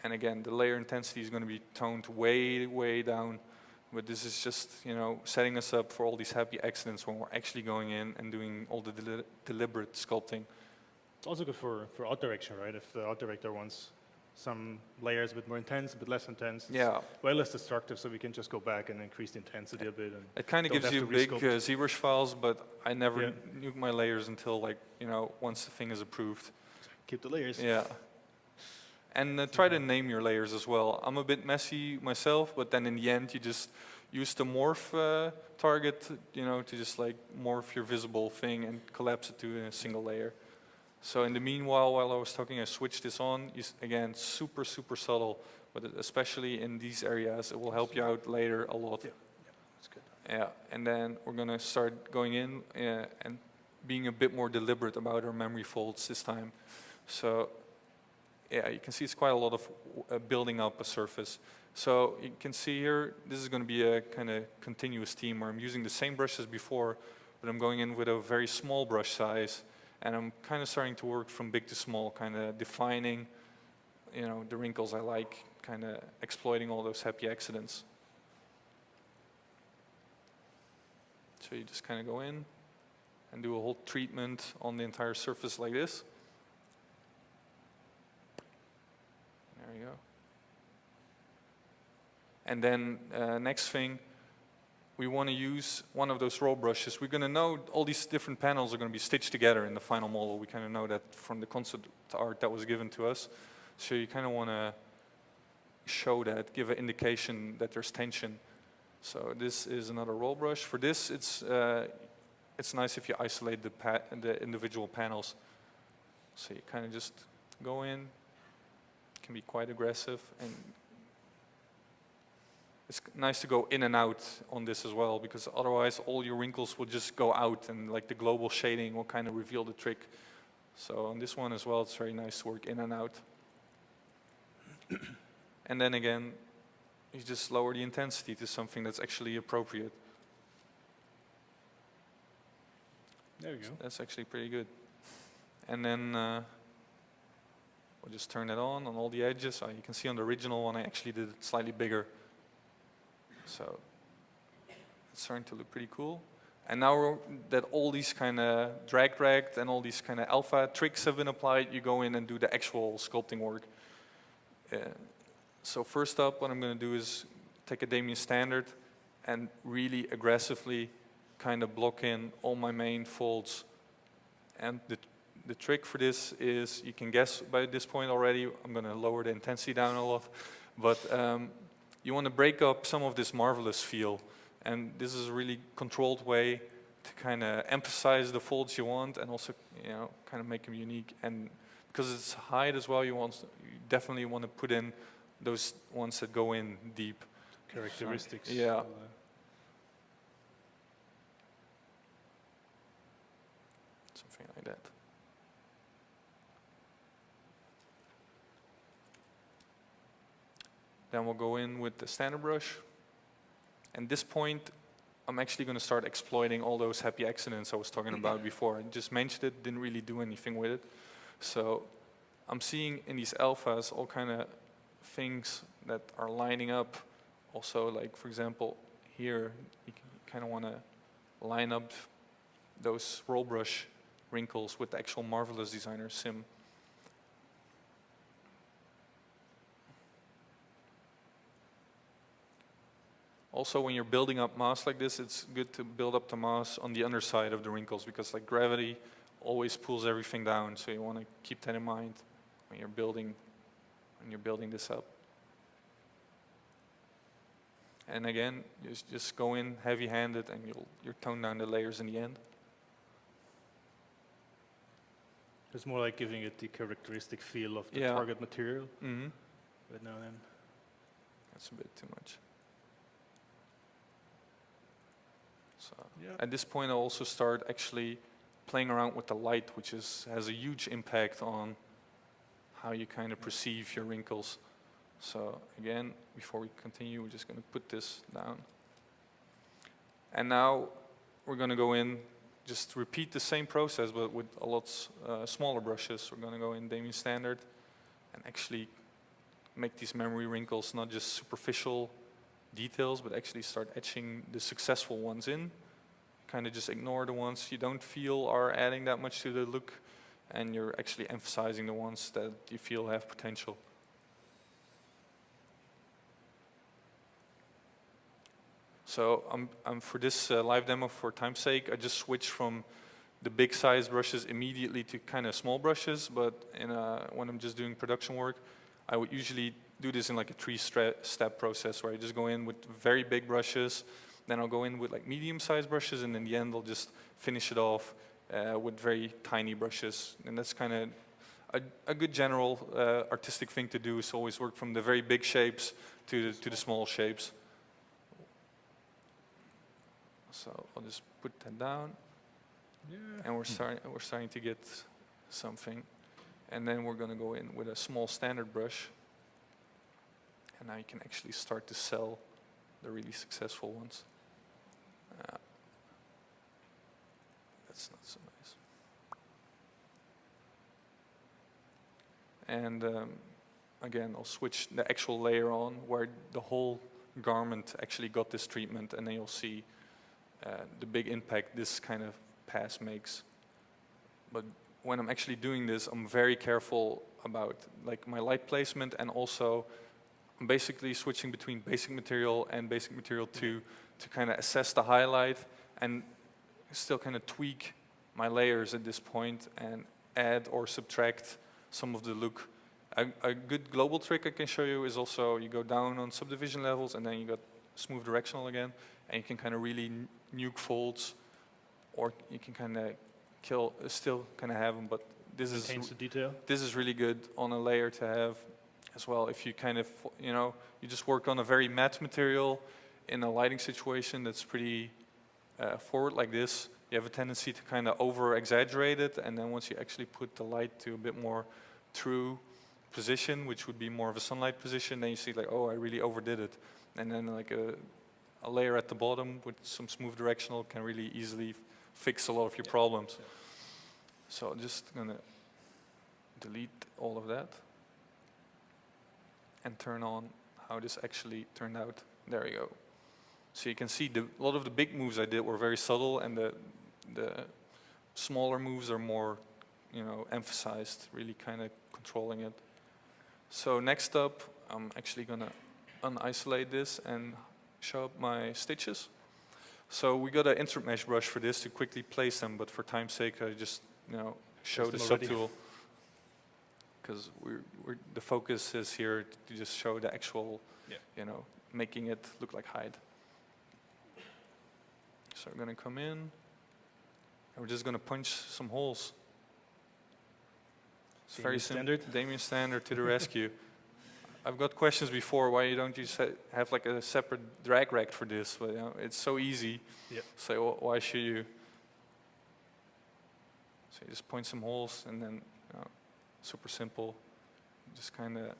And again, the layer intensity is going to be toned way down, but this is just, you know, setting us up for all these happy accidents when we're actually going in and doing all the deliberate sculpting. It's also good for art direction, right? If the art director wants some layers a bit more intense, a bit less intense, it's Yeah. way less destructive, so we can just go back and increase the intensity a bit. And It kind of don't gives have you to big resculpt. ZBrush files, but I never Yeah. nuke my layers until like, once the thing is approved. Keep the layers. Yeah. And try to name your layers as well. I'm a bit messy myself, but then in the end you just use the morph target, to just like morph your visible thing and collapse it to a single layer. So in the meanwhile, while I was talking, I switched this on. Again, super, super subtle, but especially in these areas, it will help you out later a lot. Yeah, that's good. Yeah, and then we're gonna start going in and being a bit more deliberate about our memory folds this time. So yeah, you can see it's quite a lot of building up a surface. So you can see here, this is going to be a kind of continuous theme where I'm using the same brush as before, but I'm going in with a very small brush size, and I'm kind of starting to work from big to small, kind of defining, the wrinkles I like, kind of exploiting all those happy accidents. So you just kind of go in and do a whole treatment on the entire surface like this. There you go. And then next thing, we want to use one of those roll brushes. We're going to know all these different panels are going to be stitched together in the final model. We kind of know that from the concept art that was given to us. So you kind of want to show that, give an indication that there's tension. So this is another roll brush. For this, it's nice if you isolate the individual panels. So you kind of just go in, can be quite aggressive, and it's nice to go in and out on this as well, because otherwise all your wrinkles will just go out and like the global shading will kind of reveal the trick. So on this one as well, it's very nice to work in and out. And then again, you just lower the intensity to something that's actually appropriate. There we go. That's actually pretty good. And then we'll just turn it on all the edges. You can see on the original one, I actually did it slightly bigger. So it's starting to look pretty cool. And now that all these kind of dragged and all these kind of alpha tricks have been applied, you go in and do the actual sculpting work. So first up, what I'm going to do is take a Damien standard and really aggressively kind of block in all my main folds. And the trick for this is, you can guess by this point already, I'm going to lower the intensity down a lot, but you want to break up some of this marvelous feel. And this is a really controlled way to kind of emphasize the folds you want and also, kind of make them unique. And because it's height as well, you definitely want to put in those ones that go in deep. Characteristics. Yeah. Something like that. Then we'll go in with the standard brush. At this point, I'm actually going to start exploiting all those happy accidents I was talking about before. I just mentioned it, didn't really do anything with it. So I'm seeing in these alphas all kind of things that are lining up. Also, like for example, here, you kind of want to line up those roll brush wrinkles with the actual Marvelous Designer sim. Also, when you're building up mass like this, it's good to build up the mass on the underside of the wrinkles, because like gravity always pulls everything down. So you want to keep that in mind when you're building this up. And again, just go in heavy-handed, and you'll tone down the layers in the end. It's more like giving it the characteristic feel of the Yeah. target material. Mm-hmm. But now then, That's a bit too much. So yeah. at this point, I'll also start actually playing around with the light, which has a huge impact on how you kind of perceive your wrinkles. So again, before we continue, we're just going to put this down. And now we're going to go in, just repeat the same process, but with a lot smaller brushes. We're going to go in Damien Standard and actually make these memory wrinkles not just superficial details, but actually start etching the successful ones in. Kind of just ignore the ones you don't feel are adding that much to the look, and you're actually emphasizing the ones that you feel have potential. So for this live demo, for time's sake, I just switched from the big size brushes immediately to kind of small brushes, but when I'm just doing production work, I would usually do this in like a three-step process where I just go in with very big brushes, then I'll go in with like medium-sized brushes, and in the end I'll just finish it off with very tiny brushes. And that's kind of a good general artistic thing to do, is always work from the very big shapes to the small shapes. So I'll just put that down, and we're starting to get something. And then we're going to go in with a small standard brush, and now you can actually start to sell the really successful ones. That's not so nice. And again, I'll switch the actual layer on where the whole garment actually got this treatment, and then you'll see the big impact this kind of pass makes. But when I'm actually doing this, I'm very careful about like my light placement, and also I'm basically switching between basic material and basic material 2 to kind of assess the highlight and still kind of tweak my layers at this point and add or subtract some of the look. A good global trick I can show you is also you go down on subdivision levels, and then you got smooth directional again, and you can kind of really nuke folds, or you can kind of still kind of have them, but this Maintains the detail. this is really good on a layer to have as well. If you kind of, you just work on a very matte material in a lighting situation that's pretty forward like this, you have a tendency to kind of over-exaggerate it, and then once you actually put the light to a bit more true position, which would be more of a sunlight position, then you see like, oh, I really overdid it. And then like a layer at the bottom with some smooth directional can really easily fix a lot of your problems. So I'm just going to delete all of that and turn on how this actually turned out. There we go. So you can see a lot of the big moves I did were very subtle, and the smaller moves are more, emphasized, really kind of controlling it. So next up, I'm actually going to unisolate this and show up my stitches. So we got an insert mesh brush for this to quickly place them, but for time's sake, I just show the subtool, because the focus is here to just show the actual, making it look like hide. So we're going to come in, and we're just going to punch some holes. It's very simple. Damien Standard to the rescue. I've got questions before, why don't you have like a separate drag rack for this? But it's so easy. Yep. So why should you? So you just point some holes, and then super simple. Just kind of.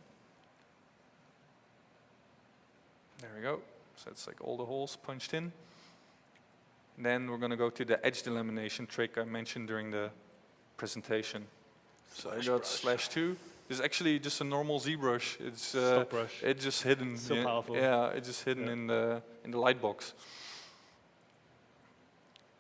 There we go. So it's like all the holes punched in. And then we're going to go to the edge delamination trick I mentioned during the presentation. So I got /2. This is actually just a normal ZBrush. It's it's just hidden. So powerful. Yeah, it's just hidden in the light box.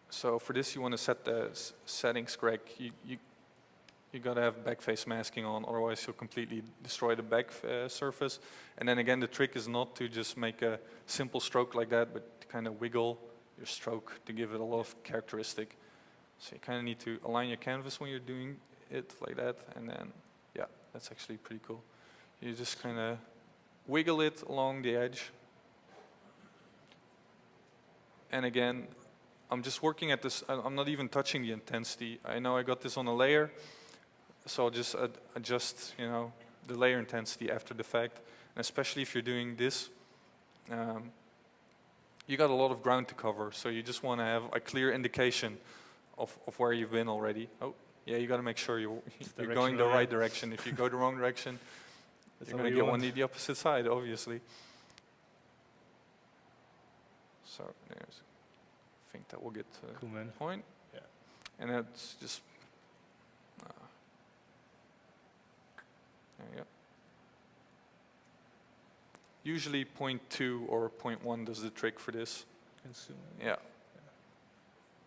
So for this, you want to set the settings correct. You gotta have backface masking on, otherwise you'll completely destroy the back surface. And then again, the trick is not to just make a simple stroke like that, but to kind of wiggle your stroke to give it a lot of characteristic. So you kind of need to align your canvas when you're doing it like that, and then, yeah, that's actually pretty cool. You just kind of wiggle it along the edge. And again, I'm just working at this, I'm not even touching the intensity. I know I got this on a layer, so I'll just adjust, the layer intensity after the fact. And especially if you're doing this, you got a lot of ground to cover, so you just want to have a clear indication of where you've been already. Oh, yeah, you got to make sure you're going the right direction. If you go the wrong direction, you're going to get one on the opposite side, obviously. So there's, I think that will get to the point. Yeah. And that's just, there you go. Usually 0.2 or 0.1 does the trick for this. Yeah.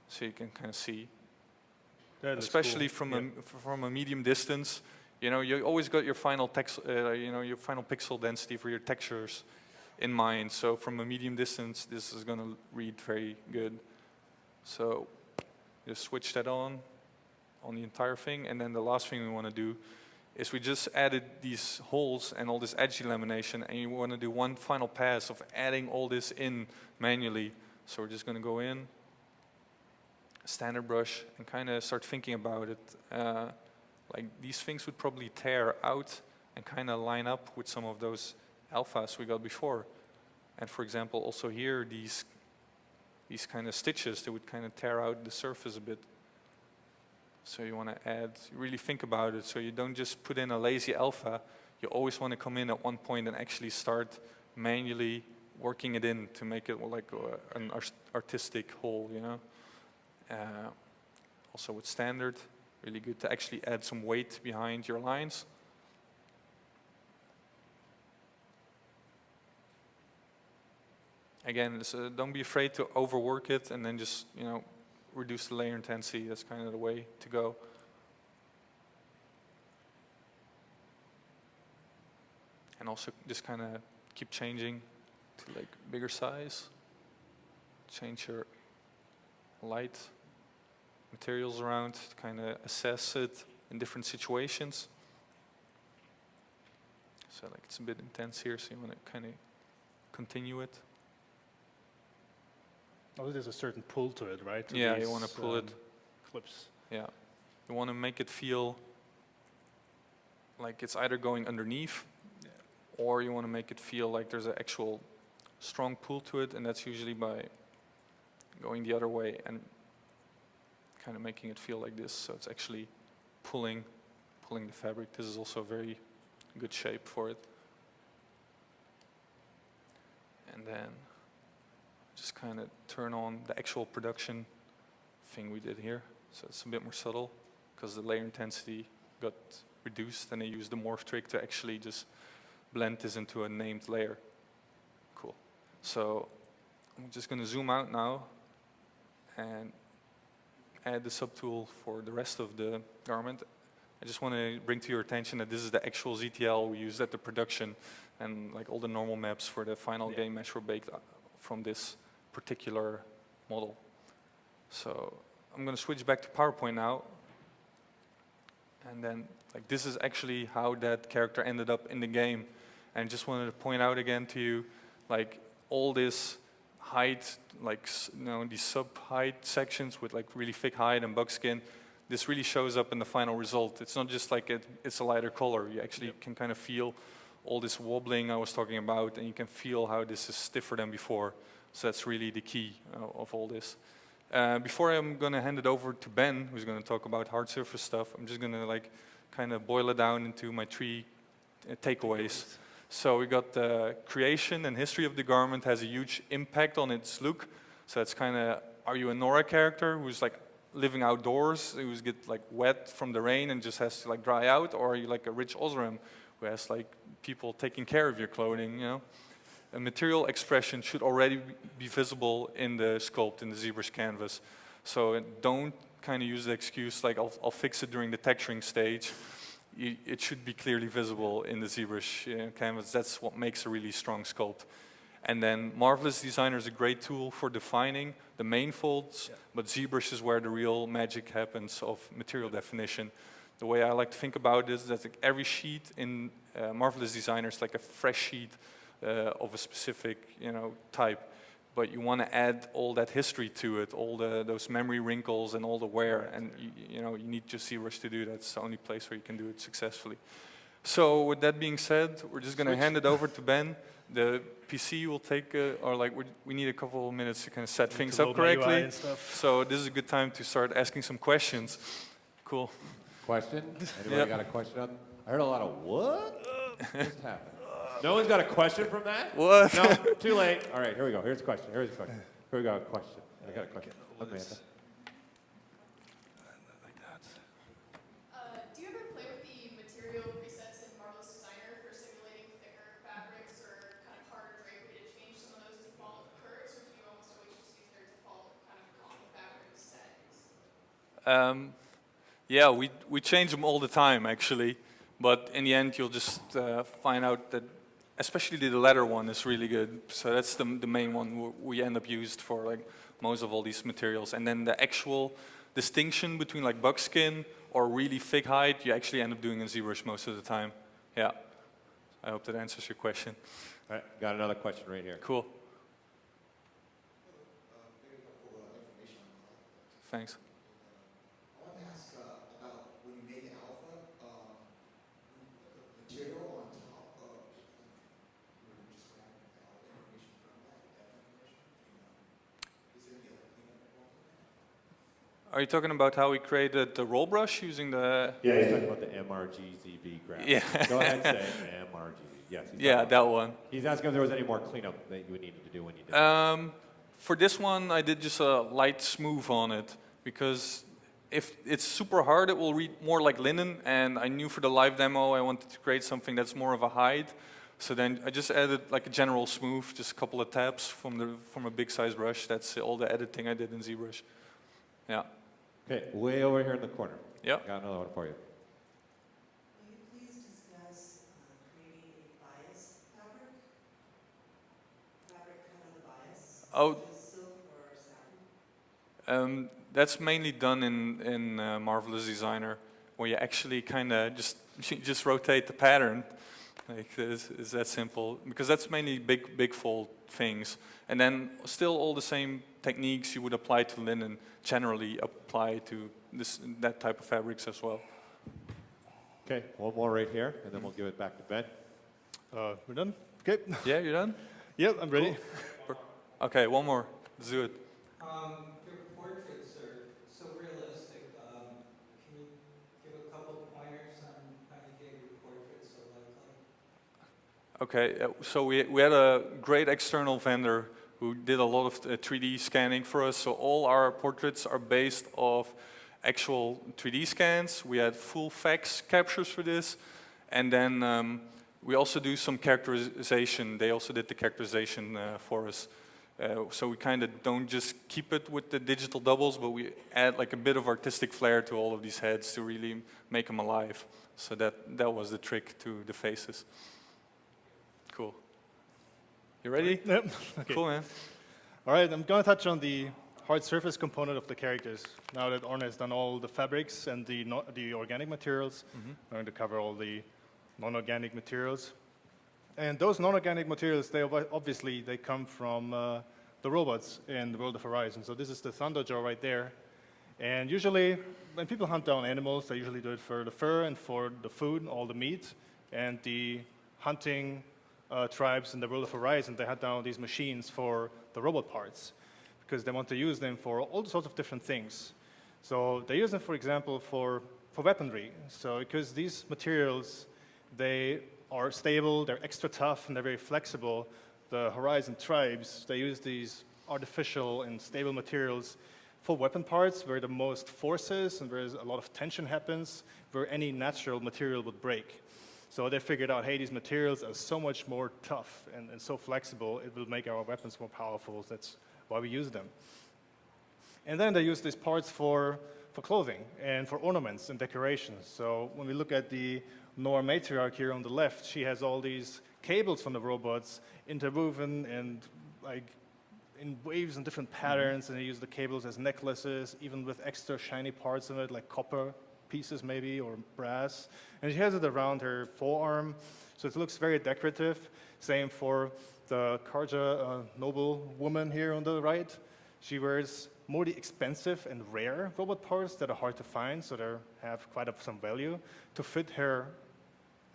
So you can kind of see. That looks especially cool. from Yeah. from a medium distance. You know, you always got your final your final pixel density for your textures in mind. So from a medium distance, this is going to read very good. So just switch that on the entire thing, and then the last thing we want to do is we just added these holes and all this edge lamination, and you want to do one final pass of adding all this in manually. So we're just going to go in, standard brush, and kind of start thinking about it. Like these things would probably tear out and kind of line up with some of those alphas we got before. And for example, also here, these kind of stitches, they would kind of tear out the surface a bit. So you want to add, really think about it, so you don't just put in a lazy alpha. You always want to come in at one point and actually start manually working it in to make it like an artistic whole, you know. Also with standard, really good to actually add some weight behind your lines. Again, don't be afraid to overwork it and then just, you know, reduce the layer intensity. That's kind of the way to go. And also just kind of keep changing to like bigger size. Change your light materials around to kind of assess it in different situations. So like it's a bit intense here, so you want to kind of continue it. Oh, there's a certain pull to it, right? To Yeah, you these, want to pull it. clips. Yeah. You want to make it feel like it's either going underneath, or you want to make it feel like there's an actual strong pull to it, and that's usually by going the other way and kind of making it feel like this, so it's actually pulling the fabric. This is also a very good shape for it. And then just kind of turn on the actual production thing we did here. So it's a bit more subtle because the layer intensity got reduced, and I used the morph trick to actually just blend this into a named layer. Cool. So I'm just going to zoom out now and add the subtool for the rest of the garment. I just want to bring to your attention that this is the actual ZTL we used at the production, and like all the normal maps for the final game mesh were baked from this particular model. So I'm going to switch back to PowerPoint now, and then like this is actually how that character ended up in the game. And just wanted to point out again to you, like all this height, like these sub-height sections with like really thick hide and buckskin, this really shows up in the final result. It's not just like it's a lighter color. You actually can kind of feel all this wobbling I was talking about, and you can feel how this is stiffer than before. So that's really the key of all this. Before I'm going to hand it over to Ben, who's going to talk about hard surface stuff, I'm just going to like kind of boil it down into my three takeaways. So we got the creation and history of the garment has a huge impact on its look. So it's kind of, are you a Nora character who's like living outdoors, who's get like wet from the rain and just has to like dry out, or are you like a rich Osram who has like people taking care of your clothing, you know? A material expression should already be visible in the sculpt, in the ZBrush canvas. So don't kind of use the excuse like I'll fix it during the texturing stage. It should be clearly visible in the ZBrush canvas. That's what makes a really strong sculpt. And then Marvelous Designer is a great tool for defining the main folds, but ZBrush is where the real magic happens of material definition. The way I like to think about this is that like every sheet in Marvelous Designer is like a fresh sheet of a specific, type, but you want to add all that history to it, all those memory wrinkles and all the wear, and you need just ZBrush to do that. It's the only place where you can do it successfully. So with that being said, we're just going to hand it over to Ben. The PC will take, we need a couple of minutes to kind of set things up correctly. So this is a good time to start asking some questions. Cool. Question? Anybody got a question? I heard a lot of what? What just happened? No one's got a question from that? What? No, too late. All right, here we go. Here's a question. Here we go. A question. I got a question. Amanda. Do you ever play with the material presets in Marvelous Designer for simulating thicker fabrics or kind of harder drapery to change some of those default curves, or do you almost always just use their default kind of common fabric settings? Yeah, we change them all the time, actually. But in the end, you'll just find out that, especially the leather one is really good. So that's the main one we end up used for like most of all these materials. And then the actual distinction between like buckskin or really thick hide, you actually end up doing in ZBrush most of the time. Yeah. I hope that answers your question. All right, got another question right here. Cool. Thanks. I want to ask about when you make an alpha, you put the material on top of, you're just grabbing the alpha information from that information. Is there any other cleanup involved in that? Are you talking about how we created the roll brush using the... Yeah, he's talking about the MRGZB graph. Yeah. Go ahead and say MRGZ. Yes. Yeah, that one. He's asking if there was any more cleanup that you needed to do when you did it. For this one, I did just a light smooth on it because if it's super hard, it will read more like linen. And I knew for the live demo, I wanted to create something that's more of a hide. So then I just added like a general smooth, just a couple of tabs from a big size brush. That's all the editing I did in ZBrush. Yeah. Okay, way over here in the corner. Yep. Got another one for you. Will you please discuss creating a bias fabric? Fabric cut on the bias? Oh. Such as silk or satin? That's mainly done in Marvelous Designer, where you actually kind of just rotate the pattern. Like it's that simple, because that's mainly big fold things, and then still all the same techniques you would apply to linen generally apply to that type of fabrics as well. Okay, one more right here, and then we'll give it back to Ben. We're done? Okay. Yeah, you're done? Yep, I'm ready. Cool. Okay, one more. Let's do it. Your portraits are so realistic. Can you give a couple pointers on how you get your portraits so lifelike? Okay, so we had a great external vendor who did a lot of 3D scanning for us. So all our portraits are based off actual 3D scans. We had full fax captures for this. And then we also do some characterization. They also did the characterization for us. So we kind of don't just keep it with the digital doubles, but we add like a bit of artistic flair to all of these heads to really make them alive. So that was the trick to the faces. Cool. You ready? Yep. Okay. Cool, man. All right, I'm going to touch on the hard surface component of the characters. Now that Orne has done all the fabrics and the organic materials, I'm going to cover all the non-organic materials. And those non-organic materials, they come from the robots in the World of Horizon. So this is the Thunderjaw right there. And usually, when people hunt down animals, they usually do it for the fur and for the food, all the meat. And the hunting tribes in the World of Horizon, they hunt down these machines for the robot parts because they want to use them for all sorts of different things. So they use them, for example, for weaponry. So because these materials, they are stable, they're extra tough, and they're very flexible, the Horizon tribes, they use these artificial and stable materials for weapon parts where the most force is and where a lot of tension happens, where any natural material would break. So they figured out, hey, these materials are so much more tough and so flexible, it will make our weapons more powerful. That's why we use them. And then they use these parts for clothing and for ornaments and decorations. So when we look at the Nora matriarch here on the left, she has all these cables from the robots interwoven and like in waves and different patterns, and they use the cables as necklaces, even with extra shiny parts in it, like copper pieces maybe, or brass. And she has it around her forearm, so it looks very decorative. Same for the Karja noble woman here on the right. She wears more the expensive and rare robot parts that are hard to find, so they have quite some value, to fit her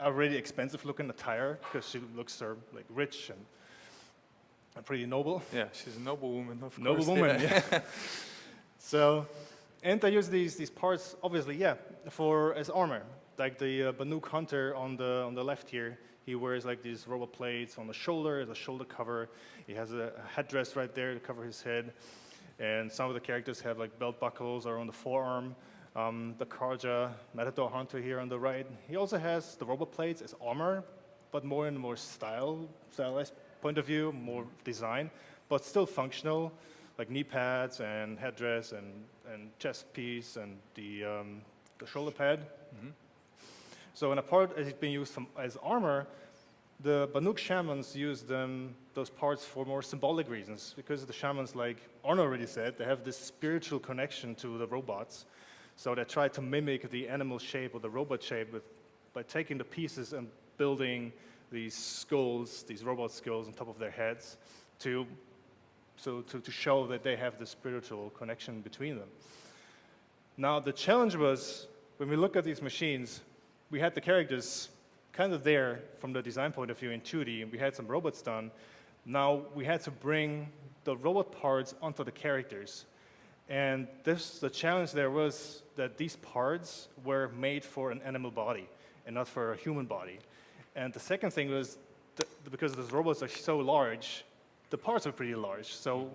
already expensive looking attire, because she looks so like rich and pretty noble. Yeah, she's a noble woman, of course. Noble woman, yeah. So, and they use these parts, obviously, yeah, as armor. Like the Banuk hunter on the left here, he wears like these robot plates on the shoulder as a shoulder cover. He has a headdress right there to cover his head. And some of the characters have like belt buckles or on the forearm. The Karja Matador hunter here on the right, he also has the robot plates as armor, but more in a more stylized point of view, more design, but still functional, like knee pads and headdress and chest piece and the the shoulder pad. So in a part as it's being used as armor, the Banuk shamans use those parts for more symbolic reasons, because the shamans, like Arno already said, they have this spiritual connection to the robots. So they try to mimic the animal shape or the robot shape by taking the pieces and building these skulls, these robot skulls on top of their heads to show that they have the spiritual connection between them. Now the challenge was, when we look at these machines, we had the characters kind of there from the design point of view in 2D, and we had some robots done. Now we had to bring the robot parts onto the characters. And the challenge there was that these parts were made for an animal body and not for a human body. And the second thing was, because those robots are so large, the parts are pretty large. So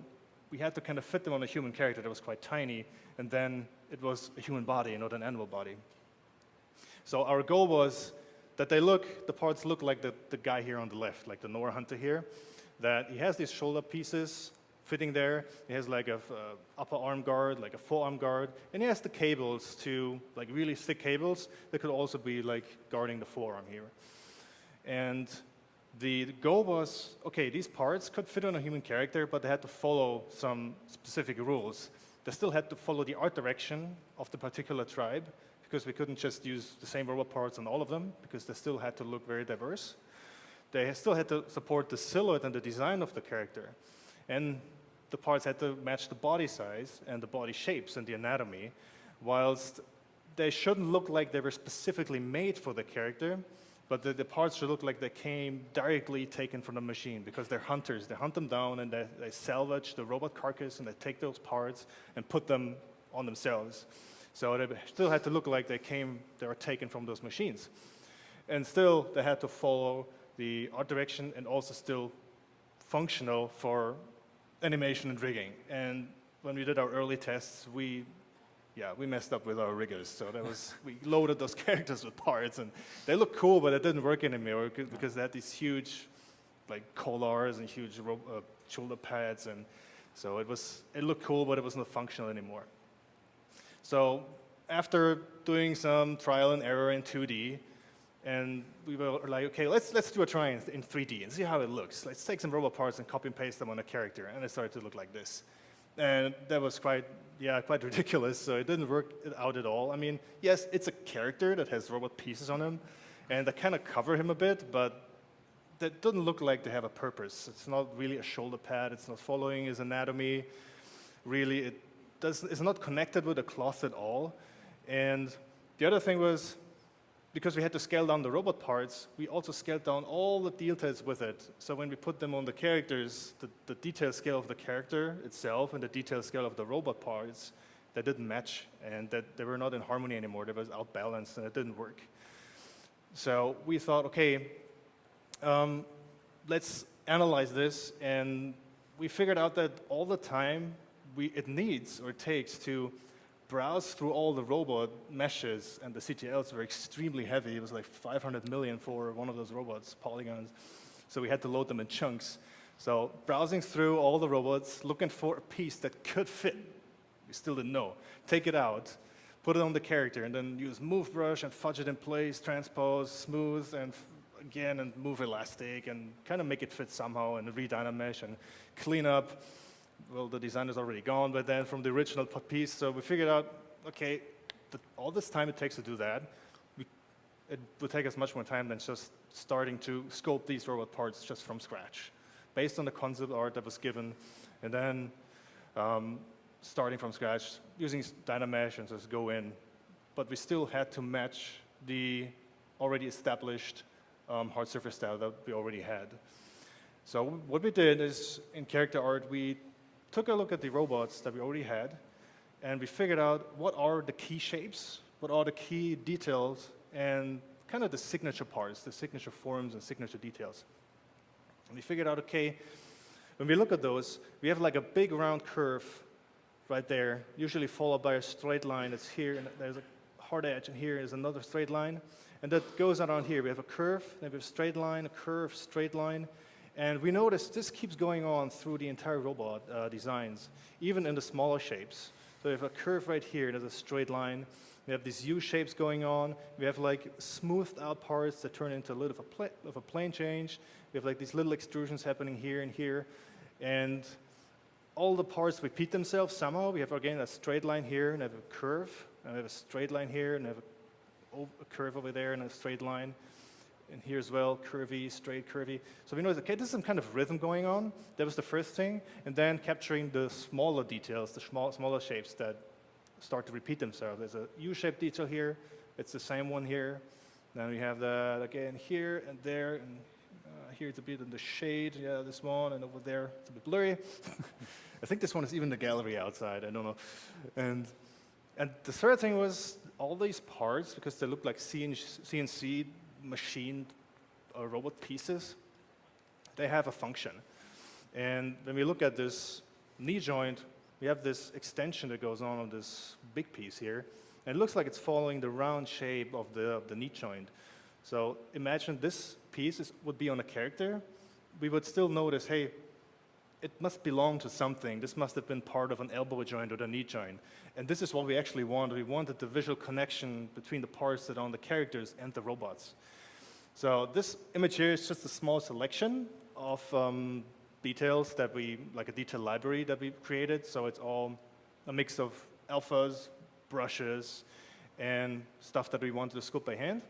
we had to kind of fit them on a human character that was quite tiny, and then it was a human body, not an animal body. So our goal was that the parts look like the guy here on the left, like the Nora Hunter here, that he has these shoulder pieces fitting there. He has like a upper arm guard, like a forearm guard, and he has the cables too, like really thick cables that could also be like guarding the forearm here. And the goal was, okay, these parts could fit on a human character, but they had to follow some specific rules. They still had to follow the art direction of the particular tribe, because we couldn't just use the same robot parts on all of them, because they still had to look very diverse. They still had to support the silhouette and the design of the character. And the parts had to match the body size and the body shapes and the anatomy, whilst they shouldn't look like they were specifically made for the character, but the parts should look like they came directly taken from the machine, because they're hunters. They hunt them down and they salvage the robot carcass and they take those parts and put them on themselves. So they still had to look like they were taken from those machines. And still, they had to follow the art direction and also still functional for animation and rigging. And when we did our early tests, we messed up with our riggers. So we loaded those characters with parts, and they look cool, but it didn't work anymore because they had these huge, like, collars and huge shoulder pads, and so it looked cool, but it was not functional anymore. So after doing some trial and error in 2D, and we were like, okay, let's do a try in 3D and see how it looks. Let's take some robot parts and copy and paste them on a character, and it started to look like this. And that was quite ridiculous, so it didn't work out at all. I mean, yes, it's a character that has robot pieces on him, and they kind of cover him a bit, but that doesn't look like they have a purpose. It's not really a shoulder pad. It's not following his anatomy. Really, it's not connected with the cloth at all. And the other thing was, because we had to scale down the robot parts, we also scaled down all the details with it. So when we put them on the characters, the detail scale of the character itself and the detail scale of the robot parts, they didn't match, and that they were not in harmony anymore. They was outbalanced, and it didn't work. So we thought, okay, let's analyze this, and we figured out that all the time it takes to browse through all the robot meshes, and the CTLs were extremely heavy. It was like 500 million for one of those robots, polygons. So we had to load them in chunks. So browsing through all the robots, looking for a piece that could fit. We still didn't know. Take it out, put it on the character, and then use move brush and fudge it in place, transpose, smooth, and again, and move elastic, and kind of make it fit somehow, and redynamesh, and clean up. Well, the design is already gone, but then from the original piece, so we figured out, okay, all this time it takes to do that, it would take us much more time than just starting to sculpt these robot parts just from scratch, based on the concept art that was given, and then starting from scratch, using Dynamesh and just go in. But we still had to match the already established hard surface style that we already had. So what we did is, in character art, we took a look at the robots that we already had, and we figured out what are the key shapes, what are the key details, and kind of the signature parts, the signature forms and signature details. And we figured out, okay, when we look at those, we have like a big round curve right there, usually followed by a straight line that's here, and there's a hard edge, and here is another straight line, and that goes around here. We have a curve, then we have a straight line, a curve, straight line. And we noticed this keeps going on through the entire robot designs, even in the smaller shapes. So we have a curve right here, there's a straight line, We have these U shapes going on. We have like smoothed out parts that turn into a little of a plane change. We have like these little extrusions happening here and here. And all the parts repeat themselves somehow. We have again a straight line here and I have a curve. And I have a straight line here and I have a curve over there and a straight line. And here as well, curvy, straight, curvy. So we know, okay, there's some kind of rhythm going on. That was the first thing. And then capturing the smaller details, the smaller shapes that start to repeat themselves. There's a U-shaped detail here. It's the same one here. Then we have that again here and there. And here it's a bit in the shade. Yeah, this one. And over there, it's a bit blurry. I think this one is even the gallery outside. I don't know. And the third thing was all these parts, because they look like CNC machined robot pieces, they have a function. And when we look at this knee joint, we have this extension that goes on this big piece here. And it looks like it's following the round shape of the knee joint. So imagine this piece would be on a character. We would still notice, hey, it must belong to something. This must have been part of an elbow joint or the knee joint. And this is what we actually wanted. We wanted the visual connection between the parts that are on the characters and the robots. So this image here is just a small selection of details that like a detail library that we created. So it's all a mix of alphas, brushes, and stuff that we wanted to sculpt by hand.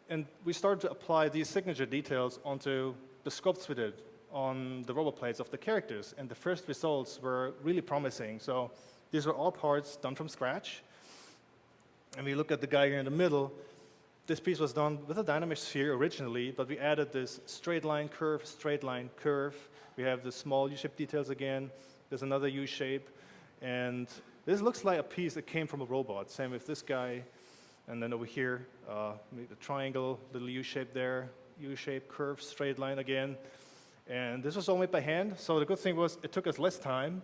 And we started to apply these signature details onto the sculpts we did on the robot plates of the characters. And the first results were really promising. So these were all parts done from scratch. And we look at the guy here in the middle. This piece was done with a dynamic sphere originally, but we added this straight line, curve, straight line, curve. We have the small U-shaped details again. There's another U-shape. And this looks like a piece that came from a robot. Same with this guy. And then over here, the triangle, little U-shape there, U-shape, curve, straight line again. And this was all made by hand. So the good thing was it took us less time.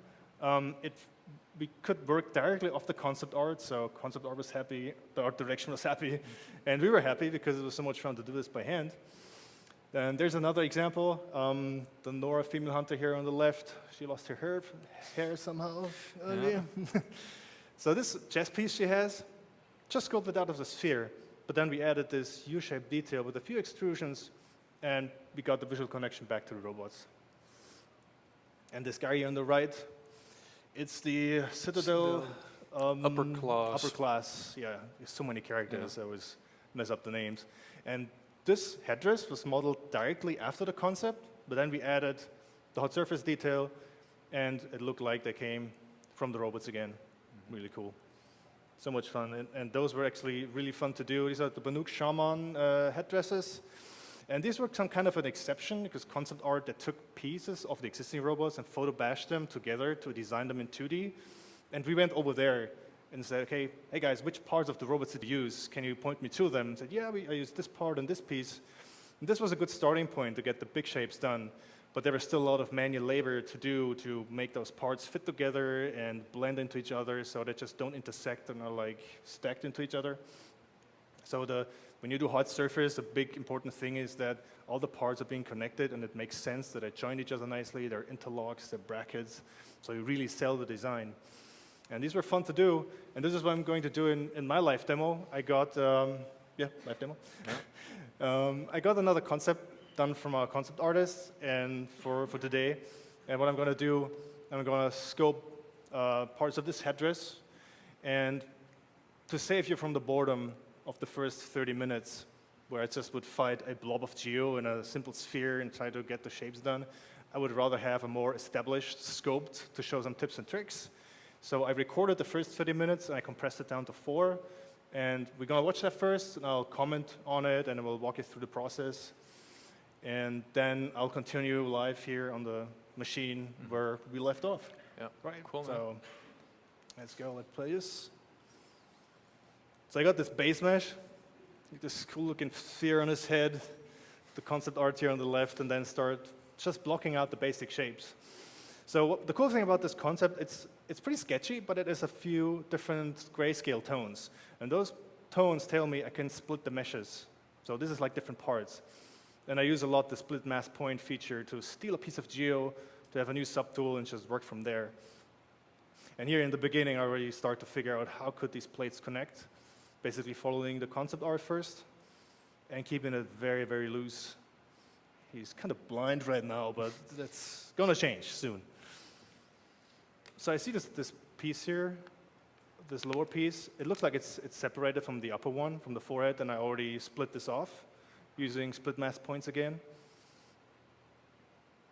We could work directly off the concept art, so concept art was happy, the art direction was happy, and we were happy because it was so much fun to do this by hand. And there's another example, the Nora female hunter here on the left. She lost her hair somehow. Oh, yeah. So this chest piece she has, just sculpted out of the sphere, but then we added this U-shaped detail with a few extrusions, and we got the visual connection back to the robots. And this guy here on the right, it's the Citadel upper class. Upper class, yeah. There's so many characters, I always mess up the names. And this headdress was modeled directly after the concept, but then we added the hot surface detail, and it looked like they came from the robots again. Really cool. So much fun. And those were actually really fun to do. These are the Banuk Shaman headdresses. And these were some kind of an exception, because concept art that took pieces of the existing robots and photo bashed them together to design them in 2D. And we went over there and said, okay, hey guys, which parts of the robots did you use? Can you point me to them? And said, yeah, I used this part and this piece. And this was a good starting point to get the big shapes done. But there was still a lot of manual labor to do to make those parts fit together and blend into each other so they just don't intersect and are like stacked into each other. So when you do hard surface, a big important thing is that all the parts are being connected, and it makes sense that they join each other nicely. They're interlocks, they're brackets, so you really sell the design. And these were fun to do, and this is what I'm going to do in my live demo. I got, live demo. Yeah. I got another concept done from a concept artist and for today. And what I'm going to do, I'm going to sculpt parts of this headdress, and to save you from the boredom of the first 30 minutes, where I just would fight a blob of geo in a simple sphere and try to get the shapes done, I would rather have a more established scoped to show some tips and tricks. So I recorded the first 30 minutes, and I compressed it down to 4. And we're going to watch that first, and I'll comment on it, and we'll walk you through the process. And then I'll continue live here on the machine where we left off. Yeah, right. Cool, man. So let's go. Let's play this. So I got this base mesh, this cool-looking sphere on his head, the concept art here on the left, and then start just blocking out the basic shapes. So the cool thing about this concept, it's pretty sketchy, but it has a few different grayscale tones. And those tones tell me I can split the meshes. So this is like different parts. And I use a lot the split mask point feature to steal a piece of geo, to have a new subtool, and just work from there. And here in the beginning, I already start to figure out how could these plates connect, basically following the concept art first and keeping it very, very loose. He's kind of blind right now, but that's going to change soon. So I see this piece here, this lower piece. It looks like it's separated from the upper one, from the forehead, and I already split this off using split mask points again.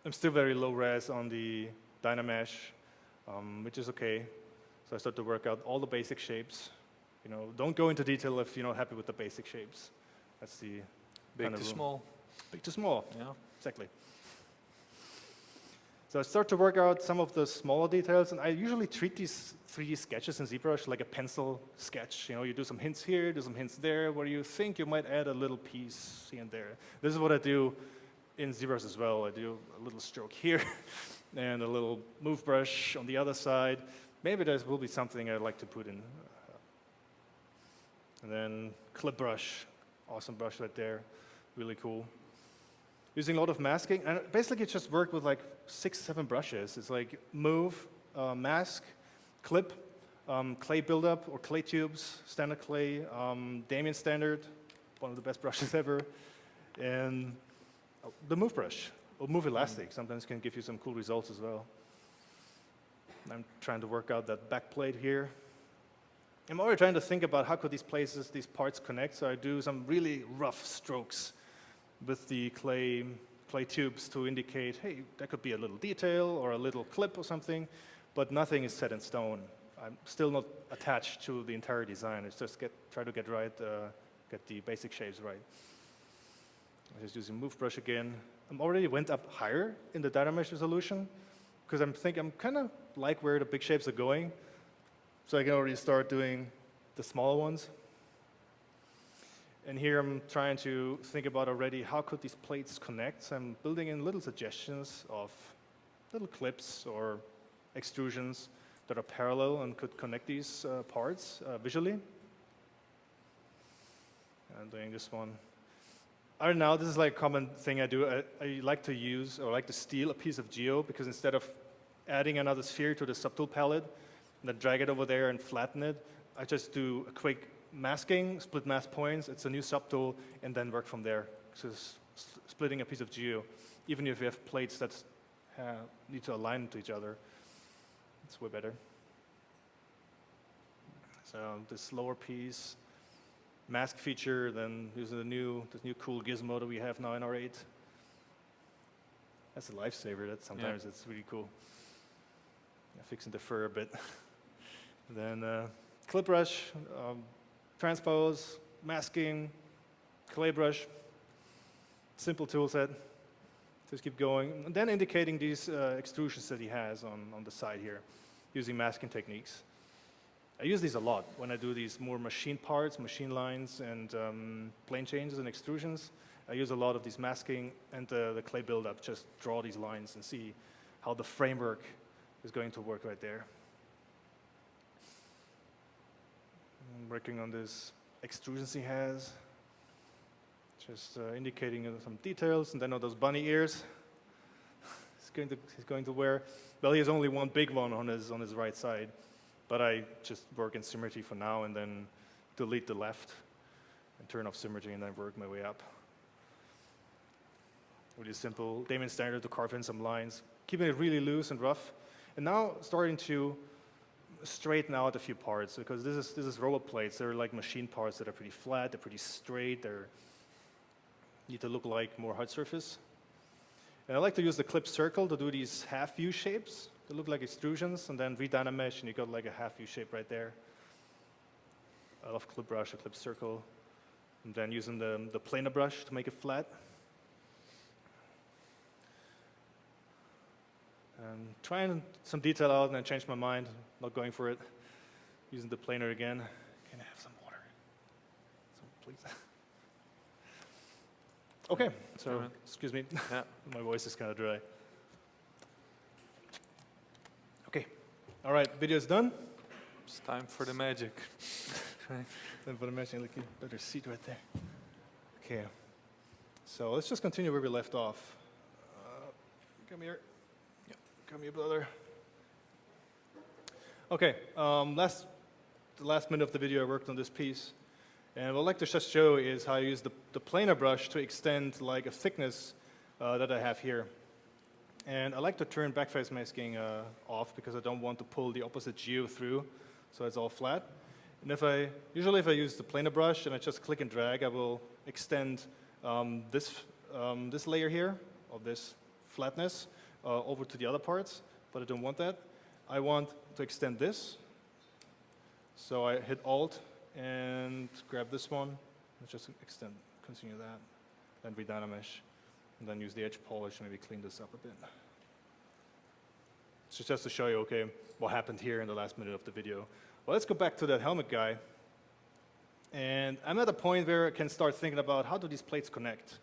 I'm still very low res on the Dynamesh, which is okay. So I start to work out all the basic shapes. You know, don't go into detail if you're not happy with the basic shapes. That's the Big kind of to rule. small. Big to small. Yeah. Exactly. So I start to work out some of the smaller details, and I usually treat these 3D sketches in ZBrush like a pencil sketch. You know, you do some hints here, do some hints there, where you think you might add a little piece here and there. This is what I do in ZBrush as well. I do a little stroke here, and a little move brush on the other side. Maybe there will be something I'd like to put in. And then clip brush, awesome brush right there, really cool. Using a lot of masking, and basically just work with like 6, 7 brushes. It's like move, mask, clip, clay buildup or clay tubes, standard clay, Damien standard, one of the best brushes ever, and the move brush or move elastic sometimes can give you some cool results as well. I'm trying to work out that back plate here. I'm already trying to think about how could these parts connect, so I do some really rough strokes with the clay tubes to indicate, hey, that could be a little detail or a little clip or something, but nothing is set in stone. I'm still not attached to the entire design. It's just try to get the basic shapes right. I'm just using move brush again. I'm already went up higher in the Dynamesh resolution because I'm kind of like where the big shapes are going, so I can already start doing the smaller ones. And here I'm trying to think about already how could these plates connect. So I'm building in little suggestions of little clips or extrusions that are parallel and could connect these parts visually. I'm doing this one. I don't know, this is like a common thing I do. I like to use or like to steal a piece of geo because instead of adding another sphere to the subtool palette and then drag it over there and flatten it, I just do a quick masking, split mask points, it's a new subtool, and then work from there. So splitting a piece of geo, even if you have plates that need to align to each other, it's way better. So this lower piece, mask feature, then using this new cool gizmo that we have now in R8. That's a lifesaver. That sometimes it's really cool. Yeah, fixing the fur a bit. Then clip brush, transpose, masking, clay brush, simple tool set. Just keep going. And then indicating these extrusions that he has on the side here, using masking techniques. I use these a lot when I do these more machine parts, machine lines, and plane changes and extrusions. I use a lot of these masking and the clay buildup, just draw these lines and see how the framework is going to work right there. I'm working on this extrusions he has, just indicating some details, and then on those bunny ears he's going to wear. Well, he has only one big one on his right side, but I just work in symmetry for now, and then delete the left and turn off symmetry, and then work my way up. Really simple Damien standard to carve in some lines, keeping it really loose and rough, and now starting to straighten out a few parts, because this is robot plates. They're like machine parts that are pretty flat, they're pretty straight, they need to look like more hard surface. And I like to use the clip circle to do these half U shapes that look like extrusions, and then re-Dynamesh, and you got like a half U shape right there. I love clip brush or clip circle, and then using the planar brush to make it flat. And trying some detail out, and then change my mind, not going for it. Using the planar again. Can I have some water? Please. Okay, so excuse me, Yeah. my voice is kind of dry. Okay, all right, video is done. It's time for the magic. Then for the magic, look, better seat right there. Okay, so let's just continue where we left off. Come here. Come here, brother. Okay, the last minute of the video I worked on this piece. And what I'd like to just show is how I use the planar brush to extend like a thickness that I have here. And I like to turn backface masking off because I don't want to pull the opposite geo through, so it's all flat. And usually if I use the planar brush and I just click and drag, I will extend this layer here, of this flatness, over to the other parts, but I don't want that. I want to extend this. So I hit Alt and grab this one, and just continue that, then redynamesh, and then use the edge polish and maybe clean this up a bit. So just to show you, okay, what happened here in the last minute of the video. Well, let's go back to that helmet guy. And I'm at a point where I can start thinking about how do these plates connect,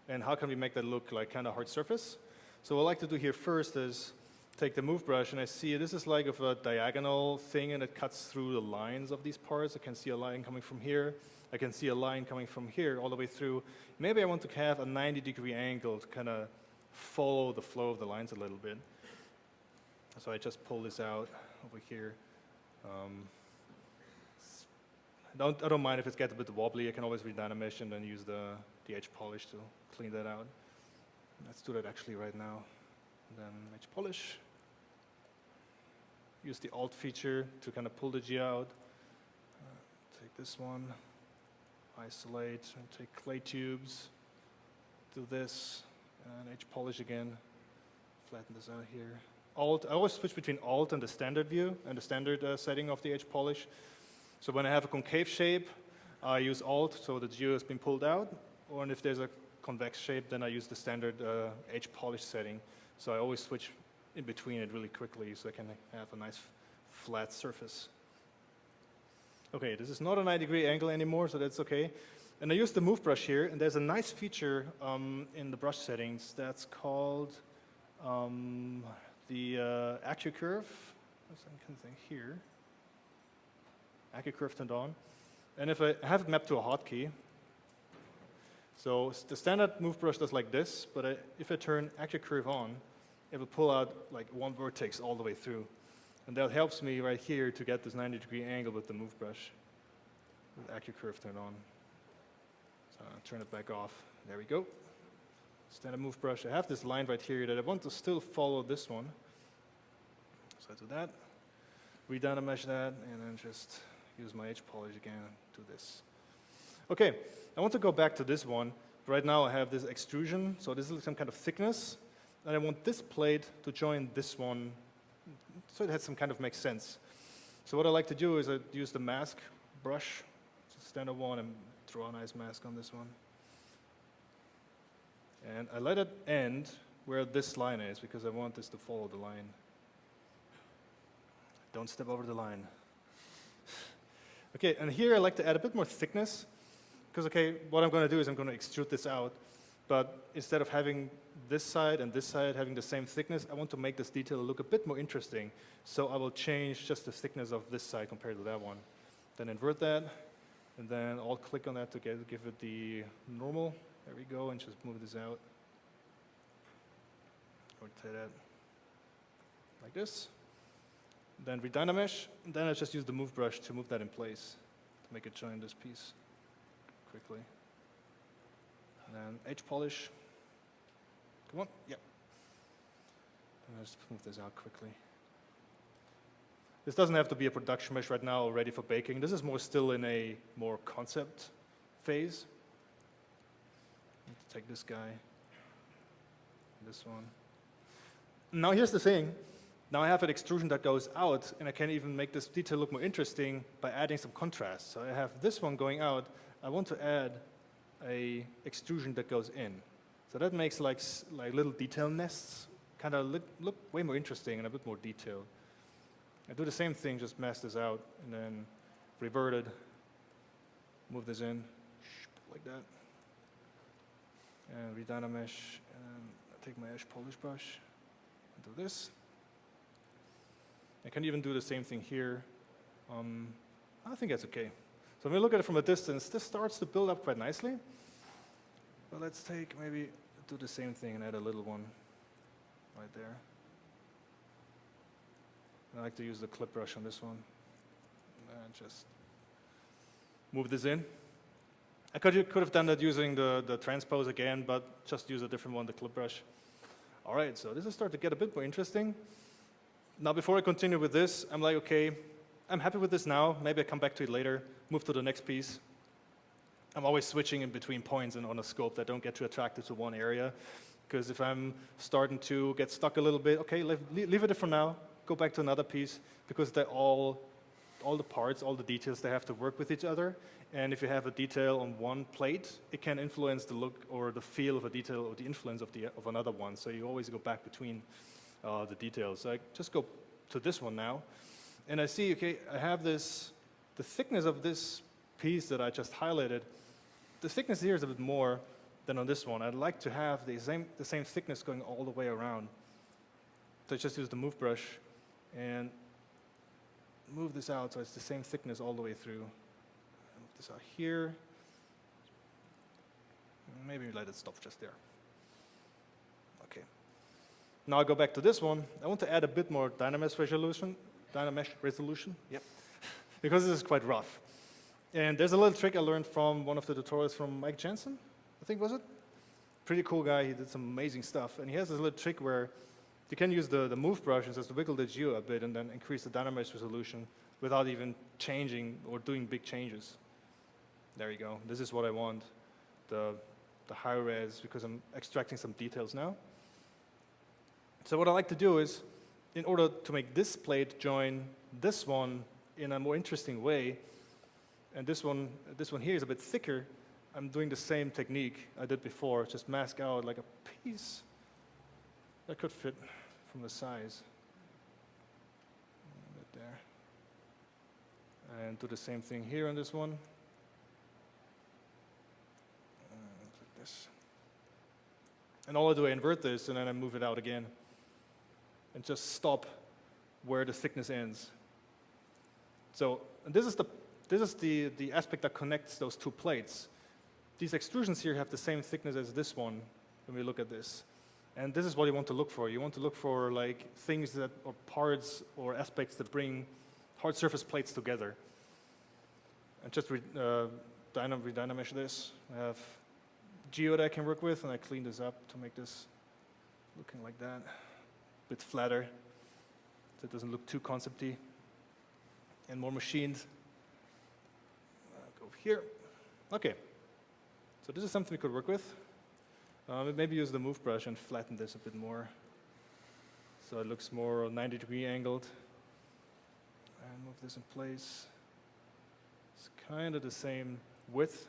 and how can we make that look like kind of hard surface. So what I like to do here first is take the move brush, and I see this is like of a diagonal thing, and it cuts through the lines of these parts. I can see a line coming from here. I can see a line coming from here all the way through. Maybe I want to have a 90-degree angle to kind of follow the flow of the lines a little bit. So I just pull this out over here. I don't mind if it gets a bit wobbly. I can always redynamesh and then use the edge polish to clean that out. Let's do that actually right now. And then edge polish. Use the Alt feature to kind of pull the G out. Take this one, isolate, and take clay tubes. Do this, and edge polish again. Flatten this out here. Alt, I always switch between Alt and the standard view, and the standard setting of the edge polish. So when I have a concave shape, I use Alt, so the geo has been pulled out. Or if there's a convex shape, then I use the standard edge polish setting. So I always switch in between it really quickly so I can have a nice flat surface. Okay, this is not a 90-degree angle anymore, so that's okay. And I use the move brush here, and there's a nice feature in the brush settings that's called the AccuCurve. There's something here. AccuCurve turned on. And if I have it mapped to a hotkey, so the standard move brush does like this, but if I turn AccuCurve on, it will pull out like one vertex all the way through. And that helps me right here to get this 90-degree angle with the move brush, with AccuCurve turned on. So I'll turn it back off. There we go. Standard move brush. I have this line right here that I want to still follow this one. So I do that, redynamesh that, and then just use my edge polish again, do this. Okay, I want to go back to this one. Right now I have this extrusion, so this is some kind of thickness. And I want this plate to join this one, so it has some kind of makes sense. So what I like to do is I use the mask brush, standard one, and draw a nice mask on this one. And I let it end where this line is, because I want this to follow the line. Don't step over the line. Okay, and here I like to add a bit more thickness, because okay, what I'm going to do is I'm going to extrude this out, but instead of having this side and this side having the same thickness, I want to make this detail look a bit more interesting, so I will change just the thickness of this side compared to that one. Then invert that, and then I'll click on that to give it the normal. There we go, and just move this out. Rotate that like this. Then redynamesh, and then I just use the move brush to move that in place, to make it join this piece quickly. And then edge polish. Come on, yep. And I just move this out quickly. This doesn't have to be a production mesh right now, ready for baking. This is more still in a more concept phase. Take this guy, this one. Now here's the thing. Now I have an extrusion that goes out, and I can even make this detail look more interesting by adding some contrast. So I have this one going out. I want to add a extrusion that goes in. So that makes like little detail nests kind of look way more interesting and a bit more detailed. I do the same thing, just mask this out, and then revert it, move this in, like that. And redynamesh, and I take my edge polish brush and do this. I can even do the same thing here. I think that's okay. So when we look at it from a distance, this starts to build up quite nicely. But let's maybe do the same thing and add a little one right there. I like to use the clip brush on this one. And just move this in. I could have done that using the transpose again, but just use a different one, the clip brush. All right, so this is starting to get a bit more interesting. Now, before I continue with this, I'm like, okay, I'm happy with this now. Maybe I come back to it later, move to the next piece. I'm always switching in between points and on a scope that don't get too attracted to one area. Because if I'm starting to get stuck a little bit, okay, leave it for now, go back to another piece, because they're all the parts, all the details, they have to work with each other. And if you have a detail on one plate, it can influence the look or the feel of a detail or the influence of another one. So you always go back between the details. So I just go to this one now, and I see, okay, I have this, the thickness of this piece that I just highlighted, the thickness here is a bit more than on this one. I'd like to have the same thickness going all the way around. So I just use the move brush and move this out so it's the same thickness all the way through. Move this out here. Maybe let it stop just there. Okay. Now I go back to this one. I want to add a bit more dynamesh resolution. Yep. Because this is quite rough. And there's a little trick I learned from one of the tutorials from Mike Jensen, I think was it? Pretty cool guy, he did some amazing stuff. And he has this little trick where you can use the move brush and just wiggle the geo a bit and then increase the dynamesh resolution without even changing or doing big changes. There you go. This is what I want, the high res, because I'm extracting some details now. So what I like to do is, in order to make this plate join this one in a more interesting way, and this one here is a bit thicker, I'm doing the same technique I did before, just mask out like a piece that could fit from the size. A bit there. And do the same thing here on this one. Like this. And all I do, I invert this, and then I move it out again. And just stop where the thickness ends. So and this is the aspect that connects those two plates. These extrusions here have the same thickness as this one when we look at this. And this is what you want to look for. You want to look for like things that, or parts or aspects that bring hard surface plates together. And just redynamesh this. I have geo that I can work with, and I clean this up to make this looking like that. A bit flatter, so it doesn't look too concepty. And more machined. Go over here. Okay. So this is something we could work with. Maybe use the move brush and flatten this a bit more, so it looks more 90-degree angled. And move this in place. It's kind of the same width.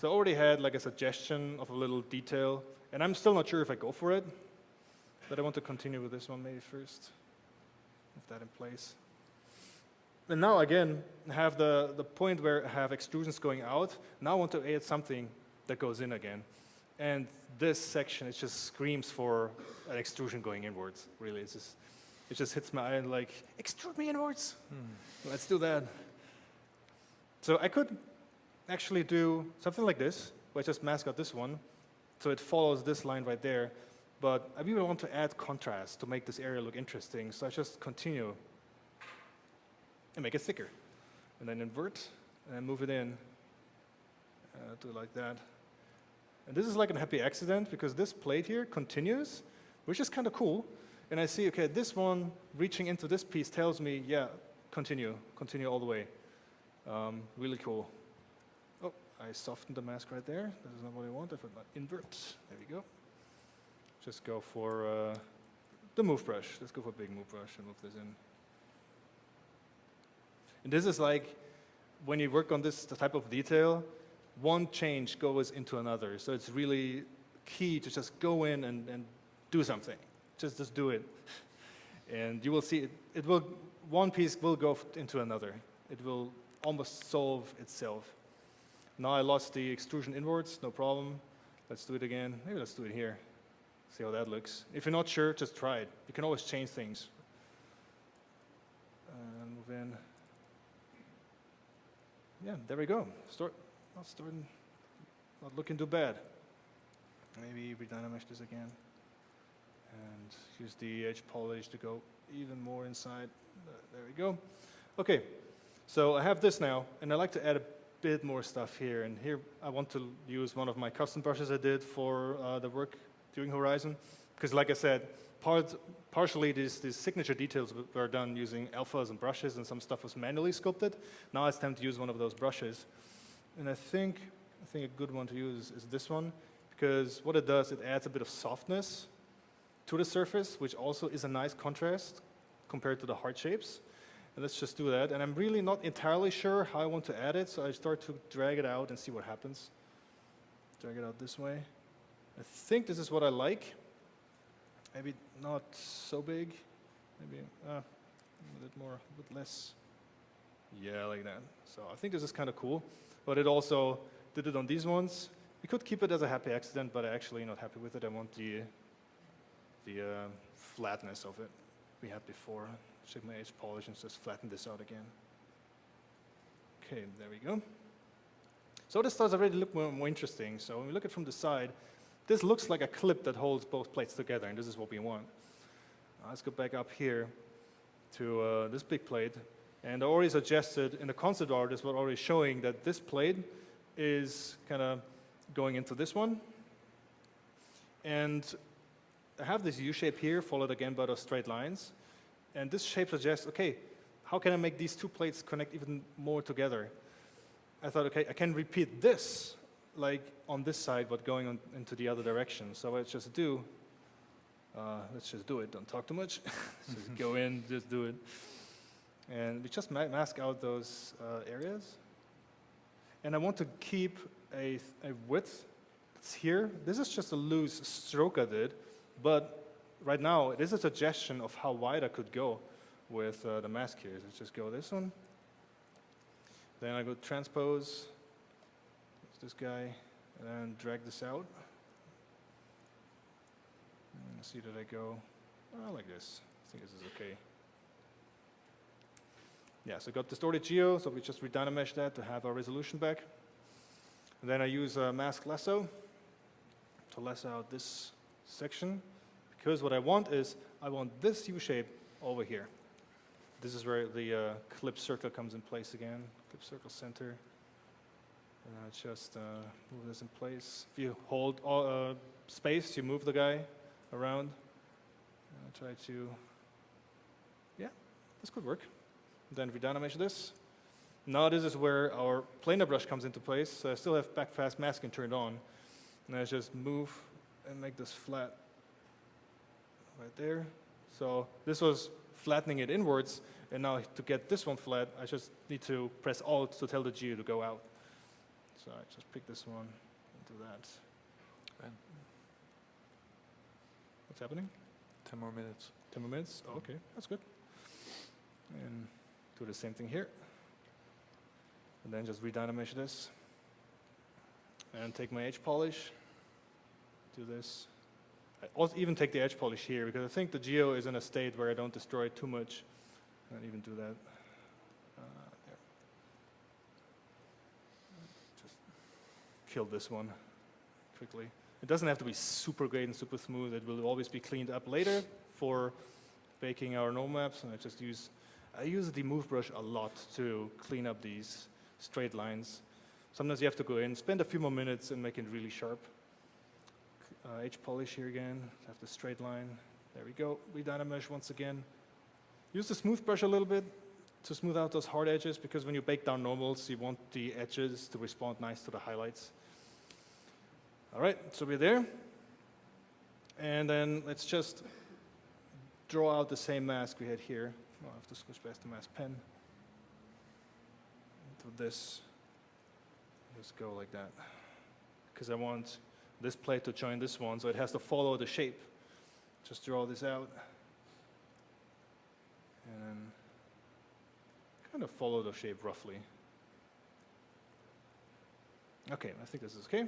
So I already had like a suggestion of a little detail, and I'm still not sure if I go for it, but I want to continue with this one maybe first. Move that in place. And now again, I have the point where I have extrusions going out. Now I want to add something that goes in again. And this section, it just screams for an extrusion going inwards, really. It just hits my eye and like, extrude me inwards. Let's do that. So I could actually do something like this, where I just mask out this one, so it follows this line right there. But I really want to add contrast to make this area look interesting, so I just continue and make it thicker. And then invert, and then move it in. Do it like that. And this is like a happy accident, because this plate here continues, which is kind of cool. And I see, okay, this one reaching into this piece tells me, yeah, continue all the way. Really cool. Oh, I softened the mask right there. This is not what I want. I forgot invert. There we go. Just go for the move brush. Let's go for a big move brush and move this in. And this is like, when you work on this type of detail, one change goes into another. So it's really key to just go in and do something. Just do it. And you will see, one piece will go into another. It will almost solve itself. Now I lost the extrusion inwards, no problem. Let's do it again. Maybe let's do it here. See how that looks. If you're not sure, just try it. You can always change things. Move in. Yeah, there we go. Not looking too bad. Maybe redynamesh this again. And use the edge polish to go even more inside. There we go. Okay, so I have this now, and I like to add a bit more stuff here. And here I want to use one of my custom brushes I did for the work during Horizon. Because like I said, partially these signature details were done using alphas and brushes, and some stuff was manually sculpted. Now it's time to use one of those brushes. And I think a good one to use is this one, because what it does, it adds a bit of softness to the surface, which also is a nice contrast compared to the hard shapes. And let's just do that. And I'm really not entirely sure how I want to add it, so I start to drag it out and see what happens. Drag it out this way. I think this is what I like. Maybe not so big. Maybe a bit more, a bit less. Yeah, like that. So I think this is kind of cool. But it also did it on these ones. We could keep it as a happy accident, but I'm actually not happy with it. I want the flatness of it we had before. Check my edge polish and just flatten this out again. Okay, there we go. So this does already look more interesting. So when we look at it from the side, this looks like a clip that holds both plates together, and this is what we want. Let's go back up here to this big plate. And I already suggested in the concept art, is what already showing that this plate is kind of going into this one. And I have this U shape here, followed again by those straight lines. And this shape suggests, okay, how can I make these two plates connect even more together? I thought, okay, I can repeat this, like on this side, but going on into the other direction. So let's just do it, don't talk too much. Just go in, just do it. And we just mask out those areas. And I want to keep a width that's here. This is just a loose stroke I did, but right now, it is a suggestion of how wide I could go with the mask here. Let's just go this one. Then I go transpose. It's this guy. And then drag this out. And see that I go like this. I think this is okay. Yeah, so I got distorted geo, so we just redynamesh that to have our resolution back. And then I use a mask lasso to lasso out this section. Because what I want is, I want this U shape over here. This is where the clip circle comes in place again. Clip circle center. And just move this in place. If you hold space, you move the guy around. Try to, yeah, this could work. Then redynamesh this. Now this is where our planar brush comes into place. So I still have backfast masking turned on. And I just move and make this flat. Right there. So this was flattening it inwards, and now to get this one flat, I just need to press Alt to tell the geo to go out. So I just pick this one and do that. Ben. What's happening? 10 more minutes. 10 more minutes? Oh, okay, that's good. And do the same thing here. And then just redynamesh this. And take my edge polish. Do this. I also even take the edge polish here, because I think the geo is in a state where I don't destroy it too much. And even do that. There. Just kill this one quickly. It doesn't have to be super great and super smooth. It will always be cleaned up later for baking our normal maps. And I use the move brush a lot to clean up these straight lines. Sometimes you have to go in, spend a few more minutes, and make it really sharp. Edge polish here again, have the straight line. There we go, redynamesh once again. Use the smooth brush a little bit to smooth out those hard edges, because when you bake down normals, you want the edges to respond nice to the highlights. All right, so we're there. And then let's just draw out the same mask we had here. I'll have to switch past the mask pen. To this, just go like that. Because I want this plate to join this one, so it has to follow the shape. Just draw this out. And then kind of follow the shape roughly. Okay, I think this is okay.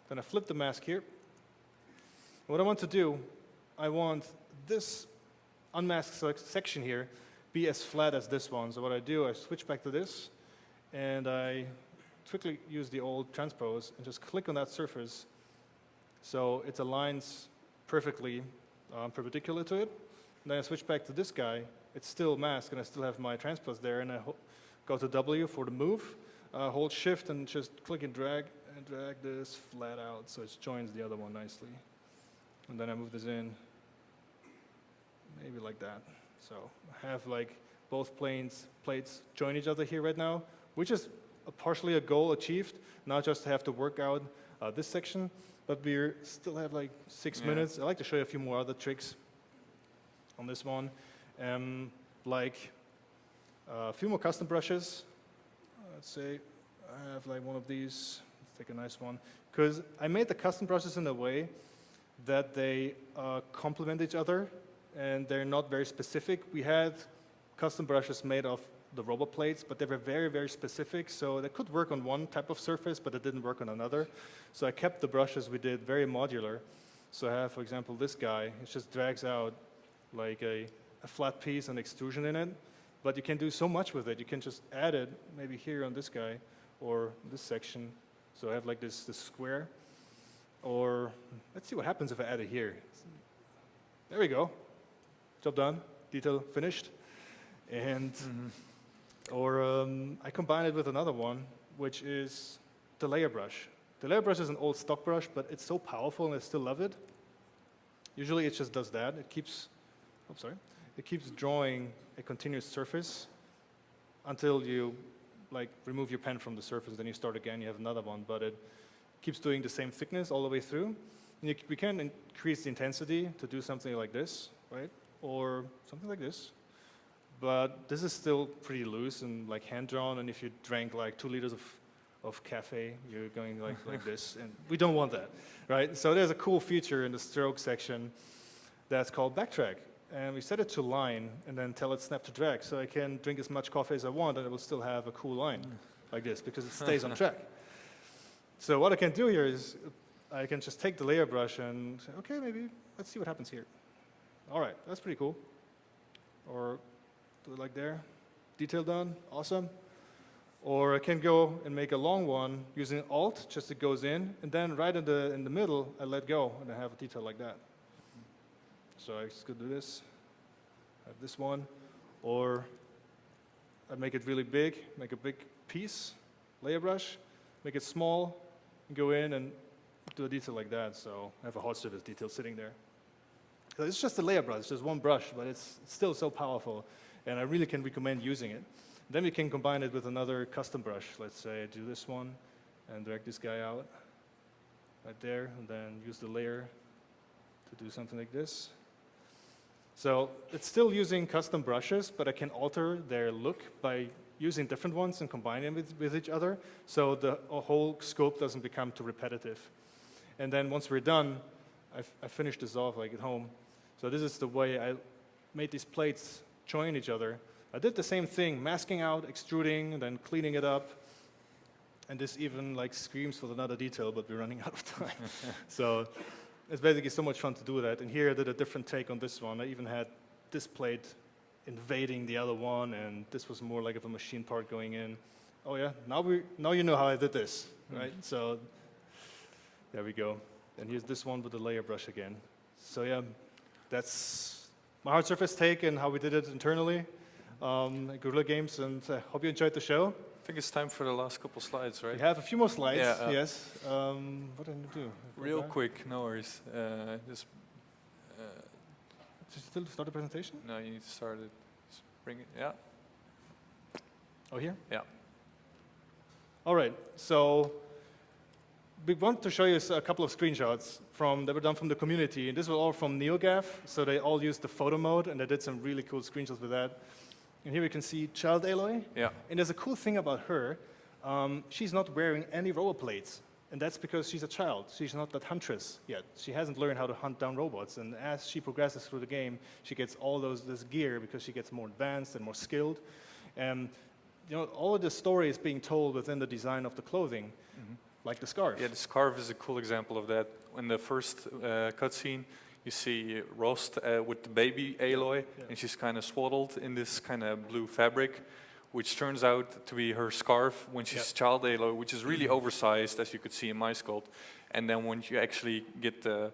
Then I flip the mask here. What I want to do, I want this unmasked section here be as flat as this one. So what I do, I switch back to this, and I quickly use the old transpose and just click on that surface so it aligns perfectly perpendicular to it. And then I switch back to this guy. It's still masked, and I still have my transpose there. And I go to W for the move, hold Shift, and just click and drag this flat out so it joins the other one nicely. And then I move this in, maybe like that. So I have like both plates join each other here right now, which is partially a goal achieved. Not just to have to work out this section, but we still have like 6 minutes. I'd like to show you a few more other tricks on this one. Like a few more custom brushes. Let's say I have like one of these. Let's take a nice one. Because I made the custom brushes in a way that they complement each other and they're not very specific. We had custom brushes made of the robot plates, but they were very, very specific. So they could work on one type of surface, but it didn't work on another. So I kept the brushes we did very modular. So I have, for example, this guy. It just drags out like a flat piece and extrusion in it. But you can do so much with it. You can just add it maybe here on this guy or this section. So I have like this square. Or let's see what happens if I add it here. There we go. Job done. Detail finished. And or I combine it with another one, which is the layer brush. The layer brush is an old stock brush, but it's so powerful and I still love it. Usually it just does that. It keeps drawing a continuous surface until you like remove your pen from the surface, then you start again, you have another one, but it keeps doing the same thickness all the way through. And we can increase the intensity to do something like this, right? Or something like this. But this is still pretty loose and like hand-drawn, and if you drank like 2 liters of cafe, you're going like this, and we don't want that, right? So there's a cool feature in the stroke section that's called backtrack. And we set it to line and then tell it snap to drag, so I can drink as much coffee as I want and it will still have a cool line like this because it stays on track. So what I can do here is I can just take the layer brush and say, okay, maybe let's see what happens here. All right, that's pretty cool. Or do it like there. Detail done, awesome. Or I can go and make a long one using Alt, just it goes in, and then right in the middle, I let go, and I have a detail like that. So I just could do this, have this one, or I make it really big, make a big piece, layer brush, make it small, and go in and do a detail like that. So I have a hot surface detail sitting there. So it's just a layer brush, it's just one brush, but it's still so powerful, and I really can recommend using it. Then we can combine it with another custom brush. Let's say I do this one and drag this guy out right there, and then use the layer to do something like this. So it's still using custom brushes, but I can alter their look by using different ones and combining them with each other, so the whole scope doesn't become too repetitive. And then once we're done, I finish this off like at home. So this is the way I made these plates join each other. I did the same thing, masking out, extruding, and then cleaning it up. And this even like screams for another detail, but we're running out of time. So it's basically so much fun to do that. And here I did a different take on this one. I even had this plate invading the other one, and this was more like of a machine part going in. Oh yeah, now you know how I did this, right? So there we go. And here's this one with the layer brush again. So yeah, that's my hard surface take and how we did it internally. Guerrilla Games, and I hope you enjoyed the show. I think it's time for the last couple slides, right? We have a few more slides, Yeah, yes. What do I need to do? Real quick, no worries. Just still start the presentation? No, you need to start it. Just bring it, yeah. Oh, here? Yeah. All right, so we want to show you a couple of screenshots that were done from the community, and this was all from NeoGAF, so they all used the photo mode, and they did some really cool screenshots with that. And here we can see Child Aloy. Yeah. And there's a cool thing about her. She's not wearing any robot plates, and that's because she's a child. She's not that huntress yet. She hasn't learned how to hunt down robots, and as she progresses through the game, she gets all this gear because she gets more advanced and more skilled. And you know, all of the story is being told within the design of the clothing, like the scarf. Yeah, the scarf is a cool example of that. In the first cutscene, you see Rost with the baby Aloy, and she's kind of swaddled in this kind of blue fabric, which turns out to be her scarf when she's Child Aloy, which is really oversized, as you could see in my sculpt. And then when you actually get the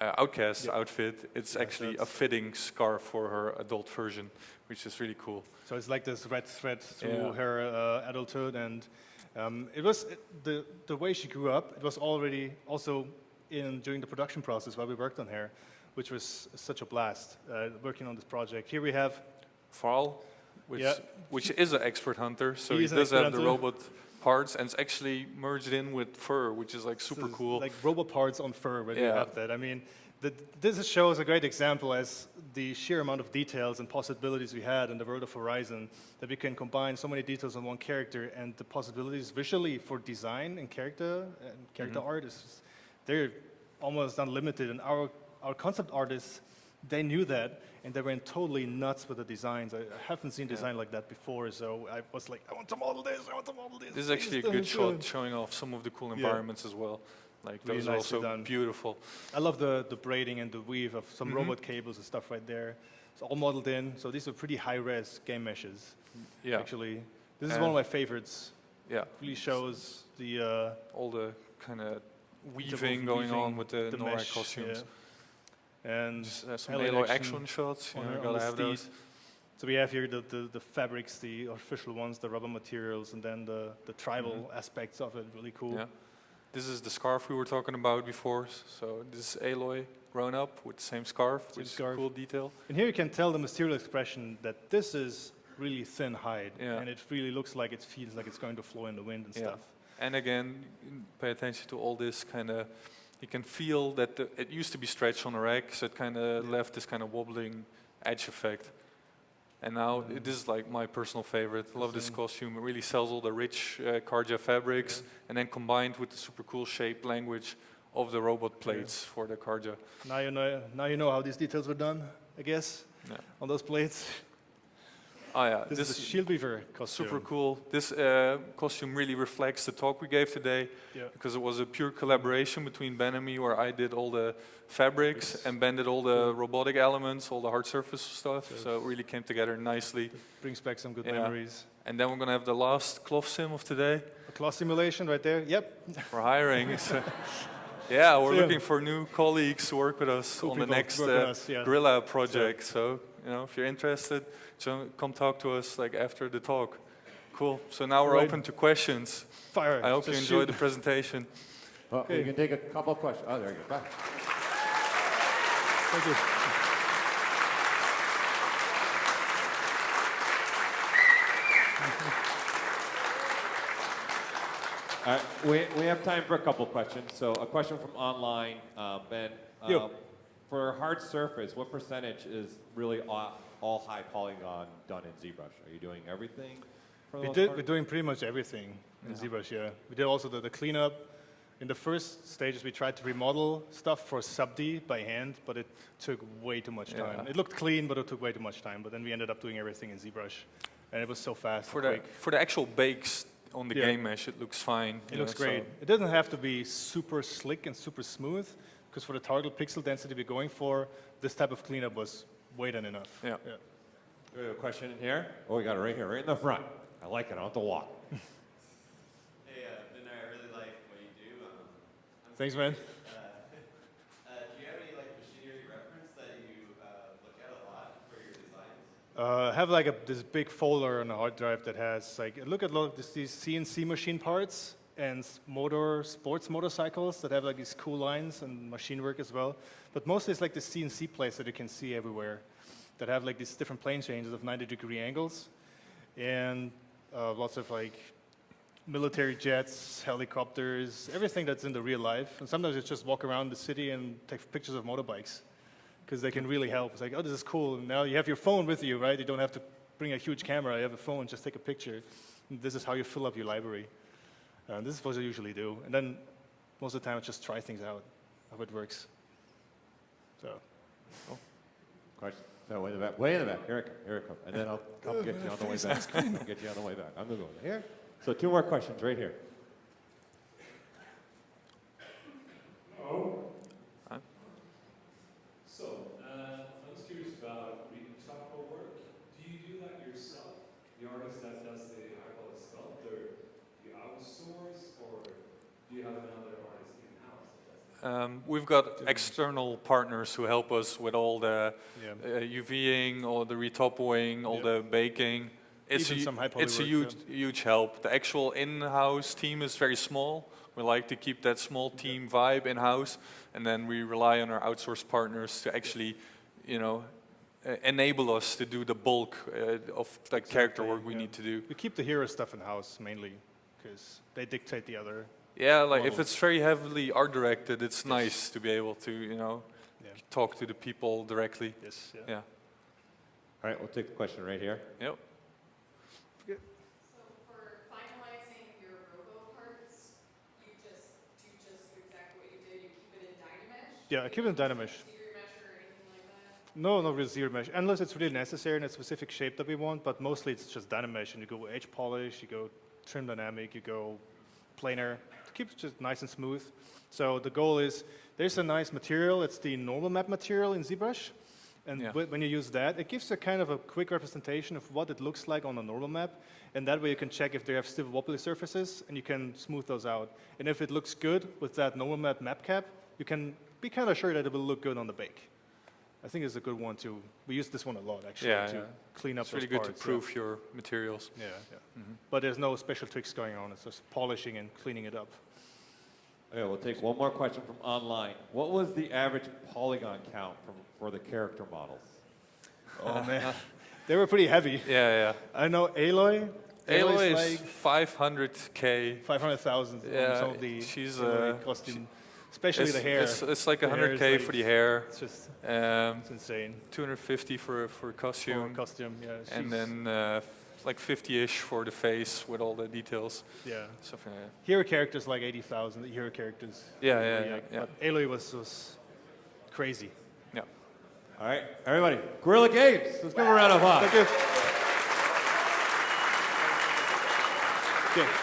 Outcast Yeah. outfit, it's Yeah, actually a that's- fitting scarf for her adult version, which is really cool. So it's like this red thread through Yeah. her adulthood, and the way she grew up. It was already also during the production process while we worked on her, which was such a blast working on this project. Here we have Farl, which, Yeah. which is an expert hunter, so He he is an does expert have the hunter. robot parts, and it's actually merged in with fur, which is like super This is cool. like robot parts on fur, where you Yeah. have that. I mean, this shows a great example as the sheer amount of details and possibilities we had in the world of Horizon, that we can combine so many details on one character, and the possibilities visually for design and character art they're almost unlimited. And our concept artists, they knew that, and they went totally nuts with the designs. I haven't seen design like that before, so I was like, I want to model this, I want to model this. This is actually a good shot showing off some of the cool environments as well. Like Really those are nicely also done. beautiful. I love the braiding and the weave of some robot cables and stuff right there. It's all modeled in, so these are pretty high-res game meshes. Yeah. Actually, this is one of my favorites. Yeah. Really shows the All the kind of weaving going on with the Norak mesh, costumes. yeah. And Some Alien Aloy action shots, you on know, her- you on gotta the have steed. those. So we have here the fabrics, the artificial ones, the rubber materials, and then the tribal aspects of it. Really cool. Yeah. This is the scarf we were talking about before. So this is Aloy grown up with the same scarf, which is a scarf. cool detail. And here you can tell the material expression that this is really thin hide, Yeah. and it really looks like it feels like it's going to flow in the wind and Yeah. stuff. And again, pay attention to all this kind of. You can feel that it used to be stretched on a rack, so it kind of left this kind of wobbling edge effect. And now this is like my personal favorite. I love this costume. It really sells all the rich Karja fabrics, and then combined with the super cool shape language of the robot plates for the Karja. Now you know how these details were done, I guess, Yeah. on those plates. Oh yeah, This is a shield weaver costume. super cool. This costume really reflects the talk we gave today, Yeah. because it was a pure collaboration between Ben and me, where I did all the fabrics and Ben did all the robotic elements, all the hard surface stuff. So it really came together nicely. Brings back some good Yeah. memories. And then we're gonna have the last cloth sim of today. A class simulation right there. Yep. We're hiring. So, yeah, we're So, yeah. looking for new colleagues to work with us Cool on the people to next work with us, yeah. Gorilla project. So, you know, if you're interested, come talk to us like after the talk. Cool. So now we're Right. open to questions. Fire. I hope you Just enjoyed shoot. the presentation. Well, we can take a couple questions. Oh, there you go. Bye. Thank you. All right, we have time for a couple questions. So a question from online, Ben. Yo. For hard surface, what percentage is really all high polygon done in ZBrush? Are you doing everything for the most part? We're doing pretty much everything in ZBrush, yeah. We did also the cleanup. In the first stages, we tried to remodel stuff for sub-D by hand, but it took way too much time. Yeah. It looked clean, but it took way too much time. But then we ended up doing everything in ZBrush. And it was so fast For and the quick. for the actual bakes on the Yeah. game mesh, it looks fine. It looks great. It doesn't have to be super slick and super smooth, because for the target pixel density we're going for, this type of cleanup was way than enough. Yeah. We have a question in here. Oh, we got it right here, right in the front. I like it. I don't have to walk. Hey, Ben, I really like what you do. Thanks, man. Do you have any like machinery reference that you look at a lot for your designs? I have like this big folder on a hard drive that has like, look at these CNC machine parts and sports motorcycles that have like these cool lines and machine work as well. But mostly it's like the CNC plates that you can see everywhere that have like these different plane changes of 90-degree angles, and lots of like military jets, helicopters, everything that's in the real life. And sometimes it's just walk around the city and take pictures of motorbikes, because they can really help. It's like, oh, this is cool. And now you have your phone with you, right? You don't have to bring a huge camera. You have a phone, just take a picture. And this is how you fill up your library. This is what I usually do. And then most of the time I just try things out, how it works. So. Question. So way in the back. Way in the back. Here it comes. Here it comes. And then I'll come get you on the way back. I'll get you on the way back. I'm going to go here. So 2 more questions right here. So, I was curious about retopo work. Do you do that yourself? The artist that does the high-quality sculptor, do you outsource, or do you have another artist in-house that does We've got external partners who help us with all the Yeah. UVing, all the retopoing, all the baking. Even some high poly it's a work, huge help. The actual in-house team is very small. We like to keep that small team vibe in-house, and then we rely on our outsourced partners to actually, enable us to do the bulk of the character work we need to do. We keep the hero stuff in-house mainly, because they dictate the other. Yeah, like if models. it's very heavily art-directed, it's nice to be able to, talk to the people directly. Yes. Yeah. All right, we'll take the question right here. Yep. So for finalizing your robo parts, you just do exactly what you did. You keep it in Dynamesh. Yeah, I keep it in Dynamesh. Zero mesh or anything like that. No, not with zero mesh, unless it's really necessary in a specific shape that we want, but mostly it's just Dynamesh, and you go edge polish, you go trim dynamic, you go planar, to keep it just nice and smooth. So the goal is, there's a nice material, it's the normal map material in ZBrush, and when you use that, it gives a kind of a quick representation of what it looks like on a normal map, and that way you can check if they have stiff wobbly surfaces, and you can smooth those out. And if it looks good with that normal map cap, you can be kind of sure that it will look good on the bake. I think it's a good one too. We use this one a lot actually to clean up it's those really good parts. to proof your materials. Yeah. But there's no special tricks going on. It's just polishing and cleaning it up. Okay, we'll take one more question from online. What was the average polygon count for the character models? Oh man, they were pretty heavy. Yeah. I know Aloy. Aloy Aloy's is 500K. 500,000 Yeah, on some of the she's Aloy costume. Especially the hair. It's like The hair is 100K like- for the hair. It's just it's insane. 250 for costume. For costume, yeah. And she's- then like 50-ish for the face with all the details. Yeah. Something like that. Hero characters like 80,000 hero characters. Yeah. But Aloy was crazy. Yeah. All right, everybody, Guerrilla Games. Let's give them a round of applause. Thank you. Okay.